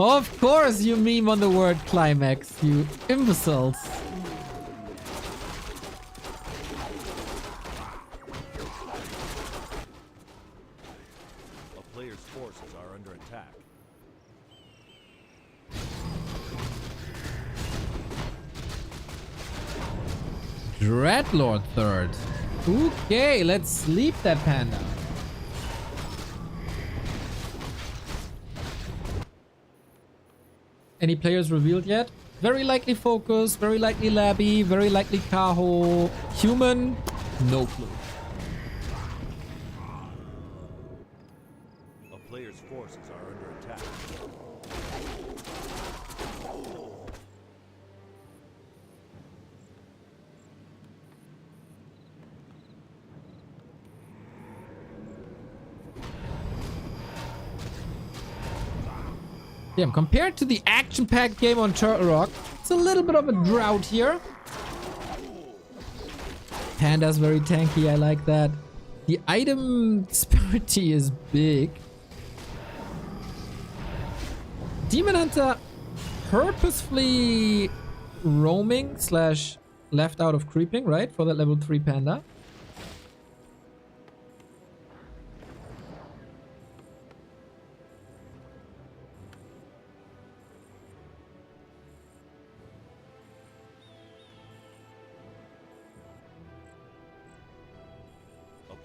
Of course you meme on the word climax, you imbeciles. A player's forces are under attack. Dreadlord third. Okay, let's sleep that panda. Any players revealed yet? Very likely Focus, very likely Labby, very likely Kaho. Human, no clue. A player's forces are under attack. Damn, compared to the action-packed game on Turtle Rock, it's It's a little bit of a drought here. Panda's very tanky, I like that. The item disparity is big. Demon Hunter purposefully roaming slash left out of creeping, right? For that level 3 panda.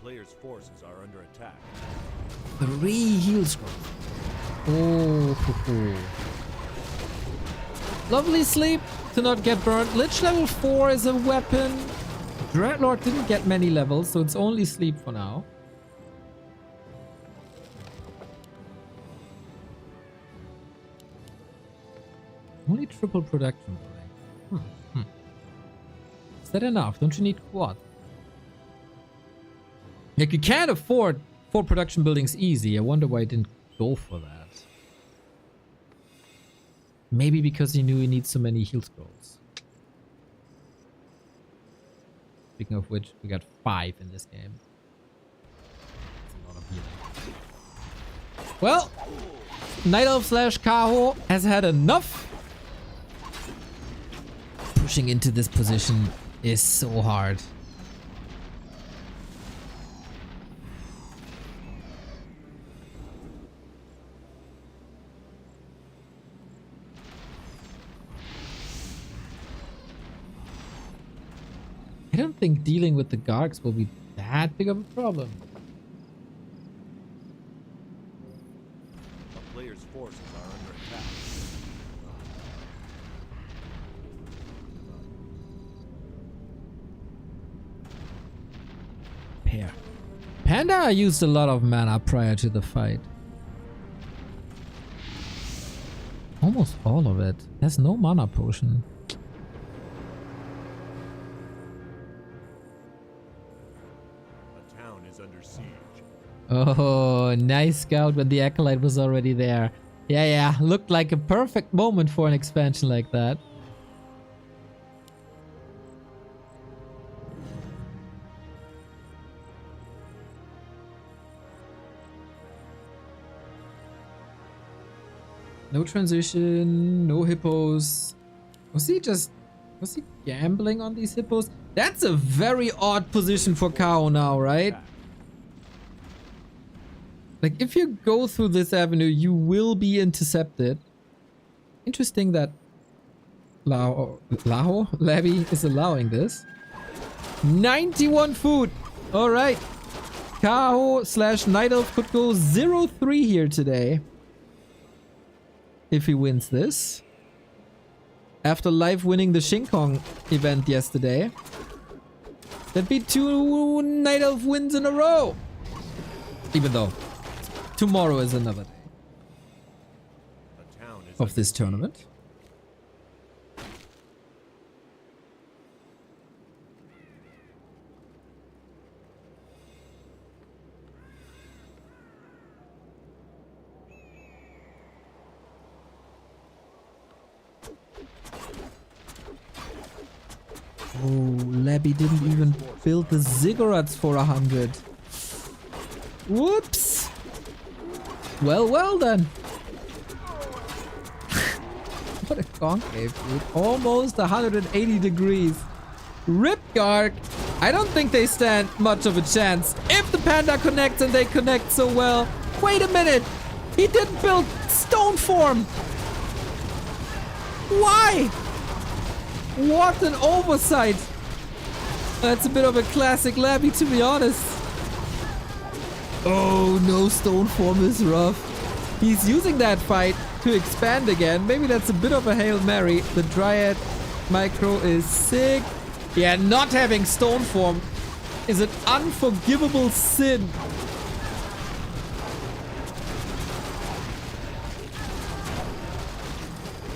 Player's forces are under attack. 3 heal scrolls. Oh, lovely sleep to not get burnt. Lich level 4 is a weapon. Dreadlord didn't get many levels, so it's only sleep for now. Only triple production. Is that enough? Don't you need quad? Like, you can't afford 4 production buildings easy. I wonder why he didn't go for that. Maybe because he knew he needs so many heal scrolls. Speaking of which, we got 5 in this game. That's a lot of healing. Well, Night Elf slash Kaho has had enough. Pushing into this position is so hard. I don't think dealing with the Gargs will be that big of a problem. The player's forces are under attack. Pair. Panda used a lot of mana prior to the fight. Almost all of it. There's no mana potion. Under siege. Oh, nice scout when the Acolyte was already there. Yeah, looked like a perfect moment for an expansion like that. No transition, no hippos. Was he gambling on these hippos? That's a very odd position for Kao now, right? Like, if you go through this avenue, you will be intercepted. Interesting that Labby is allowing this. 91 food. All right. Kaho slash Night Elf could go 0-3 here today. If he wins this. After live winning the Shinkong event yesterday. That'd be 2 Night Elf wins in a row. Even though tomorrow is another day of this tournament. Oh, Labby didn't even build the ziggurats for 100. Whoops. Well then. What a concave, dude. Almost 180 degrees. Rip Garg. I don't think they stand much of a chance. If the panda connects and they connect so well. Wait a minute. He didn't build stone form. Why? What an oversight. That's a bit of a classic Labby, to be honest. Oh, no stone form is rough. He's using that fight to expand again. Maybe that's a bit of a Hail Mary. The Dryad micro is sick. Yeah, not having stone form is an unforgivable sin.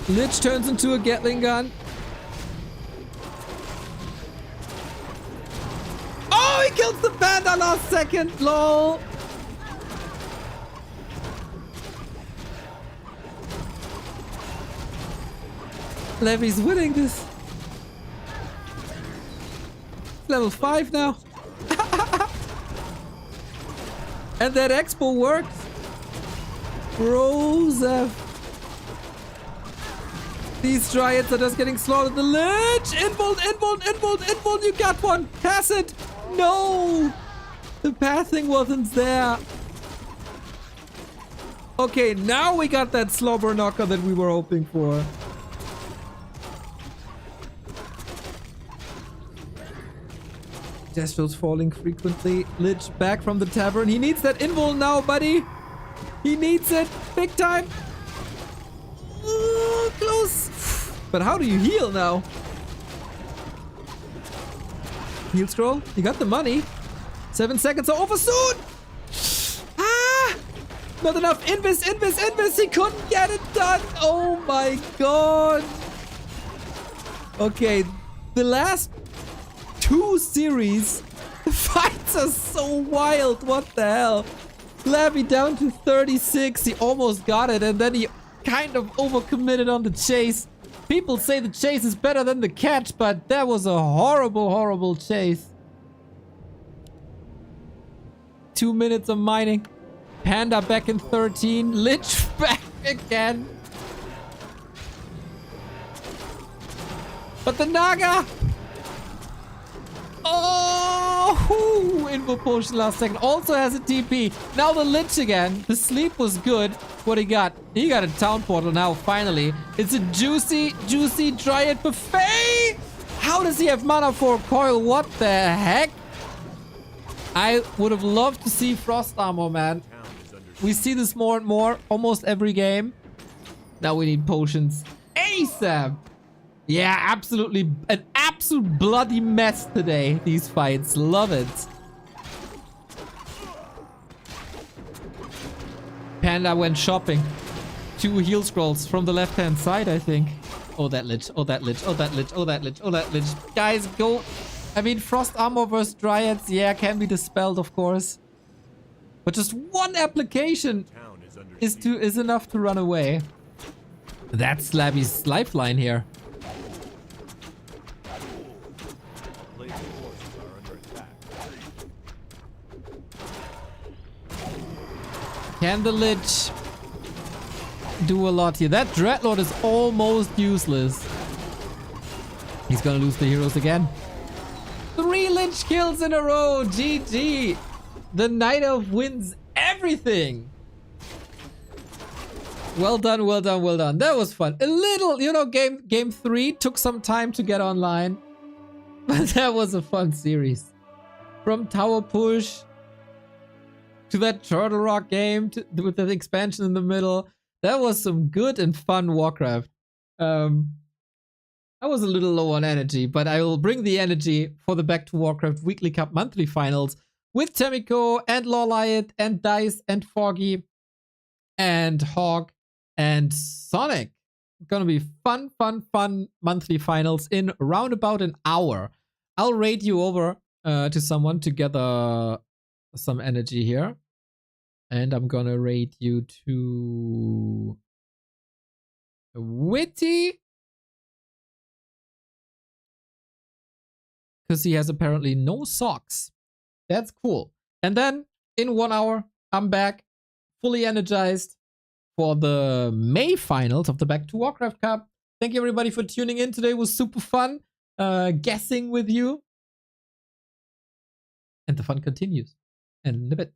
Lich turns into a Gatling gun. Oh, he kills the panda last second. Lol. Levy's winning this. Level 5 now. And that expo worked. Broseph. These Dryads are just getting slaughtered. The Lich! Involt, you got one! Pass it! No! The passing wasn't there. Okay, now we got that slobber knocker that we were hoping for. Destro's falling frequently. Lich back from the tavern. He needs that invul now, buddy. He needs it. Big time. Ooh, close. But how do you heal now? Heal scroll. You got the money. 7 seconds are over soon. Ah! Not enough. Invis. He couldn't get it done. Oh my god. Okay. The last 2 series, the fights are so wild. What the hell? Levy down to 36. He almost got it, and then he kind of overcommitted on the chase. People say the chase is better than the catch, but that was a horrible, horrible chase. 2 minutes of mining. Panda back in 13. Lich back again. But the Naga! Oh! Info potion last second. Also has a TP. Now the Lich again. The sleep was good. What he got? He got a town portal now, finally. It's a juicy, juicy Dryad buffet! How does he have mana for a coil? What the heck? I would have loved to see Frost Armor, man. We see this more and more, almost every game. Now we need potions. ASAP! Yeah, absolutely. An absolute bloody mess today, these fights. Love it. Panda went shopping. 2 heal scrolls from the left-hand side, I think. Oh, that Lich. Oh, that Lich. Oh, that Lich. Oh, that Lich. Oh, that Lich. Guys, go. I mean, Frost Armor versus Dryads, yeah, can be dispelled, of course. But just one application is enough to run away. That's Slabby's lifeline here. Can the Lich do a lot here? That Dreadlord is almost useless. He's gonna lose the heroes again. 3 Lich kills in a row. GG. The Night Elf wins everything. Well done, well done, well done. That was fun. A little, you know, game 3 took some time to get online. But that was a fun series. From Tower Push to that Turtle Rock game with that expansion in the middle. That was some good and fun Warcraft. I was a little low on energy, but I will bring the energy for the Back to Warcraft Weekly Cup monthly finals with Temiko and Lawliot and Dice and Foggy and Hog and Sonic. Gonna be fun monthly finals in around about an hour. I'll raid you over to someone to gather some energy here. And I'm gonna raid you to Witty. Because he has apparently no socks. That's cool. And then in 1 hour, I'm back fully energized for the May finals of the Back to Warcraft Cup. Thank you everybody for tuning in. Today was super fun guessing with you. And the fun continues. And in a bit.